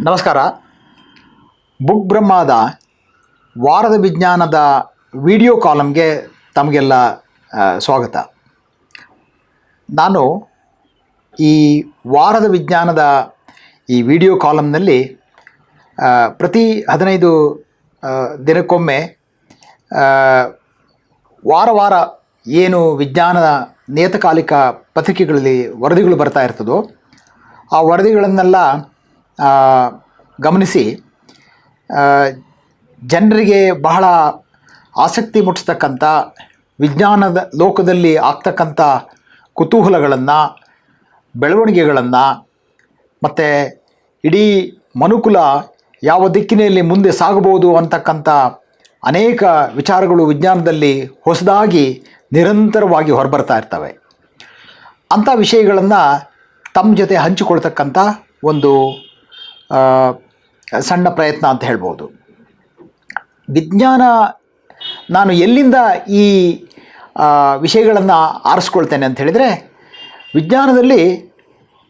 ನಮಸ್ಕಾರ. ಬುಕ್ ಬ್ರಹ್ಮದ ವಾರದ ವಿಜ್ಞಾನದ ವಿಡಿಯೋ ಕಾಲಮ್ಗೆ ತಮಗೆಲ್ಲ ಸ್ವಾಗತ. ನಾನು ಈ ವಾರದ ವಿಜ್ಞಾನದ ಈ ವಿಡಿಯೋ ಕಾಲಮ್ನಲ್ಲಿ ಪ್ರತಿ 15 ದಿನಕ್ಕೊಮ್ಮೆ ವಾರ ಏನು ವಿಜ್ಞಾನದ ನಿಯತಕಾಲಿಕ ಪತ್ರಿಕೆಗಳಲ್ಲಿ ವರದಿಗಳು ಬರ್ತಾ ಇರ್ತದೋ ಆ ವರದಿಗಳನ್ನೆಲ್ಲ ಗಮನಿಸಿ ಜನರಿಗೆ ಬಹಳ ಆಸಕ್ತಿ ಮುಟ್ಟಿಸ್ತಕ್ಕಂಥ ವಿಜ್ಞಾನದ ಲೋಕದಲ್ಲಿ ಆಗ್ತಕ್ಕಂಥ ಕುತೂಹಲಗಳನ್ನು, ಬೆಳವಣಿಗೆಗಳನ್ನು ಮತ್ತು ಇಡೀ ಮನುಕುಲ ಯಾವ ದಿಕ್ಕಿನಲ್ಲಿ ಮುಂದೆ ಸಾಗಬಹುದು ಅಂತಕ್ಕಂಥ ಅನೇಕ ವಿಚಾರಗಳು ವಿಜ್ಞಾನದಲ್ಲಿ ಹೊಸದಾಗಿ ನಿರಂತರವಾಗಿ ಹೊರಬರ್ತಾ ಇರ್ತವೆ. ಅಂಥ ವಿಷಯಗಳನ್ನು ತಮ್ಮ ಜೊತೆ ಹಂಚಿಕೊಳ್ತಕ್ಕಂಥ ಒಂದು ಸಣ್ಣ ಪ್ರಯತ್ನ ಅಂತ ಹೇಳ್ಬೋದು. ವಿಜ್ಞಾನ ನಾನು ಎಲ್ಲಿಂದ ಈ ವಿಷಯಗಳನ್ನು ಆರಿಸ್ಕೊಳ್ತೇನೆ ಅಂತ ಹೇಳಿದರೆ, ವಿಜ್ಞಾನದಲ್ಲಿ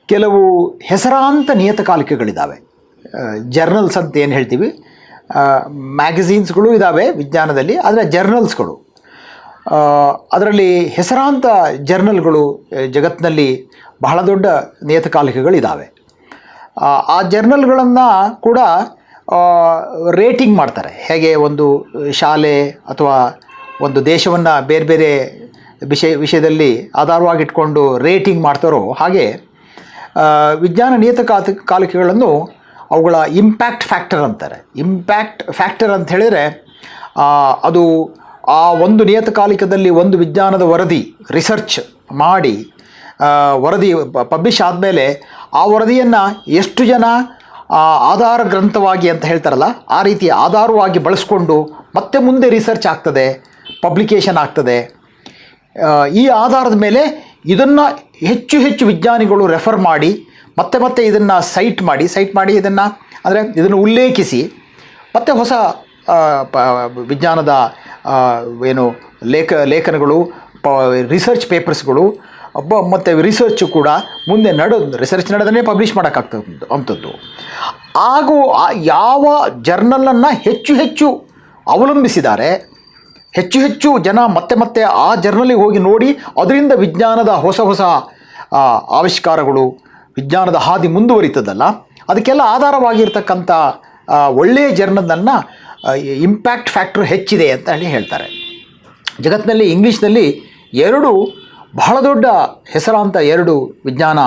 ಕೆಲವು ಹೆಸರಾಂತ ನಿಯತಕಾಲಿಕೆಗಳಿದ್ದಾವೆ. ಜರ್ನಲ್ಸ್ ಅಂತ ಏನು ಹೇಳ್ತೀವಿ, ಮ್ಯಾಗಝೀನ್ಸ್ಗಳು ಇದ್ದಾವೆ ವಿಜ್ಞಾನದಲ್ಲಿ, ಆದರೆ ಜರ್ನಲ್ಸ್ಗಳು, ಅದರಲ್ಲಿ ಹೆಸರಾಂತ ಜರ್ನಲ್ಗಳು ಜಗತ್ತಿನಲ್ಲಿ ಬಹಳ ದೊಡ್ಡ ನಿಯತಕಾಲಿಕೆಗಳಿದ್ದಾವೆ. ಆ ಜರ್ನಲ್ಗಳನ್ನು ಕೂಡ ರೇಟಿಂಗ್ ಮಾಡ್ತಾರೆ. ಹೇಗೆ ಒಂದು ಶಾಲೆ ಅಥವಾ ಒಂದು ದೇಶವನ್ನು ಬೇರೆ ಬೇರೆ ವಿಷಯದಲ್ಲಿ ಆಧಾರವಾಗಿಟ್ಕೊಂಡು ರೇಟಿಂಗ್ ಮಾಡ್ತಾರೋ ಹಾಗೆ ವಿಜ್ಞಾನ ನಿಯತಕಾಲಿಕೆಗಳನ್ನು ಅವುಗಳ ಇಂಪ್ಯಾಕ್ಟ್ ಫ್ಯಾಕ್ಟರ್ ಅಂತಾರೆ. ಇಂಪ್ಯಾಕ್ಟ್ ಫ್ಯಾಕ್ಟರ್ ಅಂತ ಹೇಳಿದರೆ ಅದು ಆ ಒಂದು ನಿಯತಕಾಲಿಕದಲ್ಲಿ ಒಂದು ವಿಜ್ಞಾನದ ವರದಿ ರಿಸರ್ಚ್ ಮಾಡಿ ವರದಿ ಪಬ್ಲಿಷ್ ಆದಮೇಲೆ ಆ ವರದಿಯನ್ನು ಎಷ್ಟು ಜನ ಆಧಾರ ಗ್ರಂಥವಾಗಿ ಅಂತ ಹೇಳ್ತಾರಲ್ಲ, ಆ ರೀತಿ ಆಧಾರವಾಗಿ ಬಳಸ್ಕೊಂಡು ಮತ್ತೆ ಮುಂದೆ ರಿಸರ್ಚ್ ಆಗ್ತದೆ, ಪಬ್ಲಿಕೇಶನ್ ಆಗ್ತದೆ. ಈ ಆಧಾರದ ಮೇಲೆ ಇದನ್ನು ಹೆಚ್ಚು ಹೆಚ್ಚು ವಿಜ್ಞಾನಿಗಳು ರೆಫರ್ ಮಾಡಿ ಮತ್ತೆ ಇದನ್ನು ಸೈಟ್ ಮಾಡಿ ಇದನ್ನು ಉಲ್ಲೇಖಿಸಿ ಮತ್ತೆ ಹೊಸ ವಿಜ್ಞಾನದ ಏನು ಲೇಖನಗಳು, ರಿಸರ್ಚ್ ಪೇಪರ್ಸ್ಗಳು ಮತ್ತು ರಿಸರ್ಚು ಕೂಡ ಮುಂದೆ ರಿಸರ್ಚ್ ನಡೆದೇ ಪಬ್ಲಿಷ್ ಮಾಡೋಕ್ಕಾಗ್ತದೆ ಅಂಥದ್ದು. ಹಾಗೂ ಯಾವ ಜರ್ನಲನ್ನು ಹೆಚ್ಚು ಅವಲಂಬಿಸಿದ್ದಾರೆ, ಹೆಚ್ಚು ಜನ ಮತ್ತೆ ಆ ಜರ್ನಲಿಗೆ ಹೋಗಿ ನೋಡಿ ಅದರಿಂದ ವಿಜ್ಞಾನದ ಹೊಸ ಆವಿಷ್ಕಾರಗಳು, ವಿಜ್ಞಾನದ ಹಾದಿ ಮುಂದುವರಿತದಲ್ಲ, ಅದಕ್ಕೆಲ್ಲ ಆಧಾರವಾಗಿರ್ತಕ್ಕಂಥ ಒಳ್ಳೆಯ ಜರ್ನಲನ್ನು ಇಂಪ್ಯಾಕ್ಟ್ ಫ್ಯಾಕ್ಟ್ರ್ ಹೆಚ್ಚಿದೆ ಅಂತ ಹೇಳ್ತಾರೆ. ಜಗತ್ತಿನಲ್ಲಿ ಇಂಗ್ಲೀಷ್ನಲ್ಲಿ 2 ಬಹಳ ದೊಡ್ಡ ಹೆಸರಾಂತ 2 ವಿಜ್ಞಾನ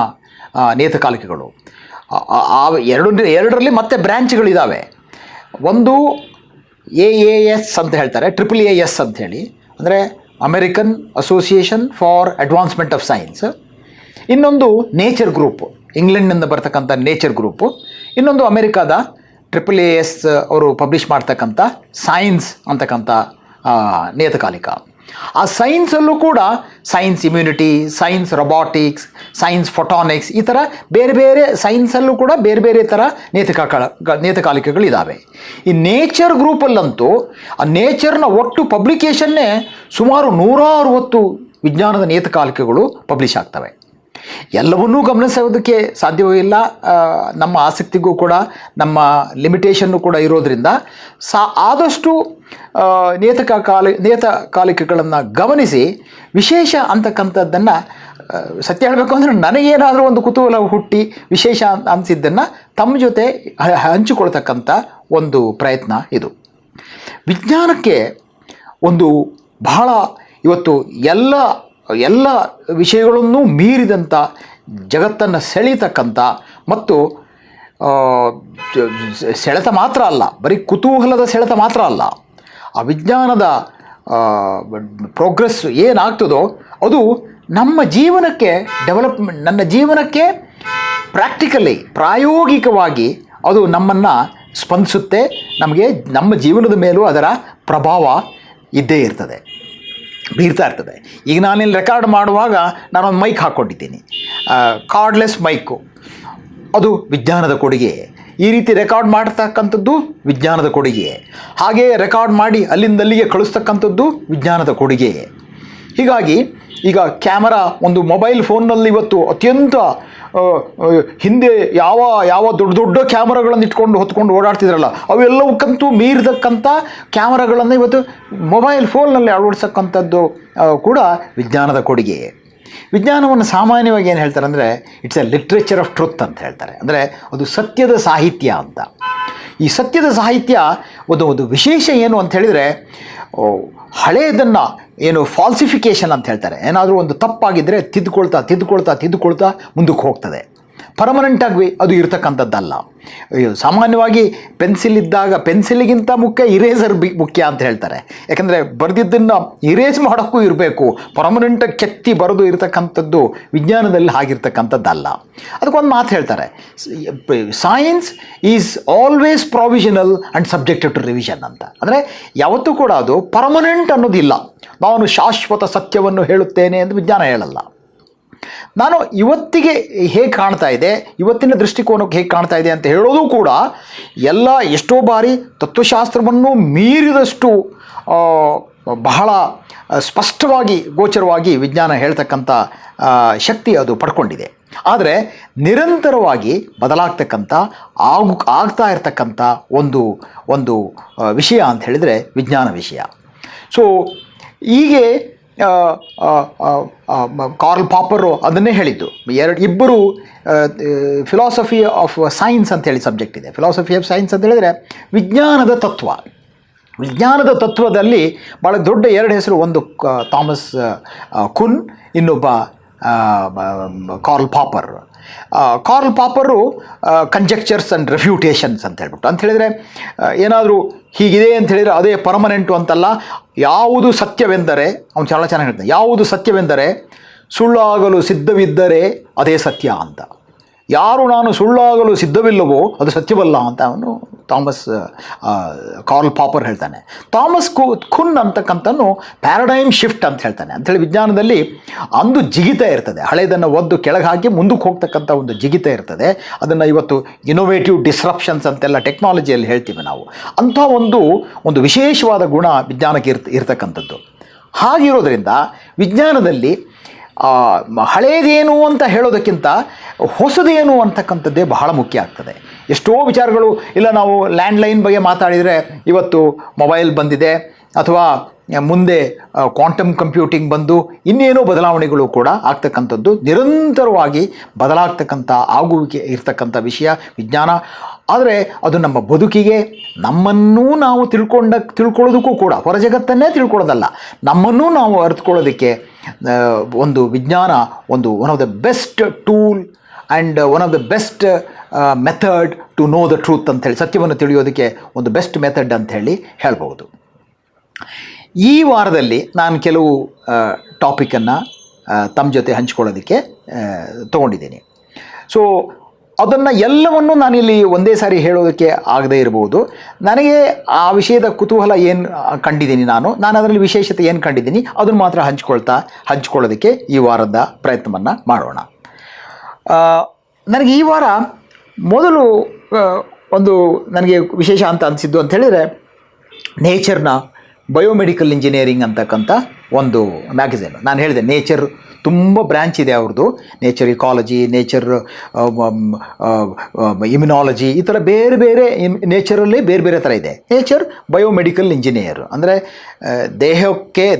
ನಿಯತಕಾಲಿಕೆಗಳು. ಆ ಎರಡರಲ್ಲಿ ಮತ್ತೆ ಬ್ರ್ಯಾಂಚ್ಗಳಿದ್ದಾವೆ. ಒಂದು AAS ಅಂತ ಹೇಳ್ತಾರೆ, AAAS ಅಂಥೇಳಿ, ಅಂದರೆ American association for advancement of science. ಇನ್ನೊಂದು ನೇಚರ್ ಗ್ರೂಪ್, ಇಂಗ್ಲೆಂಡ್ನಿಂದ ಬರ್ತಕ್ಕಂಥ ನೇಚರ್ ಗ್ರೂಪು. ಇನ್ನೊಂದು ಅಮೇರಿಕಾದ AAAS ಅವರು ಪಬ್ಲಿಷ್ ಮಾಡ್ತಕ್ಕಂಥ ಸೈನ್ಸ್ ಅಂತಕ್ಕಂಥ ನಿಯತಕಾಲಿಕ. ಆ ಸೈನ್ಸಲ್ಲೂ ಕೂಡ science immunity, science robotics, science photonics, ಈ ಥರ ಬೇರೆ ಸೈನ್ಸಲ್ಲೂ ಕೂಡ ಬೇರೆ ಥರ ನಿಯತಕಾಲಿಕೆಗಳಿದ್ದಾವೆ. ಈ ನೇಚರ್ ಗ್ರೂಪಲ್ಲಂತೂ ಆ ನೇಚರ್ನ ಒಟ್ಟು ಪಬ್ಲಿಕೇಷನ್ನೇ ಸುಮಾರು 160 ವಿಜ್ಞಾನದ ನಿಯತಕಾಲಿಕೆಗಳು ಪಬ್ಲಿಷ್ ಆಗ್ತವೆ. ಎಲ್ಲವನ್ನೂ ಗಮನಿಸೋದಕ್ಕೆ ಸಾಧ್ಯವೂ ಇಲ್ಲ, ನಮ್ಮ ಆಸಕ್ತಿಗೂ ಕೂಡ ನಮ್ಮ ಲಿಮಿಟೇಷನ್ನು ಕೂಡ ಇರೋದರಿಂದ ಆದಷ್ಟು ನಿಯತಕಾಲಿಕೆಗಳನ್ನು ಗಮನಿಸಿ ವಿಶೇಷ ಅಂತಕ್ಕಂಥದ್ದನ್ನು, ಸತ್ಯ ಹೇಳಬೇಕು ಅಂದರೆ ನನಗೇನಾದರೂ ಒಂದು ಕುತೂಹಲ ಹುಟ್ಟಿ ವಿಶೇಷ ಅನಿಸಿದ್ದನ್ನು ತಮ್ಮ ಜೊತೆ ಹಂಚಿಕೊಳ್ತಕ್ಕಂಥ ಒಂದು ಪ್ರಯತ್ನ ಇದು. ವಿಜ್ಞಾನಕ್ಕೆ ಒಂದು ಬಹಳ ಇವತ್ತು ಎಲ್ಲ ವಿಷಯಗಳನ್ನು ಮೀರಿದಂಥ, ಜಗತ್ತನ್ನು ಸೆಳೀತಕ್ಕಂಥ ಮತ್ತು ಸೆಳೆತ ಮಾತ್ರ ಅಲ್ಲ, ಬರೀ ಕುತೂಹಲದ ಸೆಳೆತ ಮಾತ್ರ ಅಲ್ಲ, ಆ ವಿಜ್ಞಾನದ ಪ್ರೋಗ್ರೆಸ್ ಏನಾಗ್ತದೋ ಅದು ನಮ್ಮ ಜೀವನಕ್ಕೆ ನನ್ನ ಜೀವನಕ್ಕೆ ಪ್ರಾಯೋಗಿಕವಾಗಿ ಅದು ನಮ್ಮನ್ನು ಸ್ಪಂದಿಸುತ್ತೆ. ನಮ್ಮ ಜೀವನದ ಮೇಲೂ ಅದರ ಪ್ರಭಾವ ಇದ್ದೇ ಇರ್ತದೆ, ಬೀರ್ತಾ ಇರ್ತದೆ. ಈಗ ನಾನಿಲ್ಲಿ ರೆಕಾರ್ಡ್ ಮಾಡುವಾಗ ನಾನೊಂದು ಮೈಕ್ ಹಾಕ್ಕೊಂಡಿದ್ದೀನಿ, ಕಾರ್ಡ್ಲೆಸ್ ಮೈಕು, ಅದು ವಿಜ್ಞಾನದ ಕೊಡುಗೆ. ಈ ರೀತಿ ರೆಕಾರ್ಡ್ ಮಾಡ್ತಕ್ಕಂಥದ್ದು ವಿಜ್ಞಾನದ ಕೊಡುಗೆ. ಹಾಗೆ ರೆಕಾರ್ಡ್ ಮಾಡಿ ಅಲ್ಲಿಂದಲ್ಲಿಗೆ ಕಳಿಸ್ತಕ್ಕಂಥದ್ದು ವಿಜ್ಞಾನದ ಕೊಡುಗೆ. ಹೀಗಾಗಿ ಈಗ ಕ್ಯಾಮರಾ, ಒಂದು ಮೊಬೈಲ್ ಫೋನ್ನಲ್ಲಿ ಇವತ್ತು ಅತ್ಯಂತ ಹಿಂದೆ ಯಾವ ಯಾವ ದೊಡ್ಡ ದೊಡ್ಡ ಕ್ಯಾಮರಾಗಳನ್ನು ಇಟ್ಕೊಂಡು ಹೊತ್ಕೊಂಡು ಓಡಾಡ್ತಿದ್ರಲ್ಲ ಅವೆಲ್ಲವಕ್ಕಂತೂ ಮೀರಿದಕ್ಕಂಥ ಕ್ಯಾಮರಾಗಳನ್ನು ಇವತ್ತು ಮೊಬೈಲ್ ಫೋನ್ನಲ್ಲಿ ಅಳವಡಿಸಕ್ಕಂಥದ್ದು ಕೂಡ ವಿಜ್ಞಾನದ ಕೊಡುಗೆಯೇ. ವಿಜ್ಞಾನವನ್ನು ಸಾಮಾನ್ಯವಾಗಿ ಏನು ಹೇಳ್ತಾರೆ ಅಂದರೆ it's A literature of truth ಅಂತ ಹೇಳ್ತಾರೆ. ಅಂದರೆ ಅದು ಸತ್ಯದ ಸಾಹಿತ್ಯ ಅಂತ. ಈ ಸತ್ಯದ ಸಾಹಿತ್ಯ ಒಂದು ವಿಶೇಷ ಏನು ಅಂತ ಹೇಳಿದರೆ, ಹಳೆಯದನ್ನು ಏನು ಫಾಲ್ಸಿಫಿಕೇಷನ್ ಅಂತ ಹೇಳ್ತಾರೆ, ಏನಾದರೂ ಒಂದು ತಪ್ಪಾಗಿದ್ದರೆ ತಿದ್ದುಕೊಳ್ತಾ ಮುಂದಕ್ಕೆ ಹೋಗ್ತದೆ. ಪರ್ಮನೆಂಟಾಗಿ ಅದು ಇರ್ತಕ್ಕಂಥದ್ದಲ್ಲ. ಸಾಮಾನ್ಯವಾಗಿ ಪೆನ್ಸಿಲಿಗಿಂತ ಮುಖ್ಯ ಇರೇಸರ್ ಮುಖ್ಯ ಅಂತ ಹೇಳ್ತಾರೆ. ಯಾಕಂದರೆ ಬರೆದಿದ್ದನ್ನು ಇರೇಸ್ ಮಾಡೋಕ್ಕೂ ಇರಬೇಕು. ಪರ್ಮನೆಂಟಾಗಿ ಕೆತ್ತಿ ಬರೆದು ಇರತಕ್ಕಂಥದ್ದು ವಿಜ್ಞಾನದಲ್ಲಿ ಆಗಿರ್ತಕ್ಕಂಥದ್ದಲ್ಲ. ಅದಕ್ಕೊಂದು ಮಾತು ಹೇಳ್ತಾರೆ, science is always provisional and subjected to revision ಅಂತ. ಅಂದರೆ ಯಾವತ್ತೂ ಕೂಡ ಅದು ಪರ್ಮನೆಂಟ್ ಅನ್ನೋದಿಲ್ಲ. ನಾನು ಶಾಶ್ವತ ಸತ್ಯವನ್ನು ಹೇಳುತ್ತೇನೆ ಎಂದು ವಿಜ್ಞಾನ ಹೇಳಲ್ಲ. ನಾನು ಇವತ್ತಿಗೆ ಹೇಗೆ ಕಾಣ್ತಾ ಇದೆ, ಇವತ್ತಿನ ದೃಷ್ಟಿಕೋನಕ್ಕೆ ಹೇಗೆ ಕಾಣ್ತಾ ಇದೆ ಅಂತ ಹೇಳೋದು ಕೂಡ ಎಷ್ಟೋ ಬಾರಿ ತತ್ವಶಾಸ್ತ್ರವನ್ನು ಮೀರಿದಷ್ಟು ಬಹಳ ಸ್ಪಷ್ಟವಾಗಿ ಗೋಚರವಾಗಿ ವಿಜ್ಞಾನ ಹೇಳ್ತಕ್ಕಂಥ ಶಕ್ತಿ ಅದು ಪಡ್ಕೊಂಡಿದೆ. ಆದರೆ ನಿರಂತರವಾಗಿ ಬದಲಾಗ್ತಕ್ಕಂಥ ಆಗ್ತಾ ಇರತಕ್ಕಂಥ ಒಂದು ವಿಷಯ ಅಂತ ಹೇಳಿದರೆ ವಿಜ್ಞಾನ ವಿಷಯ. ಸೊ ಹೀಗೆ ಕಾರ್ಲ್ ಪಾಪರು ಅದನ್ನೇ ಹೇಳಿದ್ದು. ಇಬ್ಬರು ಫಿಲಾಸಫಿ ಆಫ್ ಸೈನ್ಸ್ ಅಂತೇಳಿ ಸಬ್ಜೆಕ್ಟ್ ಇದೆ. ಫಿಲಾಸಫಿ ಆಫ್ ಸೈನ್ಸ್ ಅಂತ ಹೇಳಿದರೆ ವಿಜ್ಞಾನದ ತತ್ವದಲ್ಲಿ ಭಾಳ ದೊಡ್ಡ ಎರಡು ಹೆಸರು. ಒಂದು ಥಾಮಸ್ ಕುನ್, ಇನ್ನೊಬ್ಬ ಕಾರ್ಲ್ ಪಾಪರ್. ಕಾರ್ಲ್ ಪಾಪರು ಕಂಜೆಕ್ಚರ್ಸ್ ಆ್ಯಂಡ್ ರೆಫ್ಯೂಟೇಷನ್ಸ್ ಅಂತ ಹೇಳಿದರೆ ಏನಾದರೂ ಹೀಗಿದೆ ಅಂತ ಹೇಳಿದರೆ ಅದೇ ಪರ್ಮನೆಂಟು ಅಂತಲ್ಲ. ಯಾವುದು ಸತ್ಯವೆಂದರೆ ಅವನು చాలా ಚೆನ್ನಾಗಿ ಹೇಳ್ತಾನೆ, ಯಾವುದು ಸತ್ಯವೆಂದರೆ ಸುಳ್ಳಾಗಲು ಸಿದ್ಧವಿದ್ದರೆ ಅದೇ ಸತ್ಯ ಅಂತ. ಯಾರು ನಾನು ಸುಳ್ಳಾಗಲು ಸಿದ್ಧವಿಲ್ಲವೋ ಅದು ಸತ್ಯವಲ್ಲ ಅಂತ ಅವನು ಕಾರ್ಲ್ ಪಾಪರ್ ಹೇಳ್ತಾನೆ. ಥಾಮಸ್ ಕುನ್ ಅಂತಕ್ಕಂಥನು ಪ್ಯಾರಡೈಮ್ ಶಿಫ್ಟ್ ಅಂತ ಹೇಳ್ತಾನೆ. ಅಂಥೇಳಿ ವಿಜ್ಞಾನದಲ್ಲಿ ಅಂದು ಜಿಗಿತ ಇರ್ತದೆ, ಹಳೆಯದನ್ನು ಒದ್ದು ಕೆಳಗೆ ಹಾಕಿ ಮುಂದಕ್ಕೆ ಹೋಗ್ತಕ್ಕಂಥ ಒಂದು ಜಿಗಿತ ಇರ್ತದೆ. ಅದನ್ನು ಇವತ್ತು ಇನೋವೇಟಿವ್ ಡಿಸ್ರಪ್ಷನ್ಸ್ ಅಂತೆಲ್ಲ ಟೆಕ್ನಾಲಜಿಯಲ್ಲಿ ಹೇಳ್ತೀವಿ ನಾವು. ಅಂಥ ಒಂದು ವಿಶೇಷವಾದ ಗುಣ ವಿಜ್ಞಾನಕ್ಕೆ ಇರ್ತಕ್ಕಂಥದ್ದು. ಹಾಗಿರೋದ್ರಿಂದ ವಿಜ್ಞಾನದಲ್ಲಿ ಹಳೇದೇನು ಅಂತ ಹೇಳೋದಕ್ಕಿಂತ ಹೊಸದೇನು ಅಂತಕ್ಕಂಥದ್ದೇ ಬಹಳ ಮುಖ್ಯ ಆಗ್ತದೆ. ಎಷ್ಟೋ ವಿಚಾರಗಳು ಇಲ್ಲ, ನಾವು ಲ್ಯಾಂಡ್ಲೈನ್ ಬಗ್ಗೆ ಮಾತಾಡಿದರೆ ಇವತ್ತು ಮೊಬೈಲ್ ಬಂದಿದೆ, ಅಥವಾ ಮುಂದೆ ಕ್ವಾಂಟಮ್ ಕಂಪ್ಯೂಟಿಂಗ್ ಬಂದು ಇನ್ನೇನೋ ಬದಲಾವಣೆಗಳು ಕೂಡ ಆಗ್ತಕ್ಕಂಥದ್ದು. ನಿರಂತರವಾಗಿ ಬದಲಾಗ್ತಕ್ಕಂಥ ಆಗುವಿಕೆ ಇರ್ತಕ್ಕಂಥ ವಿಷಯ ವಿಜ್ಞಾನ. ಆದರೆ ಅದು ನಮ್ಮ ಬದುಕಿಗೆ, ನಮ್ಮನ್ನೂ ನಾವು ತಿಳ್ಕೊಳ್ಳೋದಕ್ಕೂ ಕೂಡ, ಹೊರ ಜಗತ್ತನ್ನೇ ತಿಳ್ಕೊಳ್ಳೋದಲ್ಲ, ನಮ್ಮನ್ನೂ ನಾವು ಅರಿತುಕೊಳ್ಳೋದಕ್ಕೆ ಒಂದು ವಿಜ್ಞಾನ one of the best tool and one of the best method to know the truth ಅಂಥೇಳಿ, ಸತ್ಯವನ್ನು ತಿಳಿಯೋದಕ್ಕೆ ಒಂದು ಬೆಸ್ಟ್ ಮೆಥಡ್ ಅಂಥೇಳಿ ಹೇಳ್ಬೋದು. ಈ ವಾರದಲ್ಲಿ ನಾನು ಕೆಲವು ಟಾಪಿಕನ್ನು ತಮ್ಮ ಜೊತೆ ಹಂಚ್ಕೊಳ್ಳೋದಕ್ಕೆ ತೊಗೊಂಡಿದ್ದೀನಿ. ಸೊ ಅದನ್ನು ಎಲ್ಲವನ್ನು ನಾನಿಲ್ಲಿ ಒಂದೇ ಸಾರಿ ಹೇಳೋದಕ್ಕೆ ಆಗದೇ ಇರ್ಬೋದು. ನನಗೆ ಆ ವಿಷಯದ ಕುತೂಹಲ ಏನು ಕಂಡಿದ್ದೀನಿ, ನಾನು ಅದರಲ್ಲಿ ವಿಶೇಷತೆ ಏನು ಕಂಡಿದ್ದೀನಿ ಅದನ್ನು ಮಾತ್ರ ಹಂಚ್ಕೊಳ್ಳೋದಕ್ಕೆ ಈ ವಾರದ ಪ್ರಯತ್ನವನ್ನು ಮಾಡೋಣ. ನನಗೆ ಈ ವಾರ ಮೊದಲು ನನಗೆ ವಿಶೇಷ ಅಂತ ಅನಿಸಿದ್ದು ಅಂತ ಹೇಳಿದರೆ, ನೇಚರ್ನ ಬಯೋಮೆಡಿಕಲ್ ಇಂಜಿನಿಯರಿಂಗ್ ಅಂತಕ್ಕಂಥ ಒಂದು ಮ್ಯಾಗಝೀನು. ನಾನು ಹೇಳಿದೆ ನೇಚರ್ ತುಂಬ ಬ್ರ್ಯಾಂಚ್ ಇದೆ ಅವ್ರದ್ದು. ನೇಚರ್ ಇಕಾಲಜಿ, ನೇಚರ್ ಇಮ್ಯುನಾಲಜಿ, ಈ ಥರ ಬೇರೆ ಬೇರೆ ನೇಚರಲ್ಲಿ ಬೇರೆ ಬೇರೆ ಥರ ಇದೆ. ನೇಚರ್ ಬಯೋಮೆಡಿಕಲ್ ಇಂಜಿನಿಯರ್ ಅಂದರೆ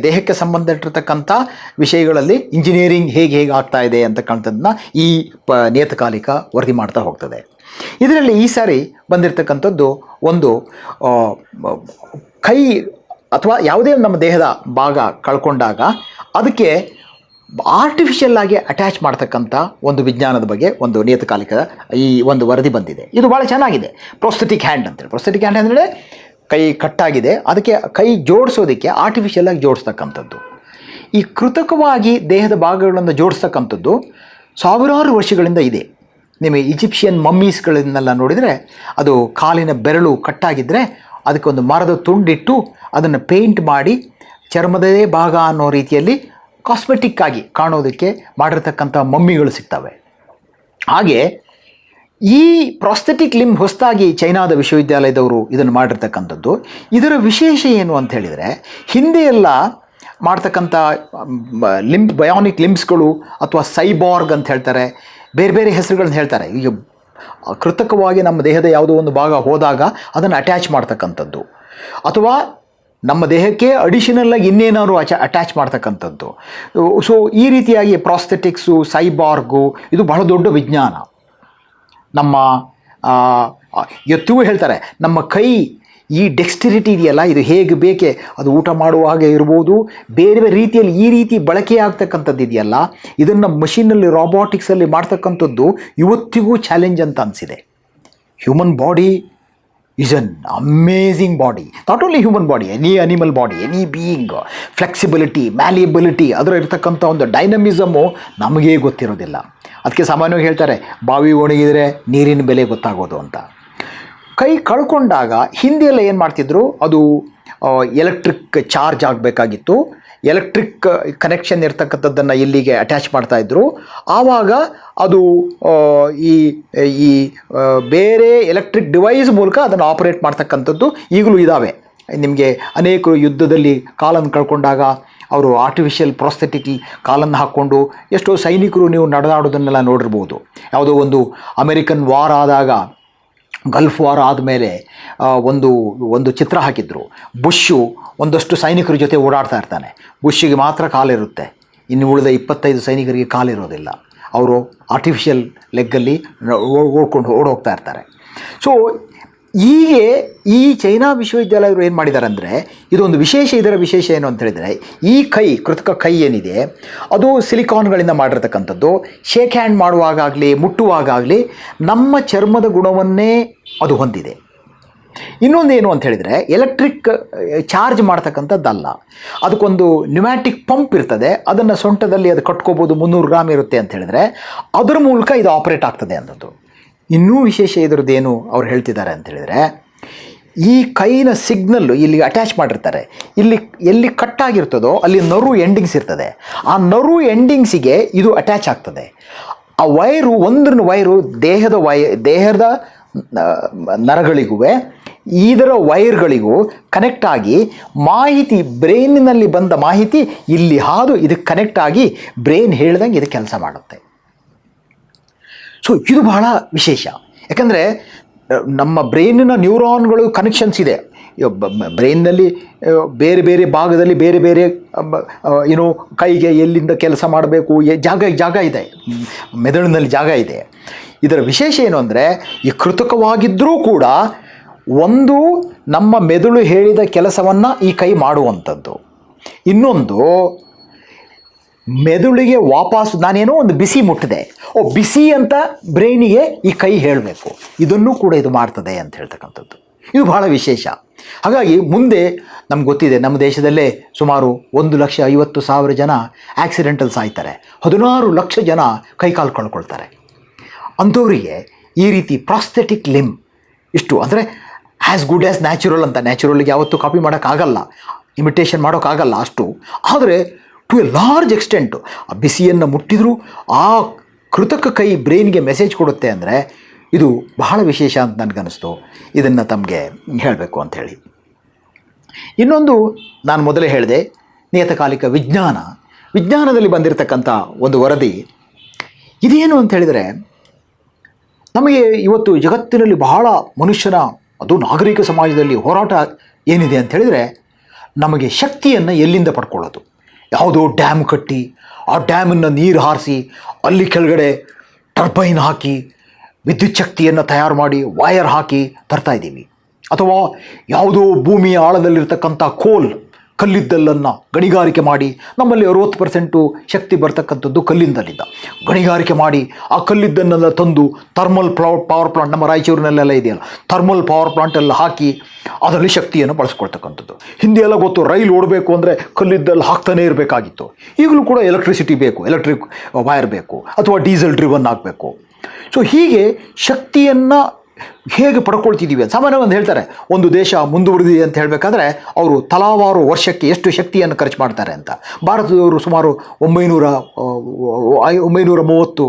ದೇಹಕ್ಕೆ ಸಂಬಂಧಿಟ್ಟಿರ್ತಕ್ಕಂಥ ವಿಷಯಗಳಲ್ಲಿ ಇಂಜಿನಿಯರಿಂಗ್ ಹೇಗೆ ಆಗ್ತಾ ಇದೆ ಅಂತಕ್ಕಂಥದ್ದನ್ನ ಈ ನಿಯತಕಾಲಿಕ ವರದಿ ಮಾಡ್ತಾ ಹೋಗ್ತದೆ. ಇದರಲ್ಲಿ ಈ ಸಾರಿ ಬಂದಿರತಕ್ಕಂಥದ್ದು ಒಂದು ಕೈ ಅಥವಾ ಯಾವುದೇ ನಮ್ಮ ದೇಹದ ಭಾಗ ಕಳ್ಕೊಂಡಾಗ ಅದಕ್ಕೆ ಆರ್ಟಿಫಿಷಿಯಲ್ ಆಗಿ ಅಟ್ಯಾಚ್ ಮಾಡ್ತಕ್ಕಂಥ ಒಂದು ವಿಜ್ಞಾನದ ಬಗ್ಗೆ ಒಂದು ನಿಯತಕಾಲಿಕದ ಈ ಒಂದು ವರದಿ ಬಂದಿದೆ. ಇದು ಭಾಳ ಚೆನ್ನಾಗಿದೆ. ಪ್ರೊಸ್ಥೆಟಿಕ್ ಹ್ಯಾಂಡ್ ಅಂತೇಳಿ. ಪ್ರೊಸ್ಥೆಟಿಕ್ ಹ್ಯಾಂಡ್ ಅಂದರೆ ಕೈ ಕಟ್ಟಾಗಿದೆ, ಅದಕ್ಕೆ ಕೈ ಜೋಡಿಸೋದಕ್ಕೆ ಆರ್ಟಿಫಿಷಿಯಲ್ ಆಗಿ ಜೋಡಿಸ್ತಕ್ಕಂಥದ್ದು. ಈ ಕೃತಕವಾಗಿ ದೇಹದ ಭಾಗಗಳನ್ನು ಜೋಡಿಸ್ತಕ್ಕಂಥದ್ದು ಸಾವಿರಾರು ವರ್ಷಗಳಿಂದ ಇದೆ. ನಿಮಗೆ ಈಜಿಪ್ಷಿಯನ್ ಮಮ್ಮೀಸ್ಗಳನ್ನೆಲ್ಲ ನೋಡಿದರೆ ಅದು ಕಾಲಿನ ಬೆರಳು ಕಟ್ಟಾಗಿದ್ದರೆ ಅದಕ್ಕೆ ಒಂದು ಮರದ ತುಂಡಿಟ್ಟು ಅದನ್ನು ಪೇಂಟ್ ಮಾಡಿ ಚರ್ಮದೇ ಭಾಗ ಅನ್ನೋ ರೀತಿಯಲ್ಲಿ ಕಾಸ್ಮೆಟಿಕ್ ಆಗಿ ಕಾಣೋದಕ್ಕೆ ಮಾಡಿರ್ತಕ್ಕಂಥ ಮಮ್ಮಿಗಳು ಸಿಗ್ತವೆ. ಹಾಗೆ ಈ ಪ್ರಾಸ್ಥೆಟಿಕ್ ಲಿಂಬ್ ಹೊಸದಾಗಿ ಚೈನಾದ ವಿಶ್ವವಿದ್ಯಾಲಯದವರು ಇದನ್ನು ಮಾಡಿರ್ತಕ್ಕಂಥದ್ದು. ಇದರ ವಿಶೇಷ ಏನು ಅಂತ ಹೇಳಿದರೆ, ಹಿಂದೆ ಎಲ್ಲ ಮಾಡ್ತಕ್ಕಂಥ ಬಯೋನಿಕ್ ಲಿಂಬ್ಸ್ಗಳು ಅಥವಾ ಸೈಬಾರ್ಗ್ ಅಂತ ಹೇಳ್ತಾರೆ, ಬೇರೆ ಬೇರೆ ಹೆಸರುಗಳನ್ನ ಹೇಳ್ತಾರೆ. ಈಗ ಕೃತಕವಾಗಿ ನಮ್ಮ ದೇಹದ ಯಾವುದೋ ಒಂದು ಭಾಗ ಹೋದಾಗ ಅದನ್ನು ಅಟ್ಯಾಚ್ ಮಾಡ್ತಕ್ಕಂಥದ್ದು, ಅಥವಾ ನಮ್ಮ ದೇಹಕ್ಕೆ ಅಡಿಷನಲ್ಲಾಗಿ ಇನ್ನೇನಾದ್ರು ಅಟ್ಯಾಚ್ ಮಾಡ್ತಕ್ಕಂಥದ್ದು. ಸೊ ಈ ರೀತಿಯಾಗಿ ಪ್ರಾಸ್ಥೆಟಿಕ್ಸು, ಸೈಬಾರ್ಗು ಇದು ಬಹಳ ದೊಡ್ಡ ವಿಜ್ಞಾನ. ನಮ್ಮ ಇವತ್ತಿಗೂ ಹೇಳ್ತಾರೆ ನಮ್ಮ ಕೈ ಈ ಡೆಕ್ಸ್ಟಿರಿಟಿ ಇದೆಯಲ್ಲ, ಇದು ಹೇಗೆ ಬೇಕೆ ಅದು ಊಟ ಮಾಡುವಾಗ ಇರ್ಬೋದು, ಬೇರೆ ಬೇರೆ ರೀತಿಯಲ್ಲಿ ಈ ರೀತಿ ಬಳಕೆ ಆಗ್ತಕ್ಕಂಥದ್ದು ಇದೆಯಲ್ಲ, ಇದನ್ನು ಮಷೀನಲ್ಲಿ ರಾಬೋಟಿಕ್ಸಲ್ಲಿ ಮಾಡ್ತಕ್ಕಂಥದ್ದು ಇವತ್ತಿಗೂ ಚಾಲೆಂಜ್ ಅಂತ ಅನಿಸಿದೆ. Human body is an amazing body. Not only human body, any animal body, any being, flexibility, malleability, ಅದರ ಇರತಕ್ಕಂಥ ಒಂದು ಡೈನಮಿಸಮು ನಮಗೇ ಗೊತ್ತಿರೋದಿಲ್ಲ. ಅದಕ್ಕೆ ಸಾಮಾನ್ಯವಾಗಿ ಹೇಳ್ತಾರೆ ಬಾವಿ ಒಣಗಿದರೆ ನೀರಿನ ಬೆಲೆ ಗೊತ್ತಾಗೋದು ಅಂತ. ಕೈ ಕಳ್ಕೊಂಡಾಗ ಹಿಂದೆಲ್ಲ ಏನು ಮಾಡ್ತಿದ್ರು, ಅದು ಎಲೆಕ್ಟ್ರಿಕ್ ಚಾರ್ಜ್ ಆಗಬೇಕಾಗಿತ್ತು, ಎಲೆಕ್ಟ್ರಿಕ್ ಕನೆಕ್ಷನ್ ಇರ್ತಕ್ಕಂಥದ್ದನ್ನು ಇಲ್ಲಿಗೆ ಅಟ್ಯಾಚ್ ಮಾಡ್ತಾಯಿದ್ರು. ಆವಾಗ ಅದು ಈ ಈ ಬೇರೆ ಎಲೆಕ್ಟ್ರಿಕ್ ಡಿವೈಸ್ ಮೂಲಕ ಅದನ್ನು ಆಪರೇಟ್ ಮಾಡ್ತಕ್ಕಂಥದ್ದು ಈಗಲೂ ಇದ್ದಾವೆ. ನಿಮಗೆ ಅನೇಕರು ಯುದ್ಧದಲ್ಲಿ ಕಾಲನ್ನು ಕಳ್ಕೊಂಡಾಗ ಅವರು ಆರ್ಟಿಫಿಷಿಯಲ್ ಪ್ರಾಸ್ಥೆಟಿಕ್ ಕಾಲನ್ನು ಹಾಕ್ಕೊಂಡು ಎಷ್ಟೋ ಸೈನಿಕರು ನೀವು ನಡೆದಾಡೋದನ್ನೆಲ್ಲ ನೋಡಿರ್ಬೋದು. ಯಾವುದೋ ಒಂದು ಅಮೆರಿಕನ್ ವಾರ್ ಆದಾಗ, ಗಲ್ಫ್ ವಾರ್ ಆದಮೇಲೆ ಒಂದು ಚಿತ್ರ ಹಾಕಿದ್ರು. ಬುಷು ಒಂದಷ್ಟು ಸೈನಿಕರ ಜೊತೆ ಓಡಾಡ್ತಾ ಇರ್ತಾನೆ, ಬುಷ್ಷಿಗೆ ಮಾತ್ರ ಕಾಲಿರುತ್ತೆ, ಇನ್ನು ಉಳಿದ 25 ಸೈನಿಕರಿಗೆ ಕಾಲಿರೋದಿಲ್ಲ. ಅವರು ಆರ್ಟಿಫಿಷಿಯಲ್ ಲೆಗ್ಗಲ್ಲಿ ಓಡೋಗ್ತಾ ಇರ್ತಾರೆ. ಸೊ ಹೀಗೆ ಈ ಚೈನಾ ವಿಶ್ವವಿದ್ಯಾಲಯವರು ಏನು ಮಾಡಿದ್ದಾರೆ ಅಂದರೆ, ಇದೊಂದು ವಿಶೇಷ, ಇದರ ವಿಶೇಷ ಏನು ಅಂತ ಹೇಳಿದರೆ, ಈ ಕೈ, ಕೃತಕ ಕೈ ಏನಿದೆ ಅದು ಸಿಲಿಕಾನ್ಗಳಿಂದ ಮಾಡಿರ್ತಕ್ಕಂಥದ್ದು. ಶೇಕ್ ಹ್ಯಾಂಡ್ ಮಾಡುವಾಗಲಿ ಮುಟ್ಟುವಾಗಲಿ ನಮ್ಮ ಚರ್ಮದ ಗುಣವನ್ನೇ ಅದು ಹೊಂದಿದೆ. ಇನ್ನೊಂದೇನು ಅಂತ ಹೇಳಿದರೆ, ಎಲೆಕ್ಟ್ರಿಕ್ ಚಾರ್ಜ್ ಮಾಡ್ತಕ್ಕಂಥದ್ದಲ್ಲ, ಅದಕ್ಕೊಂದು ನ್ಯೂಮ್ಯಾಟಿಕ್ ಪಂಪ್ ಇರ್ತದೆ, ಅದನ್ನು ಸೊಂಟದಲ್ಲಿ ಅದು ಕಟ್ಕೋಬೋದು, 300 ಗ್ರಾಮ್ ಇರುತ್ತೆ ಅಂತ ಹೇಳಿದರೆ ಅದರ ಮೂಲಕ ಇದು ಆಪರೇಟ್ ಆಗ್ತದೆ ಅನ್ನೋದು. ಇನ್ನೂ ವಿಶೇಷ ಇದರದ್ದೇನು ಅವ್ರು ಹೇಳ್ತಿದ್ದಾರೆ ಅಂತ ಹೇಳಿದರೆ, ಈ ಕೈನ ಸಿಗ್ನಲ್ಲು ಇಲ್ಲಿ ಅಟ್ಯಾಚ್ ಮಾಡಿರ್ತಾರೆ, ಇಲ್ಲಿ ಎಲ್ಲಿ ಕಟ್ಟಾಗಿರ್ತದೋ ಅಲ್ಲಿ ನರು ಎಂಡಿಂಗ್ಸ್ ಇರ್ತದೆ, ಆ ನರು ಎಂಡಿಂಗ್ಸಿಗೆ ಇದು ಅಟ್ಯಾಚ್ ಆಗ್ತದೆ. ಆ ವೈರು, ಒಂದ್ರ ವೈರು ದೇಹದ ನರಗಳಿಗೂ ಇದರ ವೈರ್ಗಳಿಗೂ ಕನೆಕ್ಟ್ ಆಗಿ ಮಾಹಿತಿ, ಬ್ರೈನಿನಲ್ಲಿ ಬಂದ ಮಾಹಿತಿ ಇಲ್ಲಿ ಹಾದು ಇದಕ್ಕೆ ಕನೆಕ್ಟ್ ಆಗಿ ಬ್ರೈನ್ ಹೇಳ್ದಂಗೆ ಇದು ಕೆಲಸ ಮಾಡುತ್ತೆ. ಸೊ ಇದು ಬಹಳ ವಿಶೇಷ. ಯಾಕಂದರೆ ನಮ್ಮ ಬ್ರೈನಿನ ನ್ಯೂರಾನ್ಗಳು ಕನೆಕ್ಷನ್ಸ್ ಇದೆ. ಬ್ರೈನ್ನಲ್ಲಿ ಬೇರೆ ಬೇರೆ ಭಾಗದಲ್ಲಿ ಬೇರೆ ಬೇರೆ ಕೈಗೆ ಎಲ್ಲಿಂದ ಕೆಲಸ ಮಾಡಬೇಕು, ಜಾಗ ಇದೆ, ಮೆದುಳಿನಲ್ಲಿ ಜಾಗ ಇದೆ. ಇದರ ವಿಶೇಷ ಏನು ಅಂದರೆ, ಈ ಕೃತಕವಾಗಿದ್ದರೂ ಕೂಡ ಒಂದು ನಮ್ಮ ಮೆದುಳು ಹೇಳಿದ ಕೆಲಸವನ್ನು ಈ ಕೈ ಮಾಡುವಂಥದ್ದು. ಇನ್ನೊಂದು, ಮೆದುಳಿಗೆ ವಾಪಸ್ಸು ನಾನೇನೋ ಒಂದು ಬಿಸಿ ಮುಟ್ಟಿದೆ, ಬಿಸಿ ಅಂತ ಬ್ರೈನಿಗೆ ಈ ಕೈ ಹೇಳಬೇಕು, ಇದನ್ನು ಕೂಡ ಇದು ಮಾಡ್ತದೆ ಅಂತ ಹೇಳ್ತಕ್ಕಂಥದ್ದು. ಇದು ಬಹಳ ವಿಶೇಷ. ಹಾಗಾಗಿ ಮುಂದೆ ನಮ್ಗೆ ಗೊತ್ತಿದೆ, ನಮ್ಮ ದೇಶದಲ್ಲೇ ಸುಮಾರು 1,50,000 ಜನ ಆಕ್ಸಿಡೆಂಟಲ್ಸ್ ಆಯ್ತಾರೆ, 16 ಲಕ್ಷ ಜನ ಕೈಕಾಲು ಕಳ್ಕೊಳ್ತಾರೆ. ಅಂಥವರಿಗೆ ಈ ರೀತಿ ಪ್ರಾಸ್ಥೆಟಿಕ್ ಲಿಂಬ್ ಇಷ್ಟು ಅಂದರೆ ಆ್ಯಸ್ ಗುಡ್ ಆ್ಯಸ್ ನ್ಯಾಚುರಲ್ ಅಂತ, ನ್ಯಾಚುರಲ್ಗೆ ಯಾವತ್ತೂ ಕಾಪಿ ಮಾಡೋಕ್ಕಾಗಲ್ಲ, ಇಮಿಟೇಷನ್ ಮಾಡೋಕ್ಕಾಗಲ್ಲ ಅಷ್ಟು, ಆದರೆ ಟು ಎ ಲಾರ್ಜ್ ಎಕ್ಸ್ಟೆಂಟು ಆ ಬಿಸಿಯನ್ನು ಮುಟ್ಟಿದರೂ ಆ ಕೃತಕ ಕೈ ಬ್ರೈನ್ಗೆ ಮೆಸೇಜ್ ಕೊಡುತ್ತೆ ಅಂದರೆ ಇದು ಬಹಳ ವಿಶೇಷ ಅಂತ ನನಗನ್ನಿಸ್ತು. ಇದನ್ನು ತಮಗೆ ಹೇಳಬೇಕು ಅಂಥೇಳಿ. ಇನ್ನೊಂದು, ನಾನು ಮೊದಲೇ ಹೇಳಿದೆ, ನಿಯತಕಾಲಿಕ ವಿಜ್ಞಾನದಲ್ಲಿ ಬಂದಿರತಕ್ಕಂಥ ಒಂದು ವರದಿ ಇದೇನು ಅಂತ ಹೇಳಿದರೆ, ನಮಗೆ ಇವತ್ತು ಜಗತ್ತಿನಲ್ಲಿ ಬಹಳ ಮನುಷ್ಯನ, ಅದು ನಾಗರಿಕ ಸಮಾಜದಲ್ಲಿ ಹೋರಾಟ ಏನಿದೆ ಅಂತ ಹೇಳಿದರೆ, ನಮಗೆ ಶಕ್ತಿಯನ್ನು ಎಲ್ಲಿಂದ ಪಡ್ಕೊಳ್ಳೋದು. ಯಾವುದೋ ಡ್ಯಾಮ್ ಕಟ್ಟಿ ಆ ಡ್ಯಾಮನ್ನು ನೀರು ಹಾರಿಸಿ ಅಲ್ಲಿ ಕೆಳಗಡೆ ಟರ್ಬೈನ್ ಹಾಕಿ ವಿದ್ಯುತ್ ಶಕ್ತಿಯನ್ನು ತಯಾರು ಮಾಡಿ ವೈರ್ ಹಾಕಿ ತರ್ತಾಯಿದ್ದೀವಿ. ಅಥವಾ ಯಾವುದೋ ಭೂಮಿಯ ಆಳದಲ್ಲಿರ್ತಕ್ಕಂಥ ಕಲ್ಲಿದ್ದಲನ್ನು ಗಣಿಗಾರಿಕೆ ಮಾಡಿ, ನಮ್ಮಲ್ಲಿ 60% ಶಕ್ತಿ ಬರ್ತಕ್ಕಂಥದ್ದು ಕಲ್ಲಿದ್ದಲಿಂದ ಗಣಿಗಾರಿಕೆ ಮಾಡಿ ಆ ಕಲ್ಲಿದ್ದನ್ನೆಲ್ಲ ತಂದು ಥರ್ಮಲ್ ಪವರ್ ಪ್ಲಾಂಟ್, ನಮ್ಮ ರಾಯಚೂರಿನಲ್ಲೆಲ್ಲ ಇದೆಯಲ್ಲ, ಥರ್ಮಲ್ ಪವರ್ ಪ್ಲಾಂಟೆಲ್ಲ ಹಾಕಿ ಅದರಲ್ಲಿ ಶಕ್ತಿಯನ್ನು ಬಳಸ್ಕೊಳ್ತಕ್ಕಂಥದ್ದು. ಹಿಂದೆ ಎಲ್ಲ ಗೊತ್ತು, ರೈಲು ಓಡಬೇಕು ಅಂದರೆ ಕಲ್ಲಿದ್ದಲು ಹಾಕ್ತಾನೇ ಇರಬೇಕಾಗಿತ್ತು. ಈಗಲೂ ಕೂಡ ಎಲೆಕ್ಟ್ರಿಸಿಟಿ ಬೇಕು, ಎಲೆಕ್ಟ್ರಿಕ್ ವೈರ್ ಬೇಕು, ಅಥವಾ ಡೀಸೆಲ್ ಡ್ರಿವನ್ ಆಗಬೇಕು. ಸೊ ಹೀಗೆ ಶಕ್ತಿಯನ್ನು ಹೇಗೆ ಪಡ್ಕೊಳ್ತಿದ್ದೀವಿ ಅಂತ ಸಾಮಾನ್ಯವಾಗಿ ಒಂದು ಹೇಳ್ತಾರೆ, ಒಂದು ದೇಶ ಮುಂದುವರೆದಿದೆ ಅಂತ ಹೇಳಬೇಕಾದ್ರೆ ಅವರು ತಲಾವಾರು ವರ್ಷಕ್ಕೆ ಎಷ್ಟು ಶಕ್ತಿಯನ್ನು ಖರ್ಚು ಮಾಡ್ತಾರೆ ಅಂತ. ಭಾರತದವರು ಸುಮಾರು 930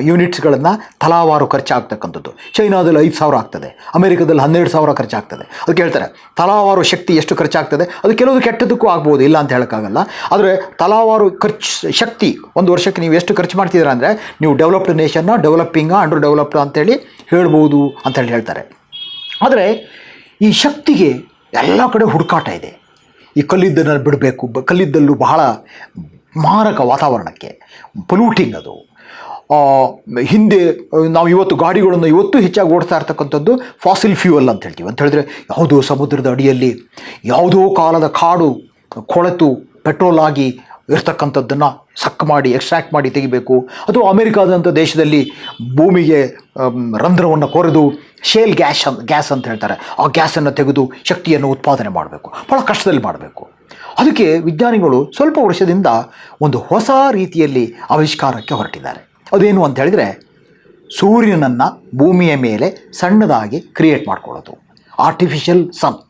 ಯೂನಿಟ್ಸ್ಗಳನ್ನು ತಲಾವಾರು ಖರ್ಚಾಗ್ತಕ್ಕಂಥದ್ದು. ಚೈನಾದಲ್ಲಿ 5,000 ಆಗ್ತದೆ, ಅಮೆರಿಕದಲ್ಲಿ 12,000 ಖರ್ಚಾಗ್ತದೆ. ಅದಕ್ಕೆ ಹೇಳ್ತಾರೆ ತಲಾವಾರು ಶಕ್ತಿ ಎಷ್ಟು ಖರ್ಚಾಗ್ತದೆ. ಅದು ಕೆಲವುದು ಕೆಟ್ಟದಕ್ಕೂ ಆಗ್ಬೋದು, ಇಲ್ಲ ಅಂತ ಹೇಳೋಕ್ಕಾಗಲ್ಲ. ಆದರೆ ತಲಾವಾರು ಶಕ್ತಿ ಒಂದು ವರ್ಷಕ್ಕೆ ನೀವು ಎಷ್ಟು ಖರ್ಚು ಮಾಡ್ತಿದ್ದೀರಾ ಅಂದರೆ ನೀವು ಡೆವಲಪ್ಡ್ ನೇಷನ್ನ, ಡೆವಲಪಿಂಗ, ಅಂಡರ್ ಡೆವಲಪ್ಡ್ ಅಂತೇಳಿ ಹೇಳ್ಬೋದು ಅಂತೇಳಿ ಹೇಳ್ತಾರೆ. ಆದರೆ ಈ ಶಕ್ತಿಗೆ ಎಲ್ಲ ಕಡೆ ಹುಡುಕಾಟ ಇದೆ. ಈ ಕಲ್ಲಿದ್ದನ್ನು ಬಿಡಬೇಕು, ಕಲ್ಲಿದ್ದಲು ಬಹಳ ಮಾರಕ ವಾತಾವರಣಕ್ಕೆ, ಪೊಲ್ಯೂಟಿಂಗ್ ಅದು. ಹಿಂದೆ ನಾವು ಇವತ್ತು ಗಾಡಿಗಳನ್ನು ಹೆಚ್ಚಾಗಿ ಓಡಿಸ್ತಾ ಇರ್ತಕ್ಕಂಥದ್ದು ಫಾಸಿಲ್ ಫ್ಯೂಯಲ್ ಅಂತ ಹೇಳ್ತೀವಿ. ಅಂತ ಹೇಳಿದ್ರೆ ಯಾವುದೋ ಸಮುದ್ರದ ಅಡಿಯಲ್ಲಿ ಯಾವುದೋ ಕಾಲದ ಕಾಡು ಕೊಳೆತು ಪೆಟ್ರೋಲ್ ಆಗಿ ಇರ್ತಕ್ಕಂಥದ್ದನ್ನು ಸಕ್ ಮಾಡಿ ಎಕ್ಸ್ಟ್ರಾಕ್ಟ್ ಮಾಡಿ ತೆಗಿಬೇಕು. ಅಥವಾ ಅಮೆರಿಕಾದಂಥ ದೇಶದಲ್ಲಿ ಭೂಮಿಗೆ ರಂಧ್ರವನ್ನು ಕೊರೆದು ಶೇಲ್ ಗ್ಯಾಸ್ ಅಂತ ಹೇಳ್ತಾರೆ, ಆ ಗ್ಯಾಸನ್ನು ತೆಗೆದು ಶಕ್ತಿಯನ್ನು ಉತ್ಪಾದನೆ ಮಾಡಬೇಕು. ಭಾಳ ಕಷ್ಟದಲ್ಲಿ ಮಾಡಬೇಕು. ಅದಕ್ಕೆ ವಿಜ್ಞಾನಿಗಳು ಸ್ವಲ್ಪ ವರ್ಷದಿಂದ ಒಂದು ಹೊಸ ರೀತಿಯಲ್ಲಿ ಆವಿಷ್ಕಾರಕ್ಕೆ ಹೊರಟಿದ್ದಾರೆ. ಅದೇನು ಅಂತ ಹೇಳಿದರೆ ಸೂರ್ಯನನ್ನು ಭೂಮಿಯ ಮೇಲೆ ಸಣ್ಣದಾಗಿ ಕ್ರಿಯೇಟ್ ಮಾಡ್ಕೊಳ್ಳೋದು, ಆರ್ಟಿಫಿಷಿಯಲ್ ಸನ್.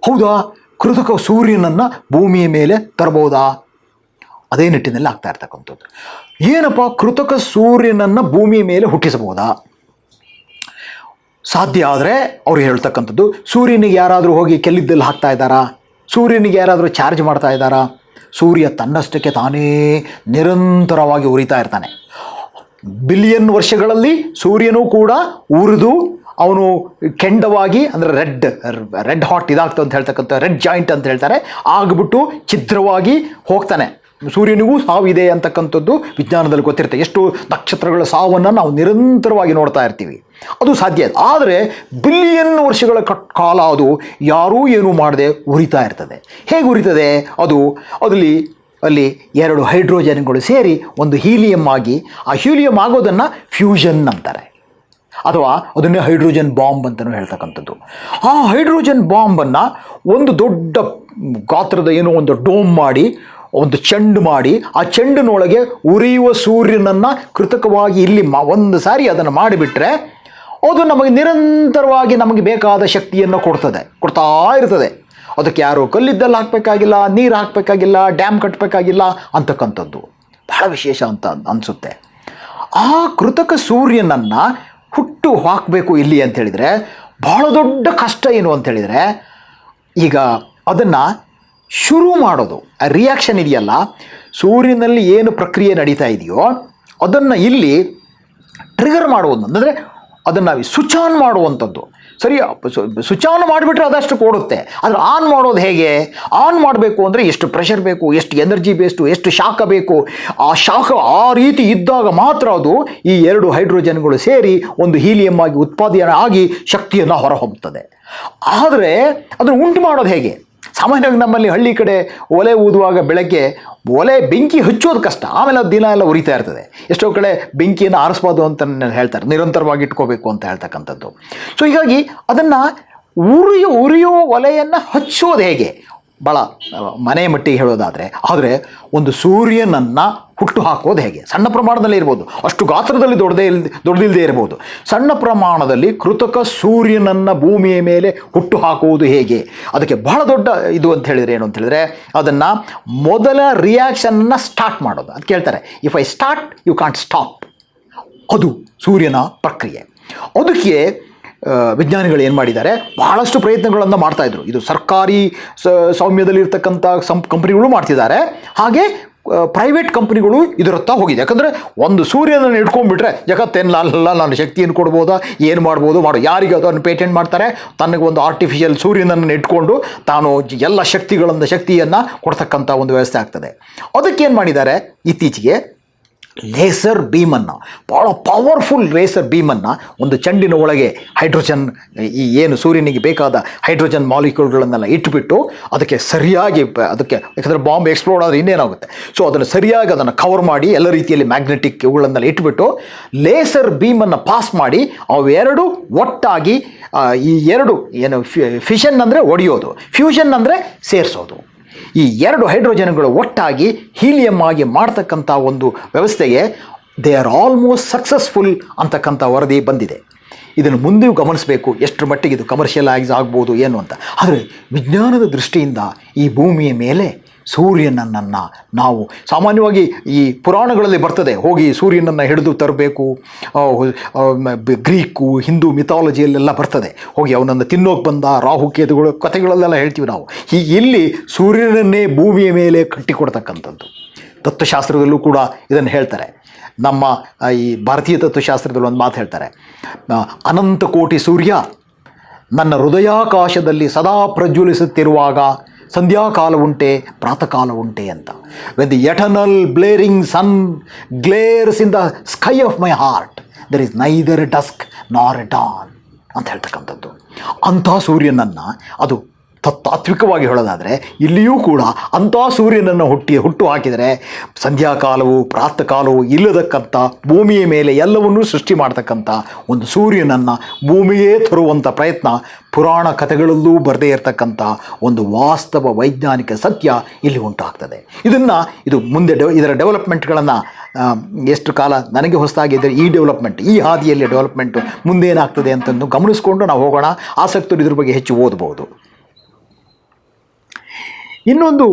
ಹೌದಾ, ಕೃತಕ ಸೂರ್ಯನನ್ನು ಭೂಮಿಯ ಮೇಲೆ ತರಬಹುದಾ? ಅದೇ ನಿಟ್ಟಿನಲ್ಲಿ ಆಗ್ತಾ ಇರ್ತಕ್ಕಂಥದ್ದು. ಏನಪ್ಪ, ಕೃತಕ ಸೂರ್ಯನನ್ನು ಭೂಮಿಯ ಮೇಲೆ ಹುಟ್ಟಿಸಬಹುದಾ? ಸಾಧ್ಯ ಆದರೆ ಅವ್ರು ಹೇಳ್ತಕ್ಕಂಥದ್ದು, ಸೂರ್ಯನಿಗೆ ಯಾರಾದರೂ ಹೋಗಿ ಕೆಲ್ಲಿದ್ದಲ್ಲಿ ಹಾಕ್ತಾ ಇದ್ದಾರಾ? ಸೂರ್ಯನಿಗೆ ಯಾರಾದರೂ ಚಾರ್ಜ್ ಮಾಡ್ತಾ ಇದ್ದಾರಾ? ಸೂರ್ಯ ತನ್ನಷ್ಟಕ್ಕೆ ತಾನೇ ನಿರಂತರವಾಗಿ ಉರಿತಾ ಇರ್ತಾನೆ. ಬಿಲಿಯನ್ ವರ್ಷಗಳಲ್ಲಿ ಸೂರ್ಯನೂ ಕೂಡ ಉರಿದು ಅವನು ಕೆಂಡವಾಗಿ, ಅಂದರೆ ರೆಡ್ ಹಾಟ್ ಇದಾಗ್ತದೆ ಅಂತ ಹೇಳ್ತಕ್ಕಂಥ ರೆಡ್ ಜಾಯಿಂಟ್ ಅಂತ ಹೇಳ್ತಾರೆ, ಆಗಿಬಿಟ್ಟು ಛಿದ್ರವಾಗಿ ಹೋಗ್ತಾನೆ. ಸೂರ್ಯನಿಗೂ ಸಾವಿದೆ ಅಂತಕ್ಕಂಥದ್ದು ವಿಜ್ಞಾನದಲ್ಲಿ ಗೊತ್ತಿರುತ್ತೆ. ಎಷ್ಟು ನಕ್ಷತ್ರಗಳ ಸಾವನ್ನು ನಾವು ನಿರಂತರವಾಗಿ ನೋಡ್ತಾ ಇರ್ತೀವಿ. ಅದು ಸಾಧ್ಯ. ಆದರೆ ಬಿಲಿಯನ್ ವರ್ಷಗಳ ಕಾಲ ಅದು ಯಾರೂ ಏನೂ ಮಾಡದೆ ಉರಿತಾ ಇರ್ತದೆ. ಹೇಗೆ ಉರಿತದೆ? ಅಲ್ಲಿ 2 ಹೈಡ್ರೋಜನ್ಗಳು ಸೇರಿ ಒಂದು ಹೀಲಿಯಂ ಆಗಿ, ಆ ಹೀಲಿಯಂ ಆಗೋದನ್ನು ಫ್ಯೂಷನ್ ಅಂತಾರೆ. ಅಥವಾ ಅದನ್ನೇ ಹೈಡ್ರೋಜನ್ ಬಾಂಬ್ ಅಂತಲೂ ಹೇಳ್ತಕ್ಕಂಥದ್ದು. ಆ ಹೈಡ್ರೋಜನ್ ಬಾಂಬನ್ನು ಒಂದು ದೊಡ್ಡ ಗಾತ್ರದ ಒಂದು ಡೋಮ್ ಮಾಡಿ, ಒಂದು ಚೆಂಡು ಮಾಡಿ, ಆ ಚೆಂಡಿನೊಳಗೆ ಉರಿಯುವ ಸೂರ್ಯನನ್ನು ಕೃತಕವಾಗಿ ಇಲ್ಲಿ ಒಂದು ಸಾರಿ ಅದನ್ನು ಮಾಡಿಬಿಟ್ರೆ ಅದು ನಮಗೆ ನಿರಂತರವಾಗಿ ನಮಗೆ ಬೇಕಾದ ಶಕ್ತಿಯನ್ನು ಕೊಡ್ತಾ ಇರ್ತದೆ. ಅದಕ್ಕೆ ಯಾರು ಕಲ್ಲಿದ್ದಲು ಹಾಕಬೇಕಾಗಿಲ್ಲ, ನೀರು ಹಾಕಬೇಕಾಗಿಲ್ಲ, ಡ್ಯಾಮ್ ಕಟ್ಟಬೇಕಾಗಿಲ್ಲ ಅಂತಕ್ಕಂಥದ್ದು ಬಹಳ ವಿಶೇಷ ಅಂತ ಅನಿಸುತ್ತೆ. ಆ ಕೃತಕ ಸೂರ್ಯನನ್ನು ಹುಟ್ಟು ಹಾಕಬೇಕು ಇಲ್ಲಿ ಅಂಥೇಳಿದರೆ ಬಹಳ ದೊಡ್ಡ ಕಷ್ಟ ಏನು ಅಂಥೇಳಿದರೆ, ಈಗ ಅದನ್ನು ಶುರು ಮಾಡೋದು, ರಿಯಾಕ್ಷನ್ ಇದೆಯಲ್ಲ, ಸೂರ್ಯನಲ್ಲಿ ಏನು ಪ್ರಕ್ರಿಯೆ ನಡೀತಾ ಇದೆಯೋ ಅದನ್ನು ಇಲ್ಲಿ ಟ್ರಿಗರ್ ಮಾಡುವುದು, ಅಂದರೆ ಅದನ್ನು ಸ್ವಿಚ್ ಆನ್ ಮಾಡುವಂಥದ್ದು. ಸರಿ, ಸ್ವಿಚ್ ಆನ್ ಮಾಡಿಬಿಟ್ರೆ ಅದಷ್ಟು ಕೊಡುತ್ತೆ. ಆದರೆ ಆನ್ ಮಾಡೋದು ಹೇಗೆ? ಆನ್ ಮಾಡಬೇಕು ಅಂದರೆ ಎಷ್ಟು ಪ್ರೆಷರ್ ಬೇಕು, ಎಷ್ಟು ಎನರ್ಜಿ ಬೇಕು, ಎಷ್ಟು ಶಾಖ ಬೇಕು. ಆ ಶಾಖ ಆ ರೀತಿ ಇದ್ದಾಗ ಮಾತ್ರ ಅದು ಈ 2 ಹೈಡ್ರೋಜನ್ಗಳು ಸೇರಿ ಒಂದು ಹೀಲಿಯಂ ಆಗಿ ಉತ್ಪಾದನೆ ಆಗಿ ಶಕ್ತಿಯನ್ನು ಹೊರಹೊಮ್ಮುತ್ತದೆ. ಆದರೆ ಅದನ್ನು ಉಂಟು ಮಾಡೋದು ಹೇಗೆ? ಸಾಮಾನ್ಯವಾಗಿ ನಮ್ಮಲ್ಲಿ ಹಳ್ಳಿ ಕಡೆ ಒಲೆ ಊದುವಾಗ ಬೆಳಗ್ಗೆ ಬೆಂಕಿ ಹಚ್ಚೋದು ಕಷ್ಟ, ಆಮೇಲೆ ಅದು ದಿನ ಎಲ್ಲ ಉರಿತಾ ಇರ್ತದೆ. ಎಷ್ಟೋ ಕಡೆ ಬೆಂಕಿಯನ್ನು ಆರಿಸ್ಬೋದು ಅಂತ ಹೇಳ್ತಾರೆ, ನಿರಂತರವಾಗಿ ಇಟ್ಕೋಬೇಕು ಅಂತ ಹೇಳ್ತಕ್ಕಂಥದ್ದು. ಸೊ ಹೀಗಾಗಿ ಅದನ್ನು ಉರಿಯೋ ಒಲೆಯನ್ನು ಹಚ್ಚೋದು ಹೇಗೆ? ಭಾಳ ಮನೆ ಮಟ್ಟಿಗೆ ಹೇಳೋದಾದರೆ, ಆದರೆ ಒಂದು ಸೂರ್ಯನನ್ನು ಹುಟ್ಟು ಹಾಕೋದು ಹೇಗೆ? ಸಣ್ಣ ಪ್ರಮಾಣದಲ್ಲಿ ಇರ್ಬೋದು, ಅಷ್ಟು ಗಾತ್ರದಲ್ಲಿ ದೊಡ್ಡದಿಲ್ಲದೆ ಇರ್ಬೋದು. ಸಣ್ಣ ಪ್ರಮಾಣದಲ್ಲಿ ಕೃತಕ ಸೂರ್ಯನನ್ನು ಭೂಮಿಯ ಮೇಲೆ ಹುಟ್ಟು ಹಾಕುವುದು ಹೇಗೆ? ಅದಕ್ಕೆ ಬಹಳ ದೊಡ್ಡ ಇದು ಅಂತ ಹೇಳಿದರೆ ಏನು ಅಂತ ಹೇಳಿದರೆ, ಅದನ್ನು ಮೊದಲ ರಿಯಾಕ್ಷನನ್ನು ಸ್ಟಾರ್ಟ್ ಮಾಡೋದು. ಅದಕ್ಕೆ ಹೇಳ್ತಾರೆ, if I start you can't stop. ಅದು ಸೂರ್ಯನ ಪ್ರಕ್ರಿಯೆ. ಅದಕ್ಕೆ ವಿಜ್ಞಾನಿಗಳು ಏನು ಮಾಡಿದ್ದಾರೆ, ಬಹಳಷ್ಟು ಪ್ರಯತ್ನಗಳನ್ನು ಮಾಡ್ತಾಯಿದ್ರು. ಇದು ಸರ್ಕಾರಿ ಸ್ವಾಮ್ಯದಲ್ಲಿರ್ತಕ್ಕಂಥ ಕಂಪ್ನಿಗಳು ಮಾಡ್ತಿದ್ದಾರೆ, ಹಾಗೆ ಪ್ರೈವೇಟ್ ಕಂಪ್ನಿಗಳು ಇದರತ್ತ ಹೋಗಿದೆ. ಯಾಕಂದರೆ ಒಂದು ಸೂರ್ಯನನ್ನು ಇಟ್ಕೊಂಡ್ಬಿಟ್ರೆ ಜಗತ್ತೇನಲ್ಲ, ನಾನು ಶಕ್ತಿಯನ್ನು ಕೊಡ್ಬೋದಾ, ಏನು ಮಾಡ್ಬೋದು ಯಾರಿಗೆ ಅದನ್ನು ಪೇಟೆಂಟ್ ಮಾಡ್ತಾರೆ. ತನಗೆ ಒಂದು ಆರ್ಟಿಫಿಷಿಯಲ್ ಸೂರ್ಯನನ್ನು ಇಟ್ಕೊಂಡು ತಾನು ಎಲ್ಲ ಶಕ್ತಿಯನ್ನು ಕೊಡ್ತಕ್ಕಂಥ ಒಂದು ವ್ಯವಸ್ಥೆ ಆಗ್ತದೆ. ಅದಕ್ಕೇನು ಮಾಡಿದ್ದಾರೆ, ಇತ್ತೀಚೆಗೆ ಲೇಸರ್ ಬೀಮನ್ನು, ಭಾಳ ಪವರ್ಫುಲ್ ಲೇಸರ್ ಬೀಮನ್ನು ಒಂದು ಚೆಂಡಿನ ಒಳಗೆ ಹೈಡ್ರೋಜನ್, ಈ ಏನು ಸೂರ್ಯನಿಗೆ ಬೇಕಾದ ಹೈಡ್ರೋಜನ್ ಮಾಲಿಕ್ಯೂಲ್ಗಳನ್ನೆಲ್ಲ ಇಟ್ಟುಬಿಟ್ಟು ಅದಕ್ಕೆ ಸರಿಯಾಗಿ, ಯಾಕಂದರೆ ಬಾಂಬ್ ಎಕ್ಸ್ಪ್ಲೋಡ್ ಆದರೆ ಇನ್ನೇನಾಗುತ್ತೆ, ಸೊ ಅದನ್ನು ಸರಿಯಾಗಿ ಅದನ್ನು ಕವರ್ ಮಾಡಿ ಎಲ್ಲ ರೀತಿಯಲ್ಲಿ ಮ್ಯಾಗ್ನೆಟಿಕ್ ಇವುಗಳನ್ನೆಲ್ಲ ಇಟ್ಬಿಟ್ಟು ಲೇಸರ್ ಬೀಮನ್ನು ಪಾಸ್ ಮಾಡಿ ಅವೆರಡು ಒಟ್ಟಾಗಿ, ಈ 2 ಏನು ಫಿಷನ್ ಅಂದರೆ ಒಡೆಯೋದು, ಫ್ಯೂಷನ್ ಅಂದರೆ ಸೇರಿಸೋದು, ಈ 2 ಹೈಡ್ರೋಜನ್ಗಳು ಒಟ್ಟಾಗಿ ಹೀಲಿಯಂ ಆಗಿ ಮಾಡ್ತಕ್ಕಂಥ ಒಂದು ವ್ಯವಸ್ಥೆಗೆ ದೇ ಆರ್ ಆಲ್ಮೋಸ್ಟ್ ಸಕ್ಸಸ್ಫುಲ್ ಅಂತಕ್ಕಂಥ ವರದಿ ಬಂದಿದೆ. ಇದನ್ನು ಮುಂದೆಯೂ ಗಮನಿಸಬೇಕು, ಎಷ್ಟರ ಮಟ್ಟಿಗೆ ಇದು ಕಮರ್ಷಿಯಲೈಸ್ ಆಗ್ಬೋದು ಏನು ಅಂತ. ಆದರೆ ವಿಜ್ಞಾನದ ದೃಷ್ಟಿಯಿಂದ ಈ ಭೂಮಿಯ ಮೇಲೆ ಸೂರ್ಯನನ್ನು ನಾವು ಸಾಮಾನ್ಯವಾಗಿ ಈ ಪುರಾಣಗಳಲ್ಲಿ ಬರ್ತದೆ, ಹೋಗಿ ಸೂರ್ಯನನ್ನು ಹಿಡಿದು ತರಬೇಕು, ಗ್ರೀಕು ಹಿಂದೂ ಮಿಥಾಲಜಿಯಲ್ಲೆಲ್ಲ ಬರ್ತದೆ, ಹೋಗಿ ಅವನನ್ನು ತಿನ್ನೋಕೆ ಬಂದ ರಾಹುಕೇತುಗಳು ಕಥೆಗಳಲ್ಲೆಲ್ಲ ಹೇಳ್ತೀವಿ ನಾವು. ಇಲ್ಲಿ ಸೂರ್ಯನನ್ನೇ ಭೂಮಿಯ ಮೇಲೆ ಕಟ್ಟಿಕೊಡ್ತಕ್ಕಂಥದ್ದು ತತ್ವಶಾಸ್ತ್ರದಲ್ಲೂ ಕೂಡ ಇದನ್ನು ಹೇಳ್ತಾರೆ. ನಮ್ಮ ಈ ಭಾರತೀಯ ತತ್ವಶಾಸ್ತ್ರದಲ್ಲಿ ಒಂದು ಮಾತು ಹೇಳ್ತಾರೆ, ಅನಂತ ಕೋಟಿ ಸೂರ್ಯ ನನ್ನ ಹೃದಯಾಕಾಶದಲ್ಲಿ ಸದಾ ಪ್ರಜ್ವಲಿಸುತ್ತಿರುವಾಗ ಸಂಧ್ಯಾಕಾಲ ಉಂಟೆ ಪ್ರಾತಃ ಕಾಲ ಉಂಟೆ ಅಂತ. When the eternal blaring sun glares in the sky of my heart there is neither a dusk nor a dawn ಅಂತ ಹೇಳ್ತಕ್ಕಂಥದ್ದು. ಅಂಥ ಸೂರ್ಯನನ್ನು ಅದು ತಾತ್ವಿಕವಾಗಿ ಹೇಳೋದಾದರೆ ಇಲ್ಲಿಯೂ ಕೂಡ ಅಂಥ ಸೂರ್ಯನನ್ನು ಹುಟ್ಟು ಹಾಕಿದರೆ ಸಂಧ್ಯಾಕಾಲವು ಪ್ರಾತಃ ಕಾಲವು ಇಲ್ಲದಕ್ಕಂಥ ಭೂಮಿಯ ಮೇಲೆ ಎಲ್ಲವನ್ನೂ ಸೃಷ್ಟಿ ಮಾಡ್ತಕ್ಕಂಥ ಒಂದು ಸೂರ್ಯನನ್ನು ಭೂಮಿಯೇ ತರುವಂಥ ಪ್ರಯತ್ನ ಪುರಾಣ ಕಥೆಗಳಲ್ಲೂ ಬರದೇ ಇರತಕ್ಕಂಥ ಒಂದು ವಾಸ್ತವ ವೈಜ್ಞಾನಿಕ ಸತ್ಯ ಇಲ್ಲಿ ಉಂಟಾಗ್ತದೆ. ಇದು ಮುಂದೆ ಇದರ ಡೆವಲಪ್ಮೆಂಟ್ಗಳನ್ನು ಎಷ್ಟು ಕಾಲ ನನಗೆ ಹೊಸದಾಗಿದ್ದರೆ ಈ ಡೆವಲಪ್ಮೆಂಟ್, ಈ ಹಾದಿಯಲ್ಲಿ ಡೆವಲಪ್ಮೆಂಟು ಮುಂದೇನಾಗ್ತದೆ ಅಂತಂದು ಗಮನಿಸ್ಕೊಂಡು ನಾವು ಹೋಗೋಣ. ಆಸಕ್ತರು ಇದ್ರ ಬಗ್ಗೆ ಹೆಚ್ಚು ಓದ್ಬೋದು. ಇನ್ನೊಂದು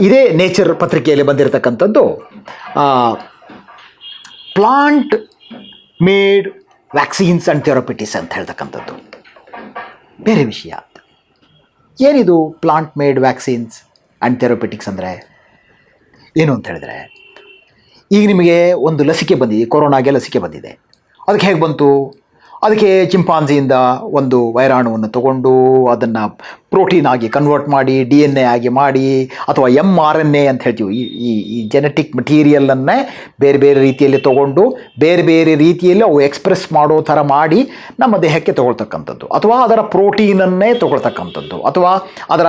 ಇದೇ ನೇಚರ್ ಪತ್ರಿಕೆಯಲ್ಲಿ ಬಂದಿರತಕ್ಕಂಥದ್ದು ಪ್ಲಾಂಟ್ ಮೇಡ್ ವ್ಯಾಕ್ಸಿನ್ಸ್ ಆ್ಯಂಡ್ ಥೆರಪಿಟಿಸ್ ಅಂತ ಹೇಳ್ತಕ್ಕಂಥದ್ದು. ಬೇರೆ ವಿಷಯ. ಏನಿದು ಪ್ಲಾಂಟ್ ಮೇಡ್ ವ್ಯಾಕ್ಸಿನ್ಸ್ ಆ್ಯಂಡ್ ಥೆರಪಿಟಿಕ್ಸ್ ಅಂದರೆ ಏನು ಅಂತ ಹೇಳಿದ್ರೆ, ಈಗ ನಿಮಗೆ ಒಂದು ಲಸಿಕೆ ಬಂದಿದೆ, ಕೊರೋನಾಗೆ ಲಸಿಕೆ ಬಂದಿದೆ. ಅದಕ್ಕೆ ಹೇಗೆ ಬಂತು? ಅದಕ್ಕೆ ಚಿಂಪಾಂಜಿಯಿಂದ ಒಂದು ವೈರಾಣುವನ್ನು ತಗೊಂಡು ಅದನ್ನು ಪ್ರೋಟೀನ್ ಆಗಿ ಕನ್ವರ್ಟ್ ಮಾಡಿ DNA ಆಗಿ ಮಾಡಿ, ಅಥವಾ mRNA ಅಂತ ಹೇಳ್ತೀವಿ, ಈ ಜೆನೆಟಿಕ್ ಮಟೀರಿಯಲನ್ನೇ ಬೇರೆ ಬೇರೆ ರೀತಿಯಲ್ಲಿ ತೊಗೊಂಡು ಬೇರೆ ಬೇರೆ ರೀತಿಯಲ್ಲಿ ಅವು ಎಕ್ಸ್ಪ್ರೆಸ್ ಮಾಡೋ ಥರ ಮಾಡಿ ನಮ್ಮ ದೇಹಕ್ಕೆ ತೊಗೊಳ್ತಕ್ಕಂಥದ್ದು, ಅಥವಾ ಅದರ ಪ್ರೋಟೀನನ್ನೇ ತೊಗೊಳ್ತಕ್ಕಂಥದ್ದು, ಅಥವಾ ಅದರ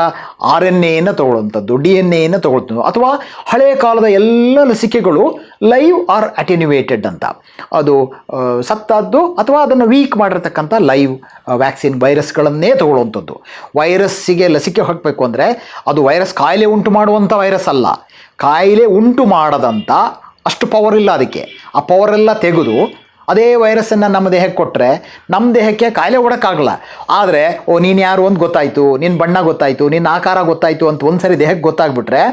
RNAಯನ್ನು ತೊಗೊಳ್ಳುವಂಥದ್ದು, DNA ತೊಗೊಳ್ತದ್ದು. ಅಥವಾ ಹಳೆಯ ಕಾಲದ ಎಲ್ಲ ಲಸಿಕೆಗಳು ಲೈವ್ ಆರ್ ಅಟೆನ್ಯುವೇಟೆಡ್ ಅಂತ, ಅದು ಸತ್ತದ್ದು ಅಥವಾ ಅದನ್ನು ವೀಕ್ ಮಾಡಿರ್ತಕ್ಕಂಥ ಲೈವ್ ವ್ಯಾಕ್ಸಿನ್ ವೈರಸ್ಗಳನ್ನೇ ತೊಗೊಳ್ಳುವಂಥದ್ದು. ವೈರಸ್ಸಿಗೆ ಲಸಿಕೆ ಹಾಕಬೇಕು ಅಂದರೆ ಅದು ವೈರಸ್ ಕಾಯಿಲೆ ಉಂಟು ಮಾಡುವಂಥ ವೈರಸ್ ಅಲ್ಲ, ಕಾಯಿಲೆ ಉಂಟು ಮಾಡದಂಥ ಅಷ್ಟು ಪವರ್ ಇಲ್ಲ ಅದಕ್ಕೆ. ಆ ಪವರೆಲ್ಲ ತೆಗೆದು ಅದೇ ವೈರಸ್ಸನ್ನು ನಮ್ಮ ದೇಹಕ್ಕೆ ಕೊಟ್ಟರೆ ನಮ್ಮ ದೇಹಕ್ಕೆ ಕಾಯಿಲೆ ಹೊಡೋಕ್ಕಾಗಲ್ಲ. ಆದರೆ ನೀನು ಯಾರು ಅಂತ ಗೊತ್ತಾಯಿತು, ನಿನ್ನ ಬಣ್ಣ ಗೊತ್ತಾಯಿತು, ನಿನ್ನ ಆಕಾರ ಗೊತ್ತಾಯಿತು ಅಂತ ಒಂದು ಸರಿ ದೇಹಕ್ಕೆ ಗೊತ್ತಾಗ್ಬಿಟ್ರೆ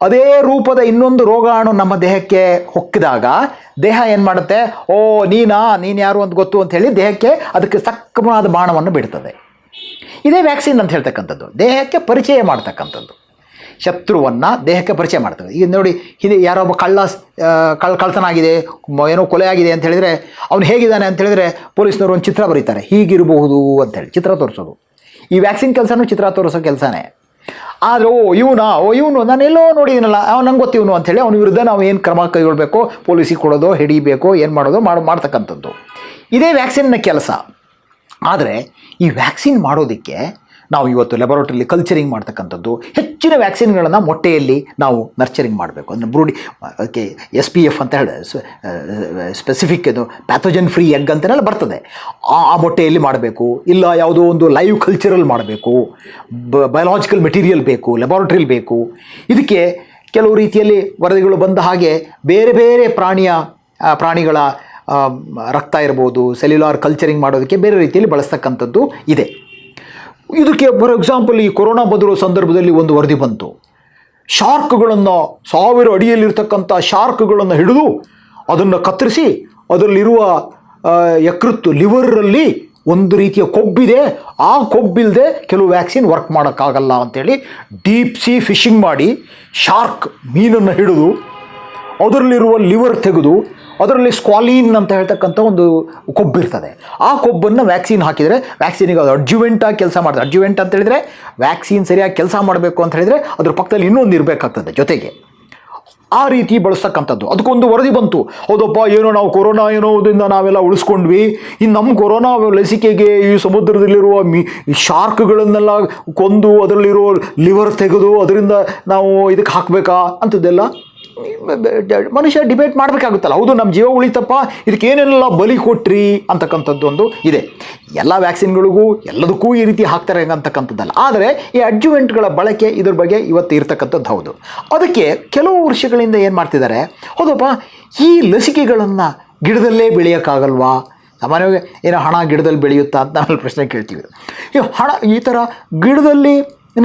ಅದೇ ರೂಪದ ಇನ್ನೊಂದು ರೋಗಾಣು ನಮ್ಮ ದೇಹಕ್ಕೆ ಹೊಕ್ಕಿದಾಗ ದೇಹ ಏನು ಮಾಡುತ್ತೆ, ನೀನು ಯಾರು ಅಂತ ಗೊತ್ತು ಅಂತ ಹೇಳಿ ದೇಹಕ್ಕೆ ಅದಕ್ಕೆ ಸಕ್ಕವಾದ ಬಾಣವನ್ನು ಬಿಡ್ತದೆ. ಇದೇ ವ್ಯಾಕ್ಸಿನ್ ಅಂತ ಹೇಳ್ತಕ್ಕಂಥದ್ದು, ದೇಹಕ್ಕೆ ಪರಿಚಯ ಮಾಡ್ತಕ್ಕಂಥದ್ದು, ಶತ್ರುವನ್ನು ದೇಹಕ್ಕೆ ಪರಿಚಯ ಮಾಡ್ತದೆ. ಈಗ ನೋಡಿ, ಯಾರೊಬ್ಬ ಕಳ್ಳತನ ಆಗಿದೆ, ಏನೋ ಕೊಲೆ ಆಗಿದೆ ಅಂತ ಹೇಳಿದರೆ ಅವನು ಹೇಗಿದ್ದಾನೆ ಅಂತ ಹೇಳಿದರೆ ಪೊಲೀಸ್ನವರು ಒಂದು ಚಿತ್ರ ಬರೀತಾರೆ, ಹೀಗಿರಬಹುದು ಅಂತೇಳಿ ಚಿತ್ರ ತೋರಿಸೋದು. ಈ ವ್ಯಾಕ್ಸಿನ್ ಕೆಲಸನೂ ಚಿತ್ರ ತೋರಿಸೋ ಕೆಲಸನೇ. ಆದರೆ ಇವನು ನಾನೆಲ್ಲೋ ನೋಡಿದ್ದೀನಲ್ಲ, ನಂಗೆ ಗೊತ್ತಿವನು ಅಂಥೇಳಿ ಅವನ ವಿರುದ್ಧ ನಾವು ಏನು ಕ್ರಮ ಕೈಗೊಳ್ಳಬೇಕು, ಪೊಲೀಸಿಗೆ ಕೊಡೋದು, ಹಿಡಿಬೇಕು, ಏನು ಮಾಡೋದು ಮಾಡ್ತಕ್ಕಂಥದ್ದು ಇದೇ ವ್ಯಾಕ್ಸಿನ್ನ ಕೆಲಸ. ಆದರೆ ಈ ವ್ಯಾಕ್ಸಿನ್ ಮಾಡೋದಕ್ಕೆ ನಾವು ಇವತ್ತು ಲ್ಯಾಬೊರೇಟರಿಲಿ ಕಲ್ಚರಿಂಗ್ ಮಾಡ್ತಕ್ಕಂಥದ್ದು, ಹೆಚ್ಚಿನ ವ್ಯಾಕ್ಸಿನ್ಗಳನ್ನು ಮೊಟ್ಟೆಯಲ್ಲಿ ನಾವು ನರ್ಚರಿಂಗ್ ಮಾಡಬೇಕು. ಅದನ್ನು ಬ್ರೂಡಿ ಅದಕ್ಕೆ SPF ಅಂತ ಹೇಳಿ ಸ್ಪೆಸಿಫಿಕ್ ಇದು ಪ್ಯಾಥೋಜನ್ ಫ್ರೀ ಎಗ್ ಅಂತೆಲ್ಲ ಬರ್ತದೆ, ಆ ಮೊಟ್ಟೆಯಲ್ಲಿ ಮಾಡಬೇಕು. ಇಲ್ಲ ಯಾವುದೋ ಒಂದು ಲೈವ್ ಕಲ್ಚರಲ್ಲಿ ಮಾಡಬೇಕು, ಬಯೋಲಾಜಿಕಲ್ ಮೆಟೀರಿಯಲ್ ಬೇಕು, ಲ್ಯಾಬೊರೇಟರಿಲಿ ಬೇಕು. ಇದಕ್ಕೆ ಕೆಲವು ರೀತಿಯಲ್ಲಿ ವರದಿಗಳು ಬಂದ ಹಾಗೆ ಬೇರೆ ಬೇರೆ ಪ್ರಾಣಿಗಳ ರಕ್ತ ಇರ್ಬೋದು, ಸೆಲ್ಯುಲಾರ್ ಕಲ್ಚರಿಂಗ್ ಮಾಡೋದಕ್ಕೆ ಬೇರೆ ರೀತಿಯಲ್ಲಿ ಬಳಸ್ತಕ್ಕಂಥದ್ದು ಇದೆ. ಇದಕ್ಕೆ ಫಾರ್ ಎಕ್ಸಾಂಪಲ್ ಈ ಕೊರೋನಾ ಬಂದಿರೋ ಸಂದರ್ಭದಲ್ಲಿ ಒಂದು ವರದಿ ಬಂತು, ಶಾರ್ಕ್ಗಳನ್ನು 1000 ಅಡಿಯಲ್ಲಿರ್ತಕ್ಕಂಥ ಶಾರ್ಕ್ಗಳನ್ನು ಹಿಡಿದು ಅದನ್ನು ಕತ್ತರಿಸಿ ಅದರಲ್ಲಿರುವ ಯಕೃತ್ತು ಲಿವರಲ್ಲಿ ಒಂದು ರೀತಿಯ ಕೊಬ್ಬಿದೆ, ಆ ಕೊಬ್ಬಿಲ್ಲದೆ ಕೆಲವು ವ್ಯಾಕ್ಸಿನ್ ವರ್ಕ್ ಮಾಡೋಕ್ಕಾಗಲ್ಲ ಅಂಥೇಳಿ ಡೀಪ್ ಸಿ ಫಿಶಿಂಗ್ ಮಾಡಿ ಶಾರ್ಕ್ ಮೀನನ್ನು ಹಿಡಿದು ಅದರಲ್ಲಿರುವ ಲಿವರ್ ತೆಗೆದು ಅದರಲ್ಲಿ ಸ್ಕ್ವಾಲೀನ್ ಅಂತ ಹೇಳ್ತಕ್ಕಂಥ ಒಂದು ಕೊಬ್ಬಿರ್ತದೆ, ಆ ಕೊಬ್ಬನ್ನು ವ್ಯಾಕ್ಸಿನ್ ಹಾಕಿದರೆ ವ್ಯಾಕ್ಸಿನಿಗೆ ಅದು ಅಡ್ಜುವೆಂಟಾಗಿ ಕೆಲಸ ಮಾಡ್ತದೆ. ಅಡ್ಜುವೆಂಟ್ ಅಂತ ಹೇಳಿದರೆ ವ್ಯಾಕ್ಸಿನ್ ಸರಿಯಾಗಿ ಕೆಲಸ ಮಾಡಬೇಕು ಅಂತ ಹೇಳಿದರೆ ಅದ್ರ ಪಕ್ಕದಲ್ಲಿ ಇನ್ನೊಂದು ಇರಬೇಕಾಗ್ತದೆ ಜೊತೆಗೆ, ಆ ರೀತಿ ಬಳಸ್ತಕ್ಕಂಥದ್ದು. ಅದಕ್ಕೊಂದು ವರದಿ ಬಂತು, ಹೌದಪ್ಪ ನಾವು ಕೊರೋನಾ ಏನೋದ್ರಿಂದ ನಾವೆಲ್ಲ ಉಳಿಸ್ಕೊಂಡ್ವಿ, ಇನ್ನು ನಮ್ಮ ಕೊರೋನಾ ಲಸಿಕೆಗೆ ಈ ಸಮುದ್ರದಲ್ಲಿರುವ ಶಾರ್ಕ್ಗಳನ್ನೆಲ್ಲ ಕೊಂದು ಅದರಲ್ಲಿರೋ ಲಿವರ್ ತೆಗೆದು ಅದರಿಂದ ನಾವು ಇದಕ್ಕೆ ಹಾಕಬೇಕಾ ಅಂಥದ್ದೆಲ್ಲ ಮನುಷ್ಯ ಡಿಬೇಟ್ ಮಾಡಬೇಕಾಗುತ್ತಲ್ಲ. ಹೌದು, ನಮ್ಮ ಜೀವ ಉಳಿತಪ್ಪ, ಇದಕ್ಕೆ ಏನೆಲ್ಲ ಬಲಿ ಕೊಟ್ರಿ ಅಂತಕ್ಕಂಥದ್ದು ಒಂದು ಇದೆ. ಎಲ್ಲ ವ್ಯಾಕ್ಸಿನ್ಗಳಿಗೂ ಎಲ್ಲದಕ್ಕೂ ಈ ರೀತಿ ಹಾಕ್ತಾರೆ ಅಂತಕ್ಕಂಥದ್ದಲ್ಲ. ಆದರೆ ಈ ಅಡ್ಜುವೆಂಟ್ಗಳ ಬಳಕೆ ಇದ್ರ ಬಗ್ಗೆ ಇವತ್ತು ಇರ್ತಕ್ಕಂಥದ್ದು ಹೌದು. ಅದಕ್ಕೆ ಕೆಲವು ವರ್ಷಗಳಿಂದ ಏನು ಮಾಡ್ತಿದ್ದಾರೆ, ಹೌದಪ್ಪ ಈ ಲಸಿಕೆಗಳನ್ನು ಗಿಡದಲ್ಲೇ ಬೆಳೆಯೋಕ್ಕಾಗಲ್ವಾ, ಸಾಮಾನ್ಯವಾಗಿ ಏನೋ ಹಣ ಗಿಡದಲ್ಲಿ ಬೆಳೆಯುತ್ತಾ ಅಂತ ನಾವು ಪ್ರಶ್ನೆ ಕೇಳ್ತೀವಿ. ಈ ಹಣ ಈ ಥರ ಗಿಡದಲ್ಲಿ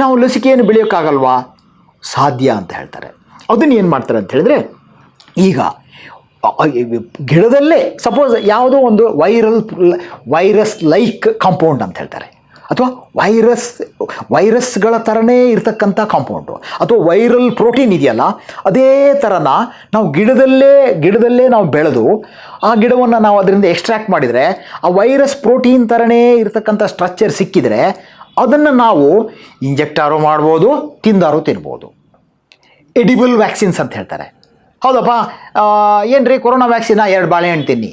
ನಾವು ಲಸಿಕೆಯನ್ನು ಬೆಳೆಯೋಕ್ಕಾಗಲ್ವಾ? ಸಾಧ್ಯ ಅಂತ ಹೇಳ್ತಾರೆ. ಅದನ್ನು ಏನು ಮಾಡ್ತಾರೆ ಅಂತ ಹೇಳಿದ್ರೆ, ಈಗ ಗಿಡದಲ್ಲೇ ಸಪೋಸ್ ಯಾವುದೋ ಒಂದು ವೈರಸ್ ಲೈಕ್ ಕಾಂಪೌಂಡ್ ಅಂತ ಹೇಳ್ತಾರೆ, ಅಥವಾ ವೈರಸ್ಗಳ ಥರನೇ ಇರ್ತಕ್ಕಂಥ ಕಾಂಪೌಂಡು, ಅಥವಾ ವೈರಲ್ ಪ್ರೋಟೀನ್ ಇದೆಯಲ್ಲ, ಅದೇ ಥರನ ನಾವು ಗಿಡದಲ್ಲೇ ನಾವು ಬೆಳೆದು ಆ ಗಿಡವನ್ನು ನಾವು ಅದರಿಂದ ಎಕ್ಸ್ಟ್ರಾಕ್ಟ್ ಮಾಡಿದರೆ ಆ ವೈರಸ್ ಪ್ರೋಟೀನ್ ಥರನೇ ಇರ್ತಕ್ಕಂಥ ಸ್ಟ್ರಕ್ಚರ್ ಸಿಕ್ಕಿದರೆ ಅದನ್ನು ನಾವು ಇಂಜೆಕ್ಟಾರು ಮಾಡ್ಬೋದು, ತಿಂದಾರು ತಿನ್ಬೋದು. ಎಡಿಬಲ್ ವ್ಯಾಕ್ಸಿನ್ಸ್ ಅಂತ ಹೇಳ್ತಾರೆ. ಹೌದಪ್ಪ, ಏನು ರೀ ಕೊರೋನಾ ವ್ಯಾಕ್ಸಿನ 2 ಬಾಳೆಹಣ್ಣು ತಿನ್ನಿ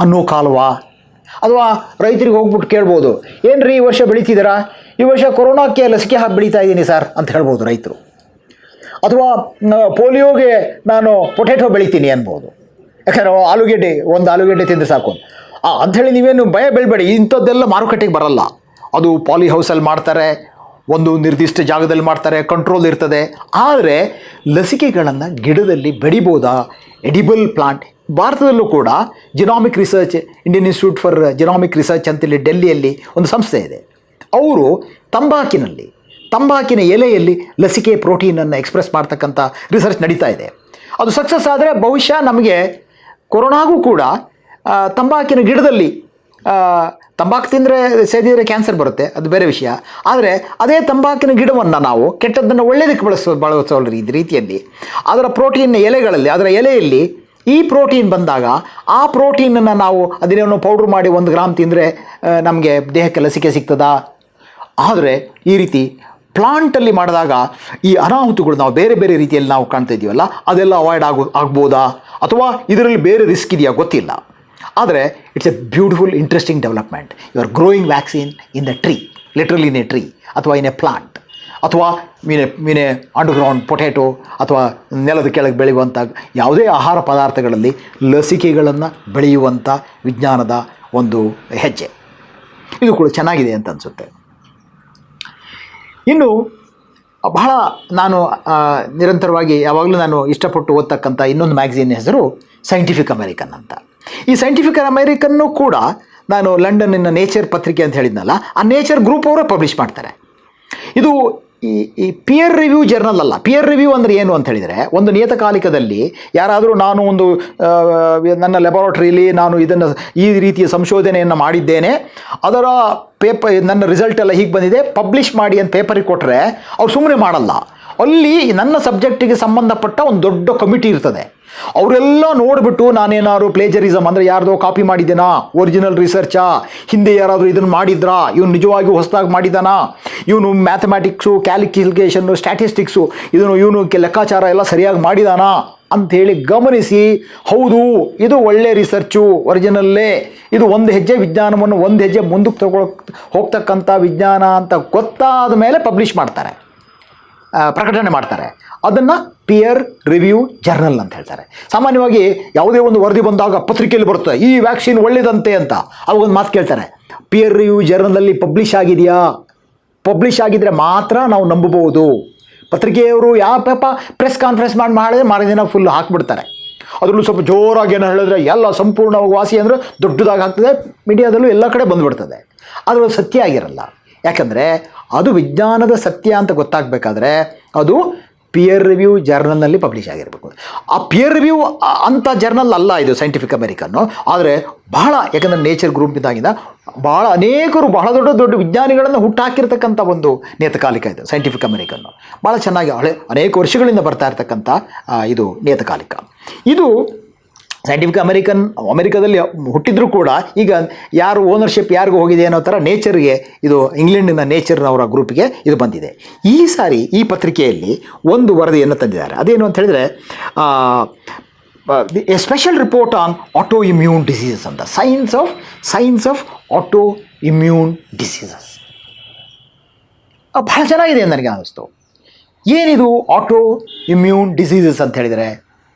ಅನ್ನೋ ಕಾಲ್ವಾ? ಅಥವಾ ರೈತರಿಗೆ ಹೋಗ್ಬಿಟ್ಟು ಕೇಳ್ಬೋದು, ಏನು ರೀ ಈ ವರ್ಷ ಬೆಳೀತಿದ್ದೀರಾ? ಈ ವರ್ಷ ಕೊರೋನಾಕ್ಕೆ ಲಸಿಕೆ ಹಾಕಿ ಬೆಳೀತಾ ಇದ್ದೀನಿ ಸರ್ ಅಂತ ಹೇಳ್ಬೋದು ರೈತರು. ಅಥವಾ ಪೋಲಿಯೋಗೆ ನಾನು ಪೊಟೆಟೊ ಬೆಳಿತೀನಿ ಅನ್ಬೋದು. ಯಾಕಂದರೆ ಒಂದು ಆಲೂಗೆಡ್ಡೆ ತಿಂದರೆ ಸಾಕು ಅಂಥೇಳಿ ನೀವೇನು ಭಯ ಬೀಳಬೇಡಿ. ಇಂಥದ್ದೆಲ್ಲ ಮಾರುಕಟ್ಟೆಗೆ ಬರಲ್ಲ. ಅದು ಪಾಲಿ ಹೌಸಲ್ಲಿ ಮಾಡ್ತಾರೆ, ಒಂದು ನಿರ್ದಿಷ್ಟ ಜಾಗದಲ್ಲಿ ಮಾಡ್ತಾರೆ, ಕಂಟ್ರೋಲ್ ಇರ್ತದೆ. ಆದರೆ ಲಸಿಕೆಗಳನ್ನು ಗಿಡದಲ್ಲಿ ಬೆಳಿಬೋದಾ? Edible plant. ಭಾರತದಲ್ಲೂ ಕೂಡ genomic research, Indian institute for genomic research ಅಂತೇಳಿ ಡೆಲ್ಲಿಯಲ್ಲಿ ಒಂದು ಸಂಸ್ಥೆ ಇದೆ. ಅವರು ತಂಬಾಕಿನ ಎಲೆಯಲ್ಲಿ ಲಸಿಕೆ ಪ್ರೋಟೀನನ್ನು ಎಕ್ಸ್ಪ್ರೆಸ್ ಮಾಡ್ತಕ್ಕಂಥ ರಿಸರ್ಚ್ ನಡೀತಾ ಇದೆ. ಅದು ಸಕ್ಸಸ್ ಆದರೆ ಬಹುಶಃ ನಮಗೆ ಕೊರೋನಾಗೂ ಕೂಡ ತಂಬಾಕಿನ ಗಿಡದಲ್ಲಿ, ತಂಬಾಕು ತಿಂದರೆ ಸೇದಿದರೆ ಕ್ಯಾನ್ಸರ್ ಬರುತ್ತೆ, ಅದು ಬೇರೆ ವಿಷಯ. ಆದರೆ ಅದೇ ತಂಬಾಕಿನ ಗಿಡವನ್ನು ನಾವು ಕೆಟ್ಟದ್ದನ್ನು ಒಳ್ಳೆಯದಕ್ಕೆ ಬಳಸೋ ರೀತಿಯಲ್ಲಿ ಅದರ ಪ್ರೋಟೀನ್ ಎಲೆಗಳಲ್ಲಿ, ಅದರ ಎಲೆಯಲ್ಲಿ ಈ ಪ್ರೋಟೀನ್ ಬಂದಾಗ ಆ ಪ್ರೋಟೀನನ್ನು ನಾವು ಅದನ್ನೇನೋ ಪೌಡ್ರ್ ಮಾಡಿ 1 ಗ್ರಾಮ್ ತಿಂದರೆ ನಮಗೆ ದೇಹಕ್ಕೆ ಲಸಿಕೆ ಸಿಗ್ತದಾ? ಆದರೆ ಈ ರೀತಿ ಪ್ಲಾಂಟಲ್ಲಿ ಮಾಡಿದಾಗ ಈ ಅನಾಹುತಗಳು ನಾವು ಬೇರೆ ಬೇರೆ ರೀತಿಯಲ್ಲಿ ನಾವು ಕಾಣ್ತಾ ಇದ್ದೀವಲ್ಲ, ಅದೆಲ್ಲ ಅವಾಯ್ಡ್ ಆಗ್ಬೋದಾ? ಅಥವಾ ಇದರಲ್ಲಿ ಬೇರೆ ರಿಸ್ಕ್ ಇದೆಯಾ ಗೊತ್ತಿಲ್ಲ. ಆದರೆ it's a beautiful interesting development. You are growing vaccine in the tree, literally in a tree, ಅಥವಾ ಇನ್ ಎ ಪ್ಲಾಂಟ್, ಅಥವಾ ಮೀನೆ ಅಂಡರ್ಗ್ರೌಂಡ್ ಪೊಟೆಟೊ, ಅಥವಾ ನೆಲದ ಕೆಳಗೆ ಬೆಳೆಯುವಂಥ ಯಾವುದೇ ಆಹಾರ ಪದಾರ್ಥಗಳಲ್ಲಿ ಲಸಿಕೆಗಳನ್ನು ಬೆಳೆಯುವಂಥ ವಿಜ್ಞಾನದ ಒಂದು ಹೆಜ್ಜೆ. ಇದು ಕೂಡ ಚೆನ್ನಾಗಿದೆ ಅಂತ ಅನಿಸುತ್ತೆ. ಇನ್ನು ಬಹಳ ನಾನು ನಿರಂತರವಾಗಿ ಯಾವಾಗಲೂ ನಾನು ಇಷ್ಟಪಟ್ಟು ಓದ್ತಕ್ಕಂಥ ಇನ್ನೊಂದು ಮ್ಯಾಗಝೀನ್ ಹೆಸರು ಸೈಂಟಿಫಿಕ್ ಅಮೆರಿಕನ್ ಅಂತ. ಈ ಸೈಂಟಿಫಿಕ್ ಅಮೆರಿಕನ್ನು ಕೂಡ ನಾನು ಲಂಡನ್ನಿನ ನೇಚರ್ ಪತ್ರಿಕೆ ಅಂತ ಹೇಳಿದ್ನಲ್ಲ, ಆ ನೇಚರ್ ಗ್ರೂಪ್ ಅವರೇ ಪಬ್ಲಿಷ್ ಮಾಡ್ತಾರೆ. ಇದು ಈ ಪಿಯರ್ ರಿವ್ಯೂ ಜರ್ನಲ್ ಅಲ್ಲ. ಪಿಯರ್ ರಿವ್ಯೂ ಅಂದರೆ ಏನು ಅಂತ ಹೇಳಿದರೆ, ಒಂದು ನಿಯತಕಾಲಿಕದಲ್ಲಿ ಯಾರಾದರೂ ನಾನು ಒಂದು ನನ್ನ ಲ್ಯಾಬೊರೇಟರಿಲಿ ನಾನು ಈ ರೀತಿಯ ಸಂಶೋಧನೆಯನ್ನು ಮಾಡಿದ್ದೇನೆ, ಅದರ ನನ್ನ ರಿಸಲ್ಟ್ ಎಲ್ಲ ಹೀಗೆ ಬಂದಿದೆ, ಪಬ್ಲಿಷ್ ಮಾಡಿ ಅಂತ ಪೇಪರಿಗೆ ಕೊಟ್ಟರೆ ಅವ್ರು ಸುಮ್ಮನೆ ಮಾಡಲ್ಲ. ಅಲ್ಲಿ ನನ್ನ ಸಬ್ಜೆಕ್ಟಿಗೆ ಸಂಬಂಧಪಟ್ಟ ಒಂದು ದೊಡ್ಡ ಕಮಿಟಿ ಇರ್ತದೆ. ಅವರೆಲ್ಲ ನೋಡಿಬಿಟ್ಟು ನಾನೇನಾದ್ರು ಪ್ಲೇಜರಿಸಮ್ ಅಂದರೆ ಯಾರ್ದೋ ಕಾಪಿ ಮಾಡಿದ್ದೇನಾ, ಒರಿಜಿನಲ್ ರಿಸರ್ಚಾ, ಹಿಂದೆ ಯಾರಾದರೂ ಇದನ್ನು ಮಾಡಿದ್ರಾ, ಇವನು ನಿಜವಾಗಿಯೂ ಹೊಸದಾಗಿ ಮಾಡಿದ್ದಾನಾ, ಇವನು ಮ್ಯಾಥಮೆಟಿಕ್ಸು, ಕ್ಯಾಲ್ಕುಲೇಷನ್ನು, ಸ್ಟ್ಯಾಟಿಸ್ಟಿಕ್ಸು ಇವನು ಲೆಕ್ಕಾಚಾರ ಎಲ್ಲ ಸರಿಯಾಗಿ ಮಾಡಿದಾನಾ ಅಂಥೇಳಿ ಗಮನಿಸಿ, ಹೌದು ಇದು ಒಳ್ಳೆ ರಿಸರ್ಚು, ಒರಿಜಿನಲ್ಲೇ, ಇದು ಒಂದು ಹೆಜ್ಜೆ ವಿಜ್ಞಾನವನ್ನು ಒಂದು ಹೆಜ್ಜೆ ಮುಂದಕ್ಕೆ ಹೋಗ್ತಕ್ಕಂಥ ವಿಜ್ಞಾನ ಅಂತ ಗೊತ್ತಾದ ಮೇಲೆ ಪಬ್ಲಿಷ್ ಮಾಡ್ತಾರೆ, ಪ್ರಕಟಣೆ ಮಾಡ್ತಾರೆ. ಅದನ್ನು ಪಿಯರ್ ರಿವ್ಯೂ ಜರ್ನಲ್ ಅಂತ ಹೇಳ್ತಾರೆ. ಸಾಮಾನ್ಯವಾಗಿ ಯಾವುದೇ ಒಂದು ವರದಿ ಬಂದಾಗ ಪತ್ರಿಕೆಯಲ್ಲಿ ಬರುತ್ತೆ ಈ ವ್ಯಾಕ್ಸಿನ್ ಒಳ್ಳೆಯದಂತೆ ಅಂತ, ಅವಾಗೊಂದು ಮಾತು ಕೇಳ್ತಾರೆ, ಪಿಯರ್ ರಿವ್ಯೂ ಜರ್ನಲಲ್ಲಿ ಪಬ್ಲಿಷ್ ಆಗಿದೆಯಾ? ಪಬ್ಲಿಷ್ ಆಗಿದ್ದರೆ ಮಾತ್ರ ನಾವು ನಂಬಬಹುದು. ಪತ್ರಿಕೆಯವರು ಯಾವ ಪ್ರೆಸ್ ಕಾನ್ಫರೆನ್ಸ್ ಮಾಡಿದ್ರೆ ಮಾರದಿನ ಫುಲ್ ಹಾಕಿಬಿಡ್ತಾರೆ. ಅದರಲ್ಲೂ ಸ್ವಲ್ಪ ಜೋರಾಗಿ ಏನೋ ಹೇಳಿದ್ರೆ ಎಲ್ಲ ಸಂಪೂರ್ಣ ವಾಸಿ ಅಂದರೆ ದೊಡ್ಡದಾಗಿ ಆಗ್ತದೆ, ಮೀಡಿಯಾದಲ್ಲೂ ಎಲ್ಲ ಕಡೆ ಬಂದುಬಿಡ್ತದೆ. ಅದರಲ್ಲಿ ಸತ್ಯ ಆಗಿರಲ್ಲ. ಯಾಕಂದರೆ ಅದು ವಿಜ್ಞಾನದ ಸತ್ಯ ಅಂತ ಗೊತ್ತಾಗಬೇಕಾದ್ರೆ ಅದು ಪಿಯರ್ ರಿವ್ಯೂ ಜರ್ನಲ್ನಲ್ಲಿ ಪಬ್ಲಿಷ್ ಆಗಿರಬೇಕು. ಆ ಪಿಯರ್ ರಿವ್ಯೂ ಅಂಥ ಜರ್ನಲ್ ಅಲ್ಲ ಇದು ಸೈಂಟಿಫಿಕ್ ಅಮೆರಿಕನ್ನು. ಆದರೆ ಬಹಳ, ಯಾಕಂದರೆ ನೇಚರ್ ಗ್ರೂಪ್ನಿಂದಾಗಿಂದ ಭಾಳ ಅನೇಕರು ಬಹಳ ದೊಡ್ಡ ವಿಜ್ಞಾನಿಗಳನ್ನು ಹುಟ್ಟಾಕಿರ್ತಕ್ಕಂಥ ಒಂದು ನಿಯತಕಾಲಿಕ ಇದು ಸೈಂಟಿಫಿಕ್ ಅಮೆರಿಕನ್ನು. ಭಾಳ ಚೆನ್ನಾಗಿ ಅನೇಕ ವರ್ಷಗಳಿಂದ ಬರ್ತಾ ಇರ್ತಕ್ಕಂಥ ಇದು ನಿಯತಕಾಲಿಕ. ಇದು ಸೈಂಟಿಫಿಕ್ ಅಮೆರಿಕದಲ್ಲಿ ಹುಟ್ಟಿದ್ರೂ ಕೂಡ ಈಗ ಯಾರು ಓನರ್ಶಿಪ್ ಯಾರಿಗೂ ಹೋಗಿದೆ ಅನ್ನೋ ಥರ ನೇಚರ್ಗೆ, ಇದು ಇಂಗ್ಲೆಂಡಿನ ನೇಚರ್ನವರ ಗ್ರೂಪಿಗೆ ಇದು ಬಂದಿದೆ. ಈ ಸಾರಿ ಈ ಪತ್ರಿಕೆಯಲ್ಲಿ ಒಂದು ವರದಿಯನ್ನು ತಂದಿದ್ದಾರೆ. ಅದೇನು ಅಂತ ಹೇಳಿದರೆ, a special report on auto immune diseases ಅಂತ, science of auto immune diseases. ಭಾಳ ಚೆನ್ನಾಗಿದೆ ನನಗೆ ಅನ್ನಿಸ್ತು. ಏನಿದು ಆಟೋ ಇಮ್ಯೂನ್ ಡಿಸೀಸಸ್ ಅಂತ ಹೇಳಿದರೆ?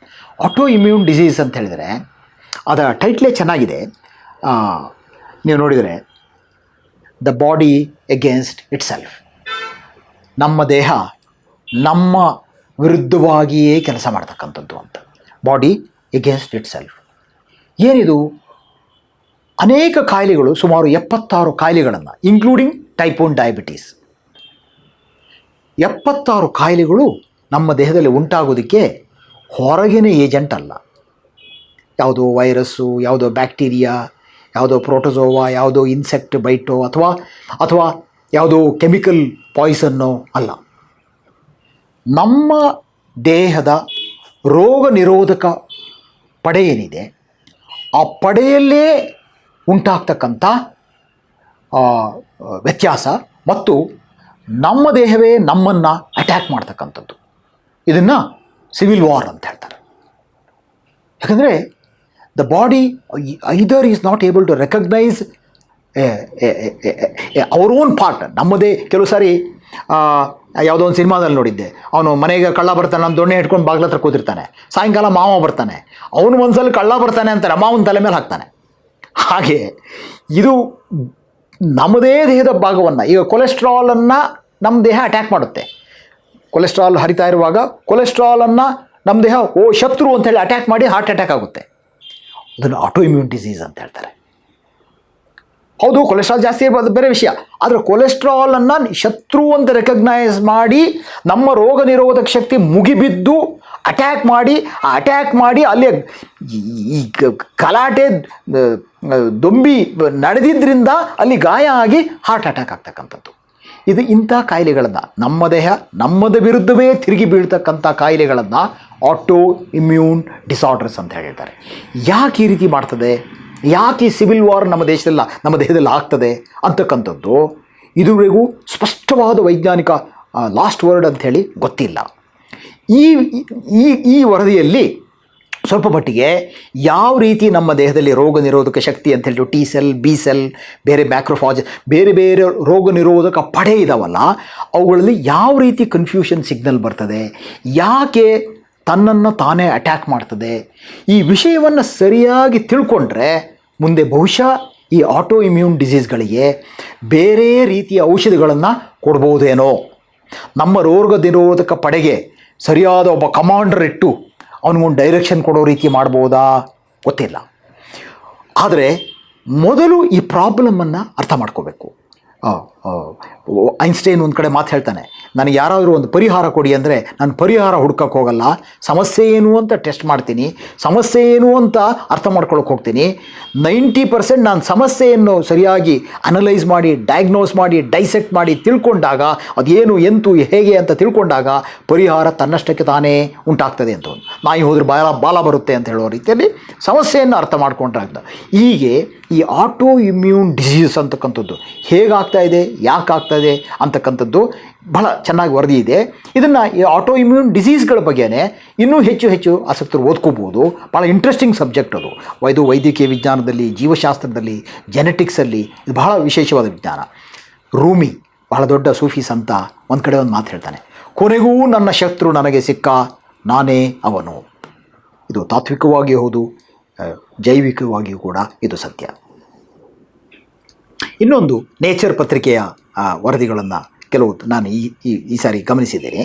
ಆಟೋ ಇಮ್ಯೂನ್ ಡಿಸೀಸ್ ಅಂತ ಹೇಳಿದರೆ ಅದರ ಟೈಟ್ಲೇ ಚೆನ್ನಾಗಿದೆ. ನೀವು ನೋಡಿದರೆ the body against it self, ನಮ್ಮ ದೇಹ ನಮ್ಮ ವಿರುದ್ಧವಾಗಿಯೇ ಕೆಲಸ ಮಾಡ್ತಕ್ಕಂಥದ್ದು ಅಂತ. Body against it self. ಏನಿದು ಅನೇಕ ಕಾಯಿಲೆಗಳು, ಸುಮಾರು 76 ಕಾಯಿಲೆಗಳನ್ನು, ಇನ್ಕ್ಲೂಡಿಂಗ್ ಟೈಪ್ 1 ಡಯಾಬಿಟೀಸ್, 76 ಕಾಯಿಲೆಗಳು ನಮ್ಮ ದೇಹದಲ್ಲಿ ಉಂಟಾಗೋದಕ್ಕೆ ಹೊರಗಿನ ಏಜೆಂಟ್ ಅಲ್ಲ. ಯಾವುದೋ ವೈರಸ್ಸು, ಯಾವುದೋ ಬ್ಯಾಕ್ಟೀರಿಯಾ, ಯಾವುದೋ ಪ್ರೋಟೋಸೋವಾ, ಯಾವುದೋ ಇನ್ಸೆಕ್ಟ್ ಬೈಟೋ ಅಥವಾ ಯಾವುದೋ ಕೆಮಿಕಲ್ ಪಾಯ್ಸನ್ನೋ ಅಲ್ಲ. ನಮ್ಮ ದೇಹದ ರೋಗ ನಿರೋಧಕ ಪಡೆ ಏನಿದೆ, ಆ ಪಡೆಯಲ್ಲೇ ಉಂಟಾಗ್ತಕ್ಕಂಥ ವ್ಯತ್ಯಾಸ ಮತ್ತು ನಮ್ಮ ದೇಹವೇ ನಮ್ಮನ್ನು ಅಟ್ಯಾಕ್ ಮಾಡ್ತಕ್ಕಂಥದ್ದು, ಇದನ್ನು ಸಿವಿಲ್ ವಾರ್ ಅಂತ ಹೇಳ್ತಾರೆ. ಯಾಕಂದರೆ the body either is not able to recognise our own part. ನಮ್ಮದೇ ಕೆಲವು ಸಾರಿ ಯಾವುದೋ ಒಂದು ಸಿನಿಮಾದಲ್ಲಿ ನೋಡಿದ್ದೆ, ಅವನು ಮನೆಗೆ ಕಳ್ಳ ಬರ್ತಾನೆ, ನಮ್ಮ ದೊಣ್ಣೆ ಇಟ್ಕೊಂಡು ಬಾಗಿಲ ಹತ್ರ ಕೂತಿರ್ತಾನೆ, ಸಾಯಂಕಾಲ ಮಾವ ಬರ್ತಾನೆ, ಅವನು ಒಂದ್ಸಲ ಕಳ್ಳ ಬರ್ತಾನೆ ಅಂತಾರೆ, ಮಾವನ ತಲೆ ಮೇಲೆ ಹಾಕ್ತಾನೆ. ಹಾಗೆ ಇದು ನಮ್ಮದೇ ದೇಹದ ಭಾಗವನ್ನು, ಈಗ ಕೊಲೆಸ್ಟ್ರಾಲನ್ನು ನಮ್ಮ ದೇಹ ಅಟ್ಯಾಕ್ ಮಾಡುತ್ತೆ. ಕೊಲೆಸ್ಟ್ರಾಲ್ ಹರಿತಾ ಇರುವಾಗ ಕೊಲೆಸ್ಟ್ರಾಲನ್ನು ನಮ್ಮ ದೇಹ ಶತ್ರು ಅಂತೇಳಿ ಅಟ್ಯಾಕ್ ಮಾಡಿ ಹಾರ್ಟ್ ಅಟ್ಯಾಕ್ ಆಗುತ್ತೆ. ಅದನ್ನು ಆಟೋ ಇಮ್ಯೂನ್ ಡಿಸೀಸ್ ಅಂತ ಹೇಳ್ತಾರೆ. ಹೌದು, ಕೊಲೆಸ್ಟ್ರಾಲ್ ಜಾಸ್ತಿ ಇರ್ಬೋದು, ಬೇರೆ ವಿಷಯ. ಆದರೆ ಕೊಲೆಸ್ಟ್ರಾಲನ್ನು ಶತ್ರು ಅಂತ ರೆಕಗ್ನೈಸ್ ಮಾಡಿ ನಮ್ಮ ರೋಗ ನಿರೋಧಕ ಶಕ್ತಿ ಮುಗಿಬಿದ್ದು ಅಟ್ಯಾಕ್ ಮಾಡಿ ಅಲ್ಲಿ ಈ ಗಲಾಟೆ ದೊಂಬಿ ನಡೆದಿದ್ದರಿಂದ ಅಲ್ಲಿ ಗಾಯ ಆಗಿ ಹಾರ್ಟ್ ಅಟ್ಯಾಕ್ ಆಗ್ತಕ್ಕಂಥದ್ದು. ಇದು ಇಂಥ ಕಾಯಿಲೆಗಳನ್ನು, ನಮ್ಮ ದೇಹ ನಮ್ಮದ ವಿರುದ್ಧವೇ ತಿರುಗಿ ಬೀಳ್ತಕ್ಕಂಥ ಕಾಯಿಲೆಗಳನ್ನು ಆಟೋ ಇಮ್ಯೂನ್ ಡಿಸಾರ್ಡರ್ಸ್ ಅಂತ ಹೇಳ್ತಾರೆ. ಯಾಕೆ ಈ ರೀತಿ ಮಾಡ್ತದೆ, ಯಾಕೆ ಸಿವಿಲ್ ವಾರ್ ನಮ್ಮ ದೇಹದಲ್ಲಿ ಆಗ್ತದೆ ಅಂತಕ್ಕಂಥದ್ದು ಇದುವರೆಗೂ ಸ್ಪಷ್ಟವಾದ ವೈಜ್ಞಾನಿಕ ಲಾಸ್ಟ್ ವರ್ಡ್ ಅಂಥೇಳಿ ಗೊತ್ತಿಲ್ಲ. ಈ ವರದಿಯಲ್ಲಿ ಸ್ವಲ್ಪ ಮಟ್ಟಿಗೆ ಯಾವ ರೀತಿ ನಮ್ಮ ದೇಹದಲ್ಲಿ ರೋಗ ನಿರೋಧಕ ಶಕ್ತಿ ಅಂತೇಳಿ ಟಿ ಸೆಲ್, ಬಿ ಸೆಲ್, ಬೇರೆ ಮ್ಯಾಕ್ರೋಫಾಜ್, ಬೇರೆ ಬೇರೆ ರೋಗ ನಿರೋಧಕ ಪಡೆ ಇದಾವಲ್ಲ, ಅವುಗಳಲ್ಲಿ ಯಾವ ರೀತಿ ಕನ್ಫ್ಯೂಷನ್ ಸಿಗ್ನಲ್ ಬರ್ತದೆ, ಯಾಕೆ ತನ್ನನ್ನು ತಾನೇ ಅಟ್ಯಾಕ್ ಮಾಡ್ತದೆ, ಈ ವಿಷಯವನ್ನು ಸರಿಯಾಗಿ ತಿಳ್ಕೊಂಡ್ರೆ ಮುಂದೆ ಬಹುಶಃ ಈ ಆಟೋ ಇಮ್ಯೂನ್ ಡಿಸೀಸ್ಗಳಿಗೆ ಬೇರೆ ರೀತಿಯ ಔಷಧಿಗಳನ್ನು ಕೊಡ್ಬೋದೇನೋ, ನಮ್ಮ ರೋಗ ನಿರೋಧಕ ಪಡೆಗೆ ಸರಿಯಾದ ಒಬ್ಬ ಕಮಾಂಡರ್ ಇಟ್ಟು ಅವನಿಗೊಂದು ಡೈರೆಕ್ಷನ್ ಕೊಡೋ ರೀತಿ ಮಾಡ್ಬೋದಾ ಗೊತ್ತಿಲ್ಲ. ಆದರೆ ಮೊದಲು ಈ ಪ್ರಾಬ್ಲಮನ್ನು ಅರ್ಥ ಮಾಡ್ಕೋಬೇಕು. ಐನ್ಸ್ಟೈನ್ ಒಂದು ಕಡೆ ಮಾತು ಹೇಳ್ತಾನೆ, ನನಗೆ ಯಾರಾದರೂ ಒಂದು ಪರಿಹಾರ ಕೊಡಿ ಅಂದರೆ ನಾನು ಪರಿಹಾರ ಹುಡ್ಕಕ್ಕೆ ಹೋಗಲ್ಲ, ಸಮಸ್ಯೆ ಏನು ಅಂತ ಟೆಸ್ಟ್ ಮಾಡ್ತೀನಿ, ಸಮಸ್ಯೆ ಏನು ಅಂತ ಅರ್ಥ ಮಾಡ್ಕೊಳಕ್ಕೆ ಹೋಗ್ತೀನಿ. 90% ನಾನು ಸಮಸ್ಯೆಯನ್ನು ಸರಿಯಾಗಿ ಅನಲೈಸ್ ಮಾಡಿ, ಡಯಾಗ್ನೋಸ್ ಮಾಡಿ, ಡೈಸೆಕ್ಟ್ ಮಾಡಿ ತಿಳ್ಕೊಂಡಾಗ, ಅದೇನು ಎಂತು ಹೇಗೆ ಅಂತ ತಿಳ್ಕೊಂಡಾಗ ಪರಿಹಾರ ತನ್ನಷ್ಟಕ್ಕೆ ತಾನೇ ಉಂಟಾಗ್ತದೆ ಅಂತ. ನಾಯಿ ಹೋದ್ರೆ ಬಾಲ ಬರುತ್ತೆ ಅಂತ ಹೇಳೋ ರೀತಿಯಲ್ಲಿ ಸಮಸ್ಯೆಯನ್ನು ಅರ್ಥ ಮಾಡ್ಕೊಂಡ್ರಾಗ್ತದೆ. ಹೀಗೆ ಈ ಆಟೋ ಇಮ್ಯೂನ್ ಡಿಸೀಸ್ ಅಂತಕ್ಕಂಥದ್ದು ಹೇಗಾಗ್ತಾ ಇದೆ, ಯಾಕೆ ಆಗ್ತಾಯಿದೆ ಅಂತಕ್ಕಂಥದ್ದು ಬಹಳ ಚೆನ್ನಾಗಿ ವರದಿ ಇದೆ. ಇದನ್ನು ಈ ಆಟೋ ಇಮ್ಯೂನ್ ಡಿಸೀಸ್ಗಳ ಬಗ್ಗೆನೇ ಇನ್ನೂ ಹೆಚ್ಚು ಆಸಕ್ತರು ಓದ್ಕೋಬೋದು. ಭಾಳ ಇಂಟ್ರೆಸ್ಟಿಂಗ್ ಸಬ್ಜೆಕ್ಟ್ ಅದು. ಇದು ವೈದ್ಯಕೀಯ ವಿಜ್ಞಾನದಲ್ಲಿ, ಜೀವಶಾಸ್ತ್ರದಲ್ಲಿ, ಜೆನೆಟಿಕ್ಸಲ್ಲಿ ಇದು ಬಹಳ ವಿಶೇಷವಾದ ವಿಜ್ಞಾನ. ರೂಮಿ, ಬಹಳ ದೊಡ್ಡ ಸೂಫಿ ಸಂತ, ಒಂದು ಕಡೆ ಒಂದು ಮಾತು ಹೇಳ್ತಾನೆ, ಕೊನೆಗೂ ನನ್ನ ಶತ್ರು ನನಗೆ ಸಿಕ್ಕ, ನಾನೇ ಅವನು. ಇದು ತಾತ್ವಿಕವಾಗಿ ಹೌದು, ಜೈವಿಕವಾಗಿಯೂ ಕೂಡ ಇದು ಸತ್ಯ. ಇನ್ನೊಂದು ನೇಚರ್ ಪತ್ರಿಕೆಯ ವರದಿಗಳನ್ನು ಕೆಲವು ನಾನು ಈ ಸಾರಿ ಗಮನಿಸಿದ್ದೇನೆ.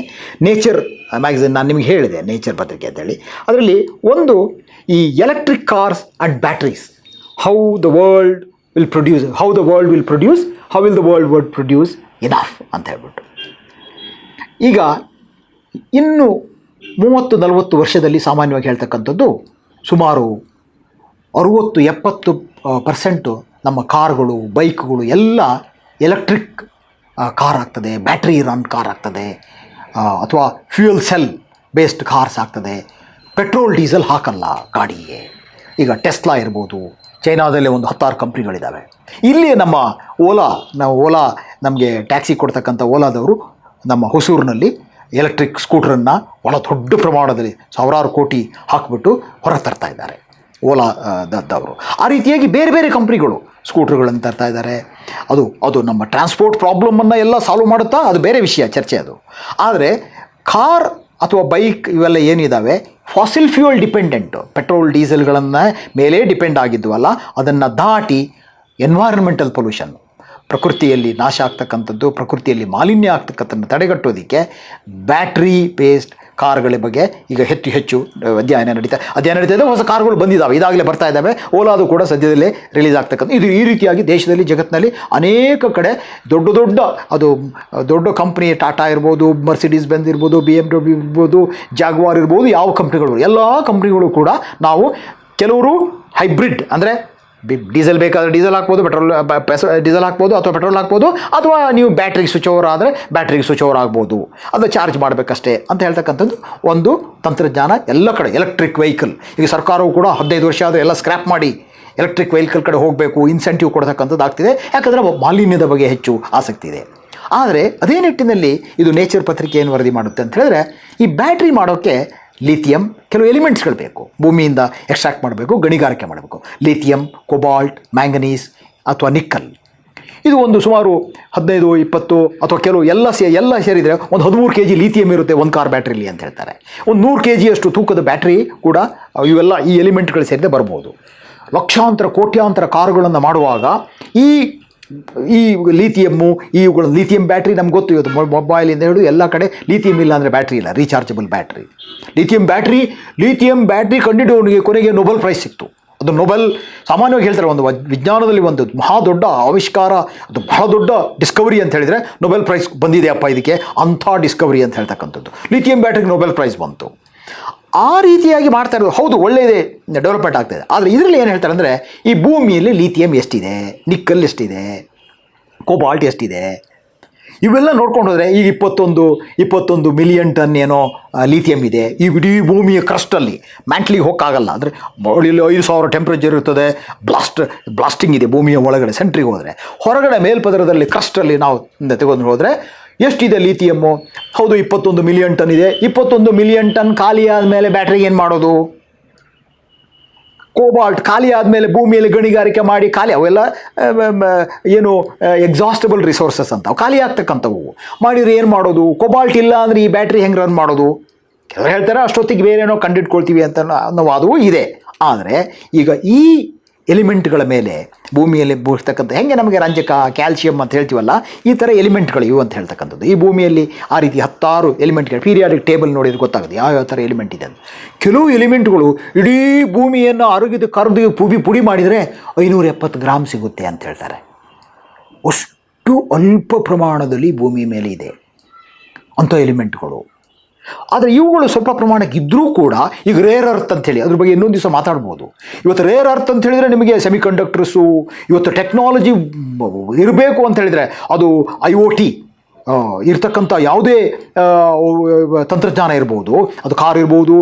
ನೇಚರ್ ಮ್ಯಾಗಝಿನ್ ನಾನು ನಿಮಗೆ ಹೇಳಿದೆ, ನೇಚರ್ ಪತ್ರಿಕೆ ಅಂತೇಳಿ. ಅದರಲ್ಲಿ ಒಂದು ಈ electric cars and batteries, how the world will produce how will the world produce enough ಅಂತ ಹೇಳ್ಬಿಟ್ಟು. ಈಗ ಇನ್ನು 30-40 ವರ್ಷದಲ್ಲಿ ಸಾಮಾನ್ಯವಾಗಿ ಹೇಳ್ತಕ್ಕಂಥದ್ದು ಸುಮಾರು 60-70% ನಮ್ಮ ಕಾರ್ಗಳು, ಬೈಕ್ಗಳು ಎಲ್ಲ ಎಲೆಕ್ಟ್ರಿಕ್ ಕಾರ್ ಆಗ್ತದೆ, ಬ್ಯಾಟ್ರಿ ರನ್ ಕಾರ್ ಆಗ್ತದೆ, ಅಥವಾ ಫ್ಯೂಯಲ್ ಸೆಲ್ ಬೇಸ್ಡ್ ಕಾರ್ಸ್ ಆಗ್ತದೆ. ಪೆಟ್ರೋಲ್ ಡೀಸೆಲ್ ಹಾಕಲ್ಲ ಗಾಡಿಗೆ. ಈಗ ಟೆಸ್ಲಾ ಇರ್ಬೋದು, ಚೈನಾದಲ್ಲಿ ಒಂದು 10 ಕಂಪ್ನಿಗಳಿದ್ದಾವೆ. ಇಲ್ಲಿ ನಮ್ಮ ಓಲಾ ನಮಗೆ ಟ್ಯಾಕ್ಸಿ ಕೊಡ್ತಕ್ಕಂಥ ಓಲಾದವರು ನಮ್ಮ ಹೊಸೂರಿನಲ್ಲಿ ಎಲೆಕ್ಟ್ರಿಕ್ ಸ್ಕೂಟ್ರನ್ನು ಭಾಳ ದೊಡ್ಡ ಪ್ರಮಾಣದಲ್ಲಿ ಸಾವಿರಾರು ಕೋಟಿ ಹಾಕಿಬಿಟ್ಟು ಹೊರ ತರ್ತಾ ಇದ್ದಾರೆ ಓಲಾದವರು. ಆ ರೀತಿಯಾಗಿ ಬೇರೆ ಬೇರೆ ಕಂಪ್ನಿಗಳು ಸ್ಕೂಟ್ರುಗಳನ್ನು ತರ್ತಾ ಇದ್ದಾರೆ. ಅದು ನಮ್ಮ ಟ್ರಾನ್ಸ್ಪೋರ್ಟ್ ಪ್ರಾಬ್ಲಮನ್ನು ಎಲ್ಲ ಸಾಲ್ವ್ ಮಾಡುತ್ತಾ, ಅದು ಬೇರೆ ವಿಷಯ, ಚರ್ಚೆ ಅದು. ಆದರೆ ಕಾರ್ ಅಥವಾ ಬೈಕ್ ಇವೆಲ್ಲ ಏನಿದ್ದಾವೆ ಫಾಸಿಲ್ ಫ್ಯೂಯಲ್ ಡಿಪೆಂಡೆಂಟು, ಪೆಟ್ರೋಲ್ ಡೀಸೆಲ್ಗಳನ್ನು ಮೇಲೆ ಡಿಪೆಂಡ್ ಆಗಿದ್ವಲ್ಲ, ಅದನ್ನು ದಾಟಿ ಎನ್ವೈರನ್ಮೆಂಟಲ್ ಪೊಲ್ಯೂಷನ್, ಪ್ರಕೃತಿಯಲ್ಲಿ ನಾಶ ಆಗ್ತಕ್ಕಂಥದ್ದು, ಪ್ರಕೃತಿಯಲ್ಲಿ ಮಾಲಿನ್ಯ ಆಗ್ತಕ್ಕಂಥದ್ದು ತಡೆಗಟ್ಟೋದಕ್ಕೆ ಬ್ಯಾಟ್ರಿ ಬೇಸ್ಡ್ ಕಾರ್ಗಳ ಬಗ್ಗೆ ಈಗ ಹೆಚ್ಚು ಅಧ್ಯಯನ ನಡೀತಾ ಇದೆ. ಹೊಸ ಕಾರುಗಳು ಬಂದಿದ್ದಾವೆ, ಇದಾಗಲೇ ಬರ್ತಾ ಇದ್ದಾವೆ. ಓಲಾದು ಕೂಡ ಸದ್ಯದಲ್ಲೇ ರಿಲೀಸ್ ಆಗ್ತಕ್ಕಂಥ ಇದು. ಈ ರೀತಿಯಾಗಿ ದೇಶದಲ್ಲಿ ಜಗತ್ತಿನಲ್ಲಿ ಅನೇಕ ಕಡೆ ದೊಡ್ಡ ಕಂಪ್ನಿ, ಟಾಟಾ ಇರ್ಬೋದು, ಮರ್ಸಿಡೀಸ್ ಬೆಂಜ್ ಇರ್ಬೋದು, BMW ಇರ್ಬೋದು, ಜಾಗ್ವಾರ್ ಇರ್ಬೋದು, ಯಾವ ಕಂಪ್ನಿಗಳು, ಎಲ್ಲ ಕಂಪ್ನಿಗಳು ಕೂಡ ನಾವು ಕೆಲವರು ಹೈಬ್ರಿಡ್ ಅಂದರೆ ಡೀಸೆಲ್ ಬೇಕಾದರೆ ಡೀಸೆಲ್ ಹಾಕ್ಬೋದು, ಡೀಸೆಲ್ ಹಾಕ್ಬೋದು ಅಥವಾ ಪೆಟ್ರೋಲ್ ಹಾಕ್ಬೋದು, ಅಥವಾ ನೀವು ಬ್ಯಾಟ್ರಿಗೆ ಸ್ವಿಚ್ ಓವರ್ ಆದರೆ ಬ್ಯಾಟ್ರಿಗೆ ಸ್ವಿಚ್ ಓವರ್ ಆಗ್ಬೋದು, ಅದು ಚಾರ್ಜ್ ಮಾಡಬೇಕಷ್ಟೇ ಅಂತ ಹೇಳ್ತಕ್ಕಂಥದ್ದು ಒಂದು ತಂತ್ರಜ್ಞಾನ ಎಲ್ಲ ಕಡೆ. ಎಲೆಕ್ಟ್ರಿಕ್ ವೆಹಿಕಲ್ ಈಗ ಸರ್ಕಾರವು ಕೂಡ 15 ವರ್ಷ ಆದರೆ ಎಲ್ಲ ಸ್ಕ್ರ್ಯಾಪ್ ಮಾಡಿ ಎಲೆಕ್ಟ್ರಿಕ್ ವೆಹಿಕಲ್ ಕಡೆ ಹೋಗಬೇಕು, ಇನ್ಸೆಂಟಿವ್ ಕೊಡ್ತಕ್ಕಂಥದ್ದು ಆಗ್ತಿದೆ. ಯಾಕಂದರೆ ಮಾಲಿನ್ಯದ ಬಗ್ಗೆ ಹೆಚ್ಚು ಆಸಕ್ತಿ ಇದೆ. ಆದರೆ ಅದೇ ನಿಟ್ಟಿನಲ್ಲಿ ಇದು ನೇಚರ್ ಪತ್ರಿಕೆ ಏನು ವರದಿ ಮಾಡುತ್ತೆ ಅಂತ ಹೇಳಿದ್ರೆ, ಈ ಬ್ಯಾಟ್ರಿ ಮಾಡೋಕ್ಕೆ ಲಿಥಿಯಂ ಕೆಲವು ಎಲಿಮೆಂಟ್ಸ್ಗಳು ಬೇಕು, ಭೂಮಿಯಿಂದ ಎಕ್ಸ್ಟ್ರಾಕ್ಟ್ ಮಾಡಬೇಕು, ಗಣಿಗಾರಿಕೆ ಮಾಡಬೇಕು. ಲಿಥಿಯಂ, ಕೊಬಾಲ್ಟ್, ಮ್ಯಾಂಗನೀಸ್ ಅಥವಾ ನಿಕ್ಕಲ್. ಇದು ಒಂದು ಸುಮಾರು 15-20 ಅಥವಾ ಕೆಲವು ಎಲ್ಲ ಸೇರಿದರೆ ಒಂದು 13 kg ಲಿಥಿಯಂ ಇರುತ್ತೆ ಒಂದು ಕಾರ್ ಬ್ಯಾಟ್ರಿಲಿ ಅಂತ ಹೇಳ್ತಾರೆ. ಒಂದು 100 kg ಅಷ್ಟು ತೂಕದ ಬ್ಯಾಟ್ರಿ ಕೂಡ ಇವೆಲ್ಲ ಈ ಎಲಿಮೆಂಟ್ಗಳು ಸೇರಿದೆ ಬರ್ಬೋದು. ಲಕ್ಷಾಂತರ ಕೋಟ್ಯಾಂತರ ಕಾರುಗಳನ್ನು ಮಾಡುವಾಗ ಈ ಲಿಥಿಯಂ ಬ್ಯಾಟ್ರಿ ನಮ್ಗೆ ಗೊತ್ತು. ಇವತ್ತು ಮೊಬೈಲಿಂದ ಹಿಡಿದು ಎಲ್ಲ ಕಡೆ ಲಿಥಿಯಂ ಇಲ್ಲ ಅಂದರೆ ಬ್ಯಾಟ್ರಿ ಇಲ್ಲ, ರೀಚಾರ್ಜಬಲ್ ಬ್ಯಾಟ್ರಿ. ಲಿಥಿಯಂ ಬ್ಯಾಟ್ರಿ ಕಂಡುಹಿಡಿದವನಿಗೆ ಕೊನೆಗೆ ನೊಬೆಲ್ ಪ್ರೈಸ್ ಸಿಕ್ತು. ಅದು ನೊಬೆಲ್ ಸಾಮಾನ್ಯವಾಗಿ ಹೇಳ್ತಾರೆ, ಒಂದು ವಿಜ್ಞಾನದಲ್ಲಿ ಒಂದು ಮಹಾ ದೊಡ್ಡ ಆವಿಷ್ಕಾರ, ಅದು ಬಹಳ ದೊಡ್ಡ ಡಿಸ್ಕವರಿ ಅಂತ ಹೇಳಿದರೆ ನೊಬೆಲ್ ಪ್ರೈಸ್ ಬಂದಿದೆ ಅಪ್ಪ ಇದಕ್ಕೆ, ಅಂಥ ಡಿಸ್ಕವರಿ ಅಂತ ಹೇಳ್ತಕ್ಕಂಥದ್ದು. ಲಿಥಿಯಂ ಬ್ಯಾಟ್ರಿಗೆ ನೊಬೆಲ್ ಪ್ರೈಸ್ ಬಂತು. ಆ ರೀತಿಯಾಗಿ ಮಾಡ್ತಾ ಇರೋದು ಹೌದು, ಒಳ್ಳೆಯದೇ, ಡೆವಲಪ್ಮೆಂಟ್ ಆಗ್ತಾಯಿದೆ. ಆದರೆ ಇದರಲ್ಲಿ ಏನು ಹೇಳ್ತಾರೆ ಅಂದರೆ, ಈ ಭೂಮಿಯಲ್ಲಿ ಲಿಥಿಯಂ ಎಷ್ಟಿದೆ, ನಿಕ್ಕಲ್ ಎಷ್ಟಿದೆ, ಕೋಬಾಲ್ಟ್ ಎಷ್ಟಿದೆ, ಇವೆಲ್ಲ ನೋಡ್ಕೊಂಡು ಹೋದರೆ ಈಗ 21 ಮಿಲಿಯನ್ ಟನ್ ಏನೋ ಲಿಥಿಯಂ ಇದೆ ಈ ಇಡೀ ಭೂಮಿಯ ಕ್ರಸ್ಟಲ್ಲಿ. ಮ್ಯಾಂಟ್ಲಿಗೆ ಹೋಗೋಕ್ಕಾಗಲ್ಲ, ಅಂದರೆ 5000 ಟೆಂಪ್ರೇಚರ್ ಇರ್ತದೆ, ಬ್ಲಾಸ್ಟಿಂಗ್ ಇದೆ ಭೂಮಿಯ ಒಳಗಡೆ. ಸೆಂಟ್ರಿಗೆ ಹೋದರೆ ಹೊರಗಡೆ ಮೇಲ್ಪದರದಲ್ಲಿ ಕ್ರಸ್ಟಲ್ಲಿ ನಾವು ತೆಗೆದು ಹೋದರೆ ಎಷ್ಟಿದೆ ಲಿಥಿಯಮ್ಮು? ಹೌದು, 21 ಮಿಲಿಯನ್ ಟನ್ ಇದೆ. 21 ಮಿಲಿಯನ್ ಟನ್ ಖಾಲಿ ಆದಮೇಲೆ ಬ್ಯಾಟ್ರಿಗೆ ಏನು ಮಾಡೋದು? ಕೋಬಾಲ್ಟ್ ಖಾಲಿ ಆದಮೇಲೆ ಭೂಮಿಯಲ್ಲಿ ಗಣಿಗಾರಿಕೆ ಮಾಡಿ ಅವೆಲ್ಲ ಏನು ಎಕ್ಸಾಸ್ಟಬಲ್ ರಿಸೋರ್ಸಸ್ ಅಂತ ಖಾಲಿ ಆಗ್ತಕ್ಕಂಥವು ಮಾಡಿದರೆ ಏನು ಮಾಡೋದು? ಕೋಬಾಲ್ಟ್ ಇಲ್ಲ ಅಂದರೆ ಈ ಬ್ಯಾಟ್ರಿ ಹೆಂಗೆ ರನ್ ಮಾಡೋದು? ಕೆಲವರು ಹೇಳ್ತಾರೆ ಅಷ್ಟೊತ್ತಿಗೆ ಬೇರೇನೋ ಕಂಡಿಟ್ಕೊಳ್ತೀವಿ ಅಂತ ಅನ್ನೋ ವಾದವೂ ಇದೆ. ಆದರೆ ಈಗ ಈ ಎಲಿಮೆಂಟ್ಗಳ ಮೇಲೆ ಭೂಮಿಯಲ್ಲಿ ಬರ್ತಕ್ಕಂಥ ಹೆಂಗೆ ನಮಗೆ ರಂಜಕ, ಕ್ಯಾಲ್ಸಿಯಂ ಅಂತ ಹೇಳ್ತೀವಲ್ಲ, ಈ ಥರ ಎಲಿಮೆಂಟ್ಗಳು ಇವು ಅಂತ ಹೇಳ್ತಕ್ಕಂಥದ್ದು. ಈ ಭೂಮಿಯಲ್ಲಿ ಆ ರೀತಿ 10 ಎಲಿಮೆಂಟ್ಗಳು, ಪೀರಿಯಾಡಿಕ್ ಟೇಬಲ್ ನೋಡಿದ್ರೆ ಗೊತ್ತಾಗುತ್ತೆ ಯಾವ ಥರ ಎಲಿಮೆಂಟ್ ಇದೆ ಅಂತ. ಕೆಲವು ಎಲಿಮೆಂಟ್ಗಳು ಇಡೀ ಭೂಮಿಯನ್ನು ಕರೆದು ಪುಡಿ ಮಾಡಿದರೆ 570 ಗ್ರಾಮ್ ಸಿಗುತ್ತೆ ಅಂತ ಹೇಳ್ತಾರೆ. ಅಷ್ಟು ಅಲ್ಪ ಪ್ರಮಾಣದಲ್ಲಿ ಭೂಮಿ ಮೇಲೆ ಇದೆ ಅಂಥ ಎಲಿಮೆಂಟ್ಗಳು. ಆದರೆ ಇವುಗಳು ಸ್ವಲ್ಪ ಪ್ರಮಾಣಕ್ಕೆ ಇದ್ದರೂ ಕೂಡ ಈಗ ರೇರ್ ಅರ್ತ್ ಅಂಥೇಳಿ ಅದ್ರ ಬಗ್ಗೆ ಇನ್ನೊಂದು ದಿವಸ ಮಾತಾಡ್ಬೋದು. ಇವತ್ತು ರೇರ್ ಅರ್ತ್ ಅಂತ ಹೇಳಿದರೆ ನಿಮಗೆ ಸೆಮಿಕಂಡಕ್ಟರ್ಸು, ಇವತ್ತು ಟೆಕ್ನಾಲಜಿ ಇರಬೇಕು ಅಂತ ಹೇಳಿದರೆ ಅದು IoT ಇರ್ತಕ್ಕಂಥ ಯಾವುದೇ ತಂತ್ರಜ್ಞಾನ ಇರ್ಬೋದು, ಅದು ಕಾರ್ ಇರ್ಬೋದು,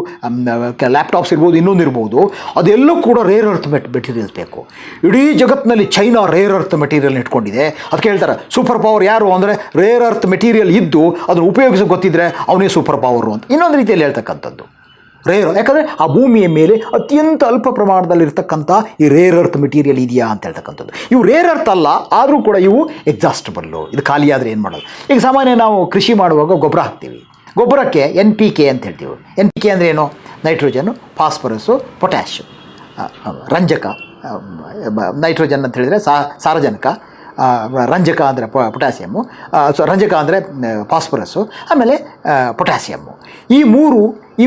ಲ್ಯಾಪ್ಟಾಪ್ಸ್ ಇರ್ಬೋದು, ಇನ್ನೊಂದು ಇರ್ಬೋದು, ಅದೆಲ್ಲೂ ಕೂಡ ರೇರ್ ಅರ್ತ್ ಮೆಟೀರಿಯಲ್ಸ್ ಬೇಕು. ಇಡೀ ಜಗತ್ತಿನಲ್ಲಿ ಚೈನಾ ರೇರ್ ಅರ್ತ್ ಮೆಟೀರಿಯಲ್ ಇಟ್ಕೊಂಡಿದೆ. ಅದಕ್ಕೆ ಹೇಳ್ತಾರೆ ಸೂಪರ್ ಪವರ್ ಯಾರು ಅಂದರೆ ರೇರ್ ಅರ್ತ್ ಮೆಟೀರಿಯಲ್ ಇದ್ದು ಅದನ್ನು ಉಪಯೋಗಿಸೋಕೆ ಗೊತ್ತಿದ್ದರೆ ಅವನೇ ಸೂಪರ್ ಪವರು ಅಂತ ಇನ್ನೊಂದು ರೀತಿಯಲ್ಲಿ ಹೇಳ್ತಕ್ಕಂಥದ್ದು. ರೇರ್ ಯಾಕಂದರೆ ಆ ಭೂಮಿಯ ಮೇಲೆ ಅತ್ಯಂತ ಅಲ್ಪ ಪ್ರಮಾಣದಲ್ಲಿರ್ತಕ್ಕಂಥ ಈ ರೇರ್ ಅರ್ತ್ ಮೆಟೀರಿಯಲ್ ಇದೆಯಾ ಅಂತ ಹೇಳ್ತಕ್ಕಂಥದ್ದು. ಇವು ರೇರ್ ಅರ್ತ್ ಅಲ್ಲ, ಆದರೂ ಕೂಡ ಇವು ಎಕ್ಸಾಸ್ಟಬಲ್ಲು. ಇದು ಖಾಲಿ ಆದರೆ ಏನು ಮಾಡೋದು? ಈಗ ಸಾಮಾನ್ಯ ನಾವು ಕೃಷಿ ಮಾಡುವಾಗ ಗೊಬ್ಬರ ಹಾಕ್ತೀವಿ. ಗೊಬ್ಬರಕ್ಕೆ NPK ಅಂತ ಹೇಳ್ತೀವಿ. NPK ಅಂದರೆ ಏನು? ನೈಟ್ರೋಜನ್ನು, ಫಾಸ್ಫರಸ್ಸು, ಪೊಟ್ಯಾಷಿಯಮ್, ರಂಜಕ. ನೈಟ್ರೋಜನ್ ಅಂತ ಹೇಳಿದರೆ ಸಾರಜನಕ, ರಂಜಕ ಅಂದರೆ ಪೊಟ್ಯಾಸಿಯಮ್ಮು, ರಂಜಕ ಅಂದರೆ ಫಾಸ್ಫರಸ್ಸು, ಆಮೇಲೆ ಪೊಟ್ಯಾಸಿಯಮ್ಮು. ಈ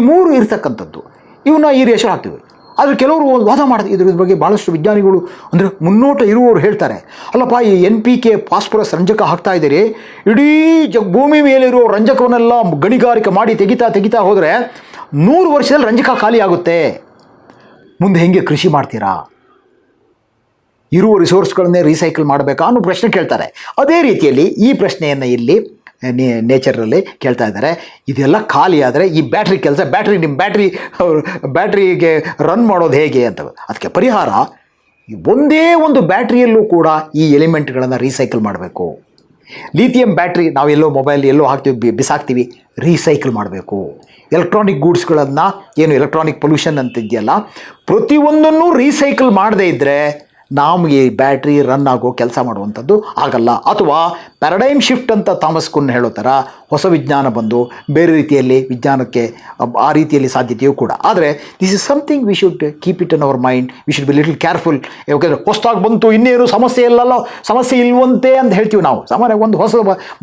ಮೂರು ಇರ್ತಕ್ಕಂಥದ್ದು. ಇವನ್ನ ಈ ರೇಷನ್ ಹಾಕ್ತೀವಿ. ಆದರೆ ಕೆಲವರು ವಾದ ಮಾಡ್ತೀವಿ ಇದ್ರ ಬಗ್ಗೆ. ಭಾಳಷ್ಟು ವಿಜ್ಞಾನಿಗಳು ಅಂದರೆ ಮುನ್ನೋಟ ಇರುವವರು ಹೇಳ್ತಾರೆ, ಅಲ್ಲಪ್ಪ ಈ NPK, ಫಾಸ್ಫರಸ್, ರಂಜಕ ಹಾಕ್ತಾ ಇದ್ದೀರಿ, ಇಡೀ ಭೂಮಿ ಮೇಲಿರೋ ರಂಜಕವನ್ನೆಲ್ಲ ಗಣಿಗಾರಿಕೆ ಮಾಡಿ ತೆಗಿತಾ ಹೋದರೆ 100 ವರ್ಷದಲ್ಲಿ ರಂಜಕ ಖಾಲಿ ಆಗುತ್ತೆ. ಮುಂದೆ ಹೆಂಗೆ ಕೃಷಿ ಮಾಡ್ತೀರಾ? ಇರುವ ರಿಸೋರ್ಸ್ಗಳನ್ನೇ ರೀಸೈಕಲ್ ಮಾಡಬೇಕಾ ಅನ್ನೋ ಪ್ರಶ್ನೆ ಕೇಳ್ತಾರೆ. ಅದೇ ರೀತಿಯಲ್ಲಿ ಈ ಪ್ರಶ್ನೆಯನ್ನು ಇಲ್ಲಿ ನೇಚರಲ್ಲಿ ಕೇಳ್ತಾ ಇದ್ದಾರೆ. ಇದೆಲ್ಲ ಖಾಲಿ ಆದರೆ ಈ ಬ್ಯಾಟ್ರಿ ಕೆಲಸ, ನಿಮ್ಮ ಬ್ಯಾಟ್ರಿಗೆ ರನ್ ಮಾಡೋದು ಹೇಗೆ ಅಂತ. ಅದಕ್ಕೆ ಪರಿಹಾರ ಒಂದೇ ಒಂದು ಬ್ಯಾಟ್ರಿಯಲ್ಲೂ ಕೂಡ ಈ ಎಲಿಮೆಂಟ್ಗಳನ್ನು ರೀಸೈಕಲ್ ಮಾಡಬೇಕು. ಲಿಥಿಯಂ ಬ್ಯಾಟ್ರಿ ನಾವೆಲ್ಲೋ ಮೊಬೈಲ್ ಎಲ್ಲೋ ಹಾಕ್ತೀವಿ, ಬಿಸಾಕ್ತೀವಿ, ರೀಸೈಕಲ್ ಮಾಡಬೇಕು. ಎಲೆಕ್ಟ್ರಾನಿಕ್ ಗೂಡ್ಸ್ಗಳನ್ನು ಏನು ಎಲೆಕ್ಟ್ರಾನಿಕ್ ಪೊಲ್ಯೂಷನ್ ಅಂತ ಇದೆಯಲ್ಲ, ಪ್ರತಿಯೊಂದನ್ನು ರೀಸೈಕಲ್ ಮಾಡದೇ ಇದ್ದರೆ ನಮಗೆ ಬ್ಯಾಟ್ರಿ ರನ್ ಆಗೋ ಕೆಲಸ ಮಾಡುವಂಥದ್ದು ಆಗಲ್ಲ. ಅಥವಾ ಪ್ಯಾರಡೈಮ್ ಶಿಫ್ಟ್ ಅಂತ ಥಾಮಸ್ ಕುನ್ ಹೇಳೋ ಥರ ಹೊಸ ವಿಜ್ಞಾನ ಬಂದು ಬೇರೆ ರೀತಿಯಲ್ಲಿ ವಿಜ್ಞಾನಕ್ಕೆ ಆ ರೀತಿಯಲ್ಲಿ ಸಾಧ್ಯತೆಯೂ ಕೂಡ. ಆದರೆ this is something we should keep it in our mind. We should be little careful. ಯಾಕೆಂದರೆ ಹೊಸದಾಗಿ ಬಂತು, ಇನ್ನೇನು ಸಮಸ್ಯೆ ಇಲ್ಲಲ್ಲ, ಸಮಸ್ಯೆ ಇಲ್ವಂತೆ ಅಂತ ಹೇಳ್ತೀವಿ ನಾವು. ಸಾಮಾನ್ಯವಾಗಿ ಒಂದು ಹೊಸ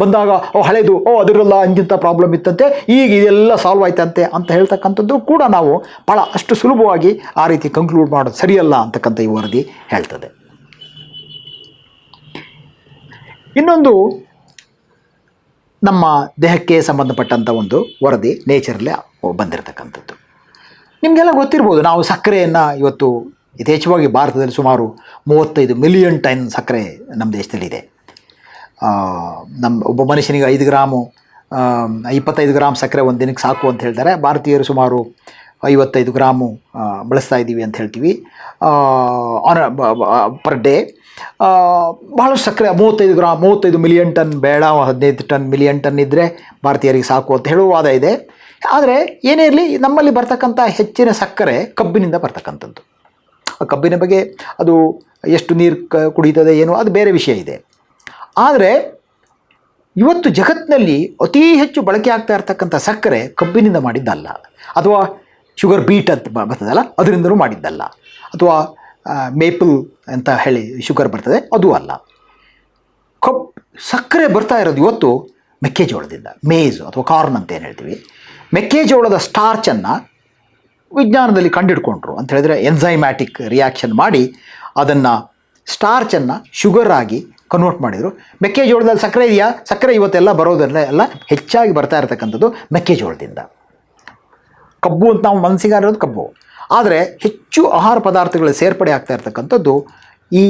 ಬಂದಾಗ ಹಳೇದು ಅದರಲ್ಲ ಇಂಥ ಪ್ರಾಬ್ಲಮ್ ಇತ್ತಂತೆ, ಈಗ ಇದೆಲ್ಲ ಸಾಲ್ವ್ ಆಯ್ತಂತೆ ಅಂತ ಹೇಳ್ತಕ್ಕಂಥದ್ದು ಕೂಡ ನಾವು ಭಾಳ ಅಷ್ಟು ಸುಲಭವಾಗಿ ಆ ರೀತಿ ಕನ್ಕ್ಲೂಡ್ ಮಾಡೋದು ಸರಿಯಲ್ಲ ಅಂತಕ್ಕಂಥ ಈ ವರದಿ ಹೇಳ್ತದೆ. ಇನ್ನೊಂದು ನಮ್ಮ ದೇಹಕ್ಕೆ ಸಂಬಂಧಪಟ್ಟಂಥ ಒಂದು ವರದಿ ನೇಚರಲ್ಲೇ ಬಂದಿರತಕ್ಕಂಥದ್ದು. ನಿಮಗೆಲ್ಲ ಗೊತ್ತಿರ್ಬೋದು, ನಾವು ಸಕ್ಕರೆಯನ್ನು ಇವತ್ತು ಯಥೇಚ್ಛವಾಗಿ ಭಾರತದಲ್ಲಿ ಸುಮಾರು 35 ಮಿಲಿಯನ್ ಟನ್ ಸಕ್ಕರೆ ನಮ್ಮ ದೇಶದಲ್ಲಿದೆ. ಒಬ್ಬ ಮನುಷ್ಯನಿಗೆ 25 ಗ್ರಾಮ್ ಸಕ್ಕರೆ ಒಂದು ದಿನಕ್ಕೆ ಸಾಕು ಅಂತ ಹೇಳ್ತಾರೆ. ಭಾರತೀಯರು ಸುಮಾರು 55 ಗ್ರಾಮು ಬಳಸ್ತಾ ಇದ್ದೀವಿ ಅಂತ ಹೇಳ್ತೀವಿ ಪರ್ ಡೇ. ಬಹಳಷ್ಟು ಸಕ್ಕರೆ 35 ಮಿಲಿಯನ್ ಟನ್ ಬೇಡ, 15 ಮಿಲಿಯನ್ ಟನ್ ಇದ್ದರೆ ಭಾರತೀಯರಿಗೆ ಸಾಕು ಅಂತ ಹೇಳುವ ವಾದ ಇದೆ. ಆದರೆ ಏನೇ ಇರಲಿ, ನಮ್ಮಲ್ಲಿ ಬರ್ತಕ್ಕಂಥ ಹೆಚ್ಚಿನ ಸಕ್ಕರೆ ಕಬ್ಬಿನಿಂದ ಬರ್ತಕ್ಕಂಥದ್ದು. ಕಬ್ಬಿನ ಬಗ್ಗೆ ಅದು ಎಷ್ಟು ನೀರು ಕುಡಿತದೆ ಏನು ಅದು ಬೇರೆ ವಿಷಯ ಇದೆ. ಆದರೆ ಇವತ್ತು ಜಗತ್ತಿನಲ್ಲಿ ಅತಿ ಹೆಚ್ಚು ಬಳಕೆ ಆಗ್ತಾ ಇರ್ತಕ್ಕಂಥ ಸಕ್ಕರೆ ಕಬ್ಬಿನಿಂದ ಮಾಡಿದ್ದಲ್ಲ, ಅಥವಾ ಶುಗರ್ ಬೀಟ್ ಅಂತ ಬರ್ತದಲ್ಲ ಅದರಿಂದಲೂ ಮಾಡಿದ್ದಲ್ಲ, ಅಥವಾ ಮೇಪಲ್ ಅಂತ ಹೇಳಿ ಶುಗರ್ ಬರ್ತದೆ ಅದು ಅಲ್ಲ. ಸಕ್ಕರೆ ಬರ್ತಾ ಇರೋದು ಇವತ್ತು ಮೆಕ್ಕೆಜೋಳದಿಂದ, ಮೇಜ್ ಅಥವಾ ಕಾರ್ನ್ ಅಂತ ಏನು ಹೇಳ್ತೀವಿ. ಮೆಕ್ಕೆಜೋಳದ ಸ್ಟಾರ್ಚನ್ನು ವಿಜ್ಞಾನದಲ್ಲಿ ಕಂಡುಹಿಡ್ಕೊಂಡ್ರು ಅಂತ ಹೇಳಿದರೆ ಎನ್ಸೈಮ್ಯಾಟಿಕ್ ರಿಯಾಕ್ಷನ್ ಮಾಡಿ ಅದನ್ನು ಸ್ಟಾರ್ಚನ್ನು ಶುಗರ್ ಆಗಿ ಕನ್ವರ್ಟ್ ಮಾಡಿದರು. ಮೆಕ್ಕೆಜೋಳದಲ್ಲಿ ಸಕ್ಕರೆ ಇದೆಯಾ? ಸಕ್ಕರೆ ಇವತ್ತೆಲ್ಲ ಬರೋದೆಲ್ಲ ಎಲ್ಲ ಹೆಚ್ಚಾಗಿ ಬರ್ತಾ ಇರತಕ್ಕಂಥದ್ದು ಮೆಕ್ಕೆಜೋಳದಿಂದ. ಕಬ್ಬು ಅಂತ ನಾವು ಮನಸ್ಸಿಗೆ ಇರೋದು ಕಬ್ಬು, ಆದರೆ ಹೆಚ್ಚು ಆಹಾರ ಪದಾರ್ಥಗಳ ಸೇರ್ಪಡೆ ಆಗ್ತಾ ಇರ್ತಕ್ಕಂಥದ್ದು ಈ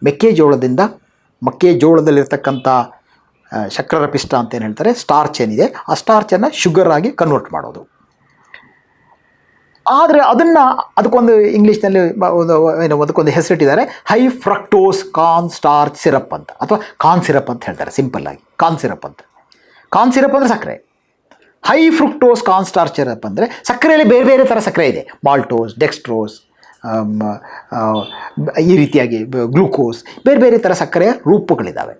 ಮೆಕ್ಕೆಜೋಳದಲ್ಲಿರ್ತಕ್ಕಂಥ ಶರ್ಕರ ಪಿಷ್ಟ ಅಂತ ಏನು ಹೇಳ್ತಾರೆ, ಸ್ಟಾರ್ಚ್ ಏನಿದೆ ಆ ಸ್ಟಾರ್ಚನ್ನು ಶುಗರ್ ಆಗಿ ಕನ್ವರ್ಟ್ ಮಾಡೋದು. ಆದರೆ ಅದಕ್ಕೊಂದು ಇಂಗ್ಲೀಷ್ನಲ್ಲಿ ಅದಕ್ಕೊಂದು ಹೆಸರಿಟ್ಟಿದ್ದಾರೆ, high fructose corn starch syrup ಅಂತ, ಅಥವಾ ಕಾರ್ನ್ ಸಿರಪ್ ಅಂತ ಹೇಳ್ತಾರೆ ಸಿಂಪಲ್ಲಾಗಿ. ಕಾರ್ನ್ ಸಿರಪ್ ಅಂದರೆ ಸಕ್ಕರೆ. High fructose corn starch syrup ಅಂದರೆ ಸಕ್ಕರೆಯಲ್ಲಿ ಬೇರೆ ಬೇರೆ ಥರ ಸಕ್ಕರೆ ಇದೆ. ಮಾಲ್ಟೋಸ್, ಡೆಕ್ಸ್ಟ್ರೋಸ್, ಈ ರೀತಿಯಾಗಿ ಗ್ಲೂಕೋಸ್, ಬೇರೆ ಬೇರೆ ಥರ ಸಕ್ಕರೆಯ ರೂಪಗಳಿದ್ದಾವೆ.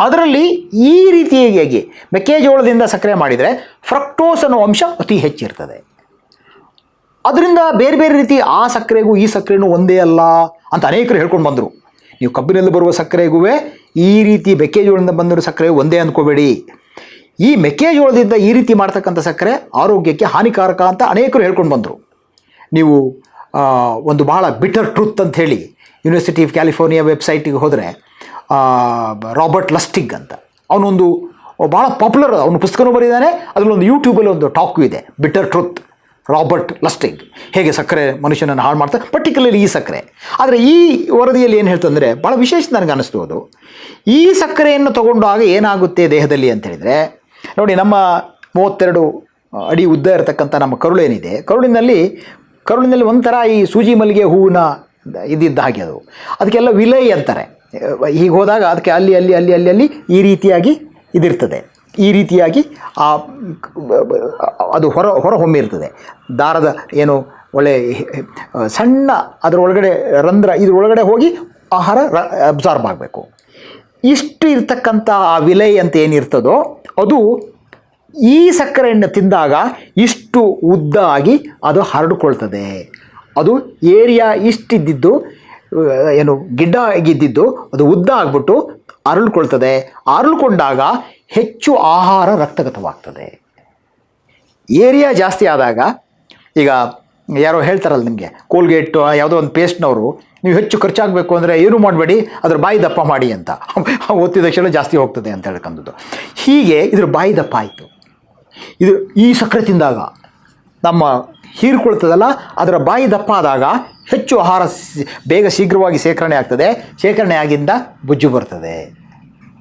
ಅದರಲ್ಲಿ ಈ ರೀತಿಯಾಗಿ ಮೆಕ್ಕೆಜೋಳದಿಂದ ಸಕ್ಕರೆ ಮಾಡಿದರೆ ಫ್ರಕ್ಟೋಸ್ ಅನ್ನೋ ಅಂಶ ಅತಿ ಹೆಚ್ಚಿರ್ತದೆ. ಅದರಿಂದ ಬೇರೆ ಬೇರೆ ರೀತಿ ಆ ಸಕ್ಕರೆಗೂ ಈ ಸಕ್ಕರೆನೂ ಒಂದೇ ಅಲ್ಲ ಅಂತ ಅನೇಕರು ಹೇಳ್ಕೊಂಡು ಬಂದರು. ನೀವು ಕಬ್ಬಿನಲ್ಲಿ ಬರುವ ಸಕ್ಕರೆಗೂ ಈ ರೀತಿ ಮೆಕ್ಕೆಜೋಳದಿಂದ ಬಂದಿರೋ ಸಕ್ಕರೆ ಒಂದೇ ಅಂದ್ಕೋಬೇಡಿ. ಈ ಮೆಕ್ಕೆಜೋಳದಿಂದ ಈ ರೀತಿ ಮಾಡ್ತಕ್ಕಂಥ ಸಕ್ಕರೆ ಆರೋಗ್ಯಕ್ಕೆ ಹಾನಿಕಾರಕ ಅಂತ ಅನೇಕರು ಹೇಳ್ಕೊಂಡು ಬಂದರು. ನೀವು ಒಂದು ಭಾಳ ಬಿಟರ್ ಟ್ರೂತ್ ಅಂತ ಹೇಳಿ ಯೂನಿವರ್ಸಿಟಿ ಆಫ್ ಕ್ಯಾಲಿಫೋರ್ನಿಯಾ ವೆಬ್ಸೈಟಿಗೆ ಹೋದರೆ ರಾಬರ್ಟ್ ಲಸ್ಟಿಗ್ ಅಂತ ಅವನೊಂದು ಭಾಳ ಪಾಪ್ಯುಲರ್, ಅವನು ಪುಸ್ತಕನೂ ಬರೆದಿದ್ದಾನೆ, ಅದರಲ್ಲೊಂದು ಯೂಟ್ಯೂಬಲ್ಲಿ ಒಂದು ಟಾಕು ಇದೆ, ಬಿಟರ್ ಟ್ರೂತ್, ರಾಬರ್ಟ್ ಲಸ್ಟಿಗ್, ಹೇಗೆ ಸಕ್ಕರೆ ಮನುಷ್ಯನನ್ನು ಹಾಳು ಮಾಡ್ತಾರೆ, ಪರ್ಟಿಕ್ಯುಲರ್ಲಿ ಈ ಸಕ್ಕರೆ. ಆದರೆ ಈ ವರದಿಯಲ್ಲಿ ಏನು ಹೇಳ್ತಂದರೆ ಭಾಳ ವಿಶೇಷ ನನಗೆ ಅನ್ನಿಸ್ತು ಅದು. ಈ ಸಕ್ಕರೆಯನ್ನು ತಗೊಂಡಾಗ ಏನಾಗುತ್ತೆ ದೇಹದಲ್ಲಿ ಅಂತ ಹೇಳಿದರೆ, ನೋಡಿ ನಮ್ಮ 32 ಅಡಿ ಉದ್ದ ಇರತಕ್ಕಂಥ ನಮ್ಮ ಕರುಳೇನಿದೆ, ಕರುಳಿನಲ್ಲಿ ಒಂಥರ ಈ ಸೂಜಿ ಮಲ್ಲಿಗೆ ಹೂವಿನ ಇದ್ದಿದ್ದ ಹಾಗೆ ಅದಕ್ಕೆಲ್ಲ ವಿಲೈ ಅಂತಾರೆ. ಹೀಗೆ ಹೋದಾಗ ಅದಕ್ಕೆ ಅಲ್ಲಿ ಈ ರೀತಿಯಾಗಿ ಇದಿರ್ತದೆ, ಈ ರೀತಿಯಾಗಿ ಅದು ಹೊರ ಹೊಮ್ಮಿರ್ತದೆ. ದಾರದ ಏನು ಒಳ್ಳೆ ಸಣ್ಣ ಅದರೊಳಗಡೆ ರಂಧ್ರ, ಇದರೊಳಗಡೆ ಹೋಗಿ ಆಹಾರ ಅಬ್ಸಾರ್ಬ್ ಆಗಬೇಕು. ಇಷ್ಟು ಇರ್ತಕ್ಕಂಥ ಆ ವಿಲೈ ಅಂತ ಏನಿರ್ತದೋ ಅದು ಈ ಸಕ್ಕರೆಯನ್ನು ತಿಂದಾಗ ಇಷ್ಟು ಉದ್ದ ಆಗಿ ಅದು ಹರಡಿಕೊಳ್ತದೆ. ಅದು ಏರಿಯಾ ಇಷ್ಟಿದ್ದಿದ್ದು ಏನು ಗಿಡ್ಡ ಆಗಿದ್ದಿದ್ದು ಅದು ಉದ್ದ ಆಗಿಬಿಟ್ಟು ಅರಳ್ಕೊಳ್ತದೆ. ಅರಳ್ಕೊಂಡಾಗ ಹೆಚ್ಚು ಆಹಾರ ರಕ್ತಗತವಾಗ್ತದೆ. ಏರಿಯಾ ಜಾಸ್ತಿ ಆದಾಗ, ಈಗ ಯಾರೋ ಹೇಳ್ತಾರಲ್ಲ ನಿಮಗೆ, ಕೋಲ್ಗೇಟ್ ಯಾವುದೋ ಒಂದು ಪೇಸ್ಟ್ನವರು ನೀವು ಹೆಚ್ಚು ಖರ್ಚಾಗಬೇಕು ಅಂದರೆ ಏನೂ ಮಾಡಬೇಡಿ, ಅದ್ರ ಬಾಯಿ ದಪ್ಪ ಮಾಡಿ ಅಂತ, ಒತ್ತಿದ ತಕ್ಷಣ ಜಾಸ್ತಿ ಹೋಗ್ತದೆ ಅಂತ ಹೇಳ್ಕೊಂಡದ್ದು. ಹೀಗೆ ಇದ್ರ ಬಾಯಿ ದಪ್ಪ ಆಯಿತು. ಇದು ಈ ಸಕ್ಕರೆ ತಿಂದಾಗ ನಮ್ಮ ಹೀರ್ಕೊಳ್ತದಲ್ಲ, ಅದರ ಬಾಯಿ ದಪ್ಪ ಆದಾಗ ಹೆಚ್ಚು ಆಹಾರ ಬೇಗ ಶೀಘ್ರವಾಗಿ ಶೇಖರಣೆ ಆಗ್ತದೆ. ಶೇಖರಣೆ ಆಗಿಂದ ಬೊಜ್ಜು ಬರ್ತದೆ.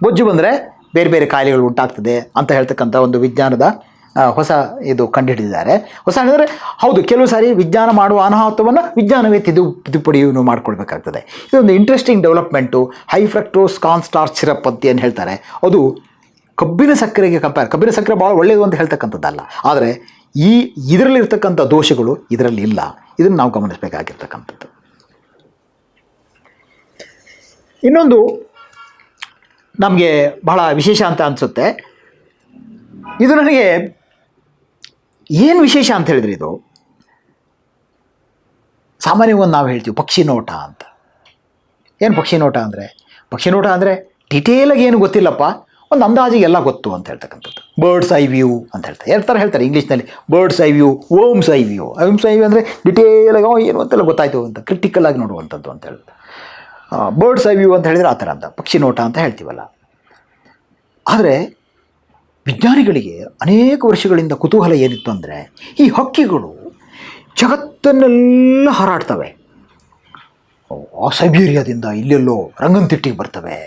ಬೊಜ್ಜು ಬಂದರೆ ಬೇರೆ ಬೇರೆ ಕಾಯಿಲೆಗಳು ಉಂಟಾಗ್ತದೆ ಅಂತ ಹೇಳ್ತಕ್ಕಂಥ ಒಂದು ವಿಜ್ಞಾನದ ಹೊಸ ಇದು ಕಂಡುಹಿಡಿದಿದ್ದಾರೆ. ಹೊಸ ಅಂದರೆ ಹೌದು, ಕೆಲವು ಸಾರಿ ವಿಜ್ಞಾನ ಮಾಡುವ ಅನಾಹುತವನ್ನು ವಿಜ್ಞಾನವೇ ತಿದ್ದುಪಡಿಯನ್ನು ಮಾಡ್ಕೊಳ್ಬೇಕಾಗ್ತದೆ. ಇದೊಂದು interesting development. High fructose corn starch syrup ಅಂತ ಏನು ಹೇಳ್ತಾರೆ, ಅದು ಕಬ್ಬಿನ ಸಕ್ಕರೆಗೆ ಕಬ್ಬಿನ ಸಕ್ಕರೆ ಭಾಳ ಒಳ್ಳೆಯದು ಅಂತ ಹೇಳ್ತಕ್ಕಂಥದ್ದಲ್ಲ, ಆದರೆ ಇದರಲ್ಲಿರ್ತಕ್ಕಂಥ ದೋಷಗಳು ಇದರಲ್ಲಿ ಇಲ್ಲ. ಇದನ್ನು ನಾವು ಗಮನಿಸಬೇಕಾಗಿರ್ತಕ್ಕಂಥದ್ದು. ಇನ್ನೊಂದು ನಮಗೆ ಬಹಳ ವಿಶೇಷ ಅಂತ ಅನಿಸುತ್ತೆ. ಇದು ನನಗೆ ಏನು ವಿಶೇಷ ಅಂತ ಹೇಳಿದ್ರೆ, ಇದು ಸಾಮಾನ್ಯವಾಗಿ ನಾವು ಹೇಳ್ತೀವಿ ಪಕ್ಷಿ ನೋಟ ಅಂತ. ಏನು ಪಕ್ಷಿ ನೋಟ ಅಂದರೆ? ಪಕ್ಷಿ ನೋಟ ಅಂದರೆ ಡಿಟೇಲಾಗಿ ಏನು ಗೊತ್ತಿಲ್ಲಪ್ಪ, ಒಂದು ಅಂದಾಜಿಗೆ ಎಲ್ಲ ಗೊತ್ತು ಅಂತ ಹೇಳ್ತಕ್ಕಂಥದ್ದು. ಬರ್ಡ್ಸ್ ಐ ವ್ಯೂ ಅಂತ ಹೇಳ್ತಾರೆ ಇಂಗ್ಲೀಷ್ನಲ್ಲಿ. Bird's eye view, worm's eye view. Worm's eye view ಅಂದರೆ ಡಿಟೇಲಾಗಿ ಏನು ಅಂತೆಲ್ಲ ಗೊತ್ತಾಯಿತು ಅಂತ, ಕ್ರಿಟಿಕಲಾಗಿ ನೋಡುವಂಥದ್ದು ಅಂತ ಹೇಳುತ್ತೆ. ಬರ್ಡ್ಸ್ ಐ ವ್ಯೂ ಅಂತ ಹೇಳಿದರೆ ಆ ಥರ ಅಂತ, ಪಕ್ಷಿ ನೋಟ ಅಂತ ಹೇಳ್ತೀವಲ್ಲ. ಆದರೆ ವಿಜ್ಞಾನಿಗಳಿಗೆ ಅನೇಕ ವರ್ಷಗಳಿಂದ ಕುತೂಹಲ ಏನಿತ್ತು ಅಂದರೆ, ಈ ಹಕ್ಕಿಗಳು ಜಗತ್ತನ್ನೆಲ್ಲ ಹಾರಾಡ್ತವೆ. ಸೈಬೀರಿಯಾದಿಂದ ಇಲ್ಲೆಲ್ಲೋ ರಂಗನತಿಟ್ಟಿಗೆ ಬರ್ತವೆ,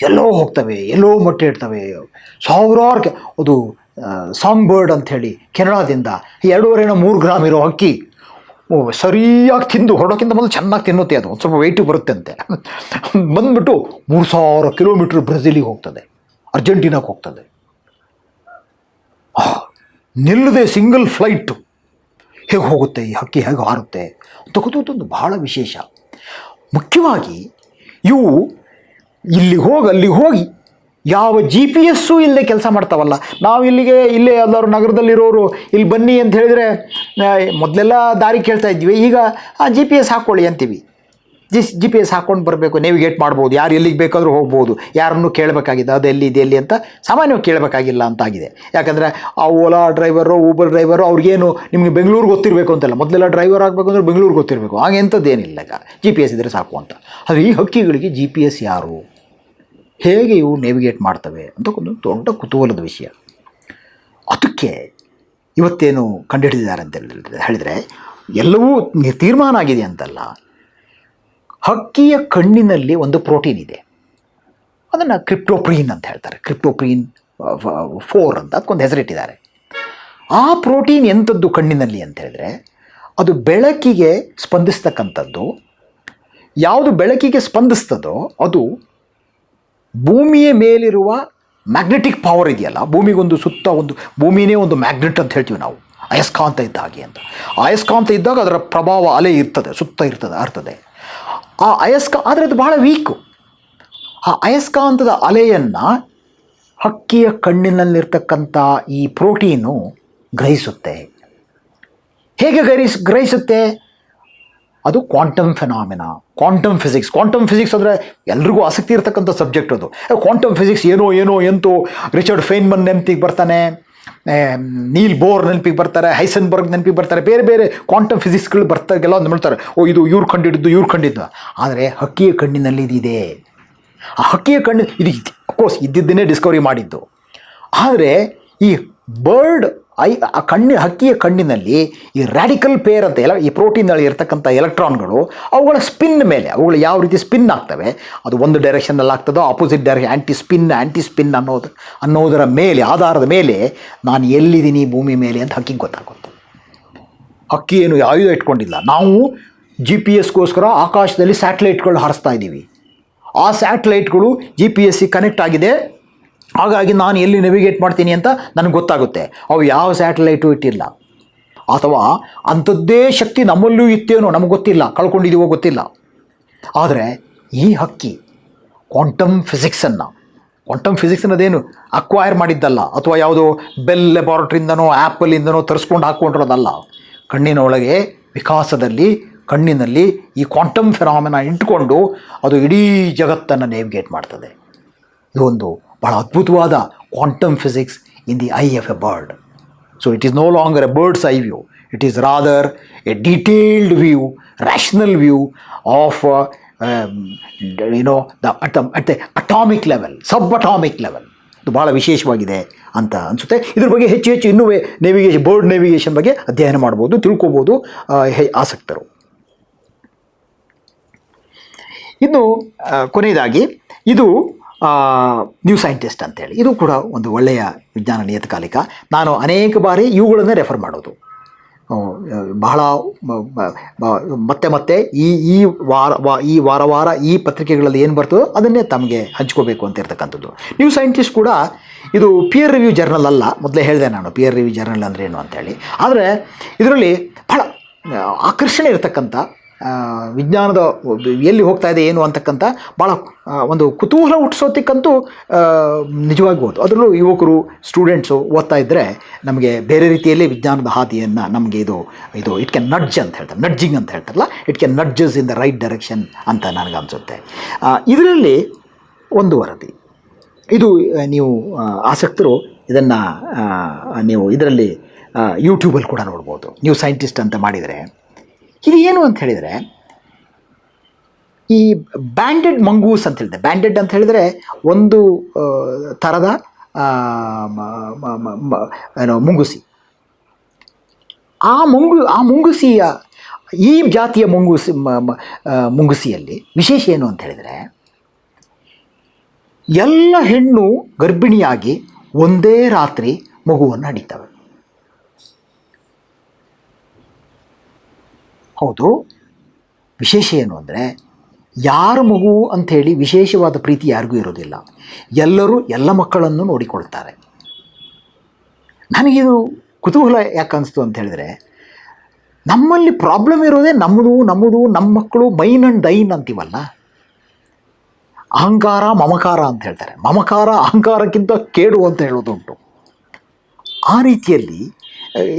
ಎಲ್ಲೋ ಹೋಗ್ತವೆ, ಎಲ್ಲೋ ಮೊಟ್ಟೆ ಇಡ್ತವೆ. ಸಾವಿರಾರು ಅದು ಸಾಂಗ್ ಬರ್ಡ್ ಅಂಥೇಳಿ ಕೆನಡಾದಿಂದ 2.5-3 ಗ್ರಾಮ್ ಇರೋ ಹಕ್ಕಿ ಸರಿಯಾಗಿ ತಿಂದು ಹೊಡೋಕ್ಕಿಂತ ಮೊದಲು ಚೆನ್ನಾಗಿ ತಿನ್ನುತ್ತೆ. ಅದು ಒಂದು ಸ್ವಲ್ಪ ವೆಯ್ಟು ಬರುತ್ತೆ ಅಂತೆ. ಬಂದುಬಿಟ್ಟು 3000 ಕಿಲೋಮೀಟ್ರ್ ಬ್ರೆಜಿಲಿಗೆ ಹೋಗ್ತದೆ, ಅರ್ಜೆಂಟೀನಾಗೆ ಹೋಗ್ತದೆ. ನಿಲ್ಲದೆ ಸಿಂಗಲ್ ಫ್ಲೈಟು ಹೇಗೆ ಹೋಗುತ್ತೆ ಈ ಹಕ್ಕಿ, ಹೇಗೆ ಹಾರುತ್ತೆ ಅಂತ ಗೊತ್ತೊಂದು ಬಹಳ ವಿಶೇಷ. ಮುಖ್ಯವಾಗಿ ಇವು ಅಲ್ಲಿಗೆ ಹೋಗಿ ಯಾವ GPS ಇಲ್ಲದೆ ಕೆಲಸ ಮಾಡ್ತಾವಲ್ಲ. ನಾವು ಇಲ್ಲೇ ಎಲ್ಲರೂ ನಗರದಲ್ಲಿರೋರು ಇಲ್ಲಿ ಬನ್ನಿ ಅಂತ ಹೇಳಿದರೆ ಮೊದಲೆಲ್ಲ ದಾರಿ ಕೇಳ್ತಾ ಇದ್ವಿ, ಈಗ GPS ಹಾಕ್ಕೊಳ್ಳಿ ಅಂತೀವಿ. GPS ಹಾಕ್ಕೊಂಡು ಬರಬೇಕು, ನೇವಿಗೇಟ್ ಮಾಡ್ಬೋದು, ಯಾರು ಎಲ್ಲಿಗೆ ಬೇಕಾದರೂ ಹೋಗ್ಬೋದು, ಯಾರನ್ನು ಕೇಳಬೇಕಾಗಿದೆ ಅದು ಎಲ್ಲಿ ಅಂತ ಸಾಮಾನ್ಯವಾಗಿ ಕೇಳಬೇಕಾಗಿಲ್ಲ ಅಂತಾಗಿದೆ. ಯಾಕಂದರೆ ಆ ಓಲಾ ಡ್ರೈವರು, ಊಬರ್ ಡ್ರೈವರು ಅವ್ರಿಗೇನು ನಿಮಗೆ ಬೆಂಗಳೂರು ಗೊತ್ತಿರಬೇಕು ಅಂತಲ್ಲ, ಮೊದಲೆಲ್ಲ ಡ್ರೈವರ್ ಆಗಬೇಕು ಅಂದರೆ ಬೆಂಗಳೂರು ಗೊತ್ತಿರಬೇಕು, ಹಾಗೆ ಎಂಥದ್ದೇನಿಲ್ಲ. ಈಗ GPS ಇದ್ದರೆ ಸಾಕು ಅಂತ. ಆದರೆ ಈ ಹಕ್ಕಿಗಳಿಗೆ GPS ಯಾರು, ಹೇಗೆ ಇವು ನೇವಿಗೇಟ್ ಮಾಡ್ತವೆ ಅಂತ ಒಂದು ದೊಡ್ಡ ಕುತೂಹಲದ ವಿಷಯ. ಅದಕ್ಕೆ ಇವತ್ತೇನು ಕಂಡುಹಿಡಿದಿದ್ದಾರೆ ಅಂತ ಹೇಳಿದರೆ, ಎಲ್ಲವೂ ತೀರ್ಮಾನ ಆಗಿದೆ ಅಂತಲ್ಲ. ಹಕ್ಕಿಯ ಕಣ್ಣಿನಲ್ಲಿ ಒಂದು ಪ್ರೋಟೀನ್ ಇದೆ, ಅದನ್ನು ಕ್ರಿಪ್ಟೋಪ್ರೀನ್ ಅಂತ ಹೇಳ್ತಾರೆ. ಕ್ರಿಪ್ಟೋಪ್ರೀನ್ 4 ಅಂತ ಅದಕ್ಕೊಂದು ಹೆಸರಿಟ್ಟಿದ್ದಾರೆ. ಆ ಪ್ರೋಟೀನ್ ಎಂಥದ್ದು ಕಣ್ಣಿನಲ್ಲಿ ಅಂತ ಹೇಳಿದ್ರೆ, ಅದು ಬೆಳಕಿಗೆ ಸ್ಪಂದಿಸ್ತಕ್ಕಂಥದ್ದು. ಯಾವುದು ಬೆಳಕಿಗೆ ಸ್ಪಂದಿಸ್ತದೋ ಅದು ಭೂಮಿಯ ಮೇಲಿರುವ ಮ್ಯಾಗ್ನೆಟಿಕ್ ಪವರ್ ಇದೆಯಲ್ಲ, ಭೂಮಿಗೊಂದು ಸುತ್ತ ಭೂಮಿನೇ ಒಂದು ಮ್ಯಾಗ್ನೆಟ್ ಅಂತ ಹೇಳ್ತೀವಿ ನಾವು, ಅಯಸ್ಕಾಂತ ಇದ್ದ ಹಾಗೆ ಅಂತ. ಅಯಸ್ಕಾಂತ ಇದ್ದಾಗ ಅದರ ಪ್ರಭಾವ ಅಲೆ ಇರ್ತದೆ, ಸುತ್ತ ಇರ್ತದೆ. ಆ ಆದರೆ ಅದು ಬಹಳ ವೀಕು. ಆ ಅಯಸ್ಕಾಂತದ ಅಲೆಯನ್ನು ಹಕ್ಕಿಯ ಕಣ್ಣಿನಲ್ಲಿರ್ತಕ್ಕಂಥ ಈ ಪ್ರೋಟೀನು ಗ್ರಹಿಸುತ್ತೆ. ಹೇಗೆ ಗ್ರಹಿಸುತ್ತೆ? ಅದು ಕ್ವಾಂಟಮ್ ಫೆನಾಮಿನಾ, ಕ್ವಾಂಟಮ್ ಫಿಸಿಕ್ಸ್ ಅಂದರೆ ಎಲ್ರಿಗೂ ಆಸಕ್ತಿ ಇರತಕ್ಕಂಥ ಸಬ್ಜೆಕ್ಟ್ ಅದು. ಕ್ವಾಂಟಮ್ ಫಿಸಿಕ್ಸ್ ಏನೋ ಎಂತೋ ರಿಚರ್ಡ್ ಫೇನ್ಮನ್ ನೆನಪಿಗೆ ಬರ್ತಾನೆ, ನೀಲ್ ಬೋರ್ ನೆನಪಿಗೆ ಬರ್ತಾರೆ, ಹೈಸನ್ಬರ್ಗ್ ನೆನಪಿಗೆ ಬರ್ತಾರೆ, ಬೇರೆ ಬೇರೆ ಕ್ವಾಂಟಮ್ ಫಿಸಿಕ್ಸ್ಗಳು ಬರ್ತಾಗೆಲ್ಲ ಹೇಳ್ತಾರೆ, ಇದು ಇವ್ರು ಕಂಡಿದ್ದು. ಆದರೆ ಹಕ್ಕಿಯ ಕಣ್ಣಿನಲ್ಲಿ ಇದಿದೆ. ಆ ಹಕ್ಕಿಯ ಇದು ಅಫ್ಕೋರ್ಸ್ ಇದ್ದಿದ್ದನ್ನೇ ಡಿಸ್ಕವರಿ ಮಾಡಿದ್ದು. ಆದರೆ ಈ ಹಕ್ಕಿಯ ಕಣ್ಣಿನಲ್ಲಿ ಈ ರ್ಯಾಡಿಕಲ್ ಪೇರ್ ಅಂತ ಈ ಪ್ರೋಟೀನ್ನಲ್ಲಿ ಇರ್ತಕ್ಕಂಥ ಎಲೆಕ್ಟ್ರಾನ್ಗಳು ಅವುಗಳ ಸ್ಪಿನ್ ಮೇಲೆ, ಅವುಗಳು ಯಾವ ರೀತಿ ಸ್ಪಿನ್ ಆಗ್ತವೆ, ಅದು ಒಂದು ಡೈರೆಕ್ಷನಲ್ಲಿ ಆಗ್ತದೋ ಆಪೋಸಿಟ್ ಡೈರೆಕ್ಷನ್, ಆ್ಯಂಟಿ ಸ್ಪಿನ್ ಅನ್ನೋದರ ಮೇಲೆ, ಆಧಾರದ ಮೇಲೆ ನಾನು ಎಲ್ಲಿದ್ದೀನಿ ಭೂಮಿ ಮೇಲೆ ಅಂತ ಹಕ್ಕಿಗೆ ಗೊತ್ತಾಗುತ್ತೆ. ಹಕ್ಕಿ ಏನು ಆಯುಧ ಇಟ್ಕೊಂಡಿಲ್ಲ. ನಾವು GPS ಆಕಾಶದಲ್ಲಿ ಸ್ಯಾಟಲೈಟ್ಗಳು ಹಾರಿಸ್ತಾ ಇದ್ದೀವಿ. ಆ ಸ್ಯಾಟಲೈಟ್ಗಳು GPS ಕನೆಕ್ಟ್ ಆಗಿದೆ, ಹಾಗಾಗಿ ನಾನು ಎಲ್ಲಿ ನೆವಿಗೇಟ್ ಮಾಡ್ತೀನಿ ಅಂತ ನನಗೆ ಗೊತ್ತಾಗುತ್ತೆ. ಅವು ಯಾವ ಸ್ಯಾಟಲೈಟು ಇಟ್ಟಿಲ್ಲ. ಅಥವಾ ಅಂಥದ್ದೇ ಶಕ್ತಿ ನಮ್ಮಲ್ಲೂ ಇತ್ತೇನೋ ನಮಗೆ ಗೊತ್ತಿಲ್ಲ, ಕಳ್ಕೊಂಡಿದ್ದೀವೋ ಗೊತ್ತಿಲ್ಲ. ಆದರೆ ಈ ಹಕ್ಕಿ ಕ್ವಾಂಟಮ್ ಫಿಸಿಕ್ಸನ್ನದೇನು ಅಕ್ವೈರ್ ಮಾಡಿದ್ದಲ್ಲ, ಅಥವಾ ಯಾವುದೋ ಬೆಲ್ ಲ್ಯಾಬಾರ್ಟ್ರಿಯಿಂದನೋ ಆ್ಯಪಲಿಂದನೋ ತರಿಸ್ಕೊಂಡು ಹಾಕ್ಕೊಂಡಿರೋದಲ್ಲ. ಕಣ್ಣಿನೊಳಗೆ ವಿಕಾಸದಲ್ಲಿ ಕಣ್ಣಿನಲ್ಲಿ ಈ ಕ್ವಾಂಟಮ್ ಫೆನಾಮಿನಾ ಇಟ್ಕೊಂಡು ಅದು ಇಡೀ ಜಗತ್ತನ್ನು ನೇವಿಗೇಟ್ ಮಾಡ್ತದೆ. ಇದೊಂದು ಬಹಳ ಅದ್ಭುತವಾದ quantum physics in the eye of a bird. So it is no longer a bird's eye view, it is rather a detailed view, rational view of at the atomic level, sub atomic level. ಇದು ಭಾಳ ವಿಶೇಷವಾಗಿದೆ ಅಂತ ಅನಿಸುತ್ತೆ. ಇದ್ರ ಬಗ್ಗೆ ಹೆಚ್ಚು ಇನ್ನೂ bird navigation ಬಗ್ಗೆ ಅಧ್ಯಯನ ಮಾಡ್ಬೋದು, ತಿಳ್ಕೊಬೋದು ಆಸಕ್ತರು. ಇನ್ನು ಕೊನೆಯದಾಗಿ ಇದು ನ್ಯೂ ಸೈಂಟಿಸ್ಟ್ ಅಂತೇಳಿ, ಇದು ಕೂಡ ಒಂದು ಒಳ್ಳೆಯ ವಿಜ್ಞಾನ ನಿಯತಕಾಲಿಕ. ನಾನು ಅನೇಕ ಬಾರಿ ಇವುಗಳನ್ನೇ ರೆಫರ್ ಮಾಡೋದು. ಬಹಳ ಮತ್ತೆ ಈ ವಾರ ಈ ಪತ್ರಿಕೆಗಳಲ್ಲಿ ಏನು ಬರ್ತದೋ ಅದನ್ನೇ ತಮಗೆ ಹಂಚ್ಕೋಬೇಕು ಅಂತ ಇರ್ತಕ್ಕಂಥದ್ದು. ನ್ಯೂ ಸೈಂಟಿಸ್ಟ್ ಕೂಡ ಇದು ಪಿಯರ್ ರಿವ್ಯೂ ಜರ್ನಲ್ ಅಲ್ಲ. ಮೊದಲೇ ಹೇಳಿದೆ ನಾನು ಪಿಯರ್ ರಿವ್ಯೂ ಜರ್ನಲ್ ಅಂದರೆ ಏನು ಅಂತೇಳಿ. ಆದರೆ ಇದರಲ್ಲಿ ಬಹಳ ಆಕರ್ಷಣೆ ಇರತಕ್ಕಂಥ ವಿಜ್ಞಾನದ ಎಲ್ಲಿ ಹೋಗ್ತಾ ಇದೆ ಏನು ಅಂತಕ್ಕಂಥ ಭಾಳ ಒಂದು ಕುತೂಹಲ ಹುಟ್ಟಿಸೋದಕ್ಕಂತೂ ನಿಜವಾಗ್ಬೋದು. ಅದರಲ್ಲೂ ಯುವಕರು ಸ್ಟೂಡೆಂಟ್ಸು ಓದ್ತಾ ಇದ್ದರೆ ನಮಗೆ ಬೇರೆ ರೀತಿಯಲ್ಲಿ ವಿಜ್ಞಾನದ ಹಾದಿಯನ್ನು ನಮಗೆ ಇದು ಇಟ್ ಕ್ಯಾನ್ ನಡ್ಜ್ ಅಂತ ಹೇಳ್ತಾರೆ, ನಡ್ಜಿಂಗ್ ಅಂತ ಹೇಳ್ತಾರಲ್ಲ, it can nudges in the right direction ಅಂತ ನನಗನ್ಸುತ್ತೆ. ಇದರಲ್ಲಿ ಒಂದು ವರದಿ, ಇದು ನೀವು ಆಸಕ್ತರು ಇದನ್ನು ನೀವು ಇದರಲ್ಲಿ ಯೂಟ್ಯೂಬಲ್ಲಿ ಕೂಡ ನೋಡ್ಬೋದು. ನೀವು ಸೈಂಟಿಸ್ಟ್ ಅಂತ ಮಾಡಿದರೆ ಇದು ಏನು ಅಂತ ಹೇಳಿದರೆ, ಈ ಬ್ಯಾಂಡೆಡ್ ಮಂಗೂಸ್ ಅಂತ ಹೇಳಿದೆ. ಬ್ಯಾಂಡೆಡ್ ಅಂತ ಹೇಳಿದರೆ ಒಂದು ಥರದ ಮುಂಗುಸಿ. ಆ ಮುಂಗುಸಿಯ ಈ ಜಾತಿಯ ಮುಂಗುಸಿಯಲ್ಲಿ ವಿಶೇಷ ಏನು ಅಂತ ಹೇಳಿದರೆ, ಎಲ್ಲ ಹೆಣ್ಣು ಗರ್ಭಿಣಿಯಾಗಿ ಒಂದೇ ರಾತ್ರಿ ಮಗುವನ್ನು ಹಡಿತವೆ. ಹೌದು, ವಿಶೇಷ ಏನು ಅಂದರೆ ಯಾರ ಮಗು ಅಂಥೇಳಿ ವಿಶೇಷವಾದ ಪ್ರೀತಿ ಯಾರಿಗೂ ಇರೋದಿಲ್ಲ. ಎಲ್ಲರೂ ಎಲ್ಲ ಮಕ್ಕಳನ್ನು ನೋಡಿಕೊಳ್ತಾರೆ. ನನಗಿದು ಕುತೂಹಲ ಯಾಕೆ ಅನಿಸ್ತು ಅಂತ ಹೇಳಿದರೆ, ನಮ್ಮಲ್ಲಿ ಪ್ರಾಬ್ಲಮ್ ಇರೋದೇ ನಮ್ಮದು ನಮ್ಮ ಮಕ್ಕಳು ಮೈನ್ ಆ್ಯಂಡ್ ಡೈನ್ ಅಂತೀವಲ್ಲ. ಅಹಂಕಾರ ಮಮಕಾರ ಅಂತ ಹೇಳ್ತಾರೆ. ಮಮಕಾರ ಅಹಂಕಾರಕ್ಕಿಂತ ಕೇಡು ಅಂತ ಹೇಳೋದುಂಟು. ಆ ರೀತಿಯಲ್ಲಿ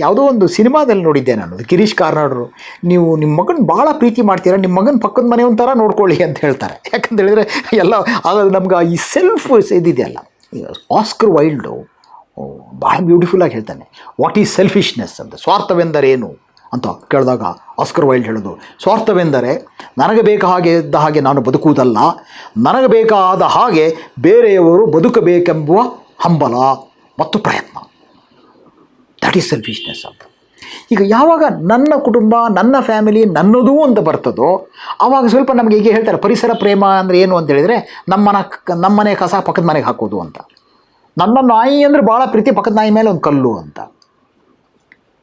ಯಾವುದೋ ಒಂದು ಸಿನಿಮಾದಲ್ಲಿ ನೋಡಿದ್ದೆ ನಾನು, ಗಿರೀಶ್ ಕಾರ್ನಾಡರು, ನೀವು ನಿಮ್ಮ ಮಗನ ಭಾಳ ಪ್ರೀತಿ ಮಾಡ್ತೀರಾ, ನಿಮ್ಮ ಮಗನ ಪಕ್ಕದ ಮನೆ ಒಂಥರ ನೋಡ್ಕೊಳ್ಳಿ ಅಂತ ಹೇಳ್ತಾರೆ. ಯಾಕಂತ ಹೇಳಿದರೆ ಎಲ್ಲ ಆಗೋದು ನಮ್ಗೆ ಈ ಸೆಲ್ಫ್ ಇದಿದೆಯಲ್ಲ. ಆಸ್ಕರ್ ವೈಲ್ಡು ಭಾಳ ಬ್ಯೂಟಿಫುಲ್ಲಾಗಿ ಹೇಳ್ತಾನೆ, ವಾಟ್ ಈಸ್ ಸೆಲ್ಫಿಶ್ನೆಸ್ ಅಂತ, ಸ್ವಾರ್ಥವೆಂದರೇನು ಅಂತ ಕೇಳಿದಾಗ ಆಸ್ಕರ್ ವೈಲ್ಡ್ ಹೇಳೋದು, ಸ್ವಾರ್ಥವೆಂದರೆ ನನಗೆ ಬೇಕಾದ ಹಾಗೆ ನಾನು ಬದುಕುವುದಲ್ಲ, ನನಗೆ ಬೇಕಾದ ಹಾಗೆ ಬೇರೆಯವರು ಬದುಕಬೇಕೆಂಬುವ ಹಂಬಲ ಮತ್ತು ಪ್ರಯತ್ನ. ದಟ್ ಈಸ್ ಸೆಲ್ಫಿಶ್ನೆಸ್ ಅಂತ. ಈಗ ಯಾವಾಗ ನನ್ನ ಕುಟುಂಬ ನನ್ನ ಫ್ಯಾಮಿಲಿ ನನ್ನದು ಅಂತ ಬರ್ತದೋ ಆವಾಗ ಸ್ವಲ್ಪ ನಮಗೆ ಹೀಗೆ ಹೇಳ್ತಾರೆ, ಪರಿಸರ ಪ್ರೇಮ ಅಂದರೆ ಏನು ಅಂತ ಹೇಳಿದರೆ ನಮ್ಮನೆ ಕಸ ಪಕ್ಕದ ಮನೆಗೆ ಹಾಕೋದು ಅಂತ. ನನ್ನ ನಾಯಿ ಅಂದರೆ ಭಾಳ ಪ್ರೀತಿ, ಪಕ್ಕದ ನಾಯಿ ಮೇಲೆ ಒಂದು ಕಲ್ಲು ಅಂತ.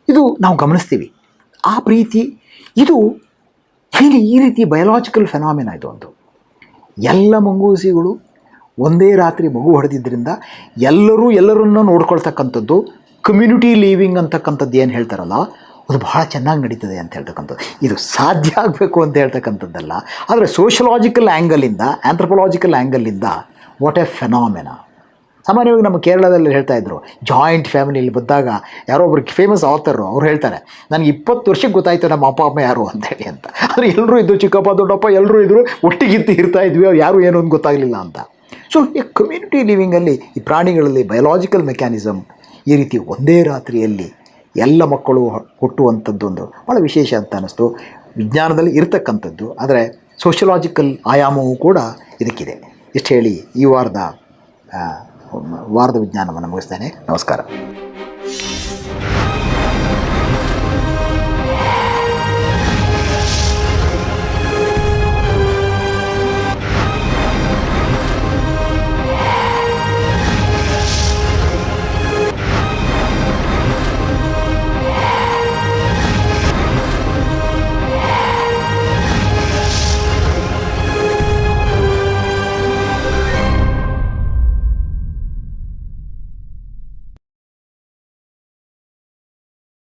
ಇದು ನಾವು ಗಮನಿಸ್ತೀವಿ. ಆ ಪ್ರೀತಿ ಇದು ಈ ರೀತಿ ಬಯೋಲಾಜಿಕಲ್ ಫೆನಾಮಿನಾ ಇದು ಒಂದು. ಎಲ್ಲ ಮಂಗೂಸಿಗಳು ಒಂದೇ ರಾತ್ರಿ ಮಗು ಹೊಡೆದಿದ್ದರಿಂದ ಎಲ್ಲರನ್ನೂ ನೋಡ್ಕೊಳ್ತಕ್ಕಂಥದ್ದು, ಕಮ್ಯುನಿಟಿ ಲೀವಿಂಗ್ ಅಂತಕ್ಕಂಥದ್ದು ಏನು ಹೇಳ್ತಾರಲ್ಲ, ಅದು ಭಾಳ ಚೆನ್ನಾಗಿ ನಡೀತದೆ ಅಂತ ಹೇಳ್ತಕ್ಕಂಥದ್ದು. ಇದು ಸಾಧ್ಯ ಆಗಬೇಕು ಅಂತ ಹೇಳ್ತಕ್ಕಂಥದ್ದಲ್ಲ, ಆದರೆ ಸೋಷಲಾಜಿಕಲ್ ಆ್ಯಂಗಲಿಂದ, ಆ್ಯಂಥ್ರಪೊಲಾಜಿಕಲ್ ಆ್ಯಂಗಲಿಂದ ವಾಟ್ ಎ ಫೆನಾಮಿನಾ. ಸಾಮಾನ್ಯವಾಗಿ ನಮ್ಮ ಕೇರಳದಲ್ಲಿ ಹೇಳ್ತಾಯಿದ್ರು, ಜಾಯಿಂಟ್ ಫ್ಯಾಮಿಲಿಯಲ್ಲಿ ಬಂದಾಗ ಯಾರೋ ಒಬ್ರು ಫೇಮಸ್ ಆಥರು ಅವ್ರು ಹೇಳ್ತಾರೆ, ನನಗೆ 20 ವರ್ಷಕ್ಕೆ ಗೊತ್ತಾಯಿತು ನಮ್ಮ ಅಪ್ಪ ಅಮ್ಮ ಯಾರು ಅಂತೇಳಿ ಅಂತ. ಆದರೆ ಎಲ್ಲರೂ ಇದ್ದು, ಚಿಕ್ಕಪ್ಪ ದೊಡ್ಡಪ್ಪ ಎಲ್ಲರೂ ಇದ್ದರು, ಒಟ್ಟಿಗಿದ್ದು ಇರ್ತಾ ಇದ್ವಿ, ಅವ್ರು ಯಾರು ಏನು ಅಂತ ಗೊತ್ತಾಗಲಿಲ್ಲ ಅಂತ. ಸೊ ಈ ಕಮ್ಯುನಿಟಿ ಲಿವಿಂಗಲ್ಲಿ ಈ ಪ್ರಾಣಿಗಳಲ್ಲಿ ಬಯೋಲಾಜಿಕಲ್ ಮೆಕ್ಯಾನಿಸಮ್ ಈ ರೀತಿ ಒಂದೇ ರಾತ್ರಿಯಲ್ಲಿ ಎಲ್ಲ ಮಕ್ಕಳು ಹುಟ್ಟುವಂಥದ್ದೊಂದು ಭಾಳ ವಿಶೇಷ ಅಂತ ಅನ್ನಿಸ್ತು. ವಿಜ್ಞಾನದಲ್ಲಿ ಇರತಕ್ಕಂಥದ್ದು, ಆದರೆ ಸೋಷಲಾಜಿಕಲ್ ಆಯಾಮವೂ ಕೂಡ ಇದಕ್ಕಿದೆ. ಇಷ್ಟು ಹೇಳಿ ಈ ವಾರದ ವಿಜ್ಞಾನವನ್ನು ಮುಗಿಸ್ತೇನೆ. ನಮಸ್ಕಾರ.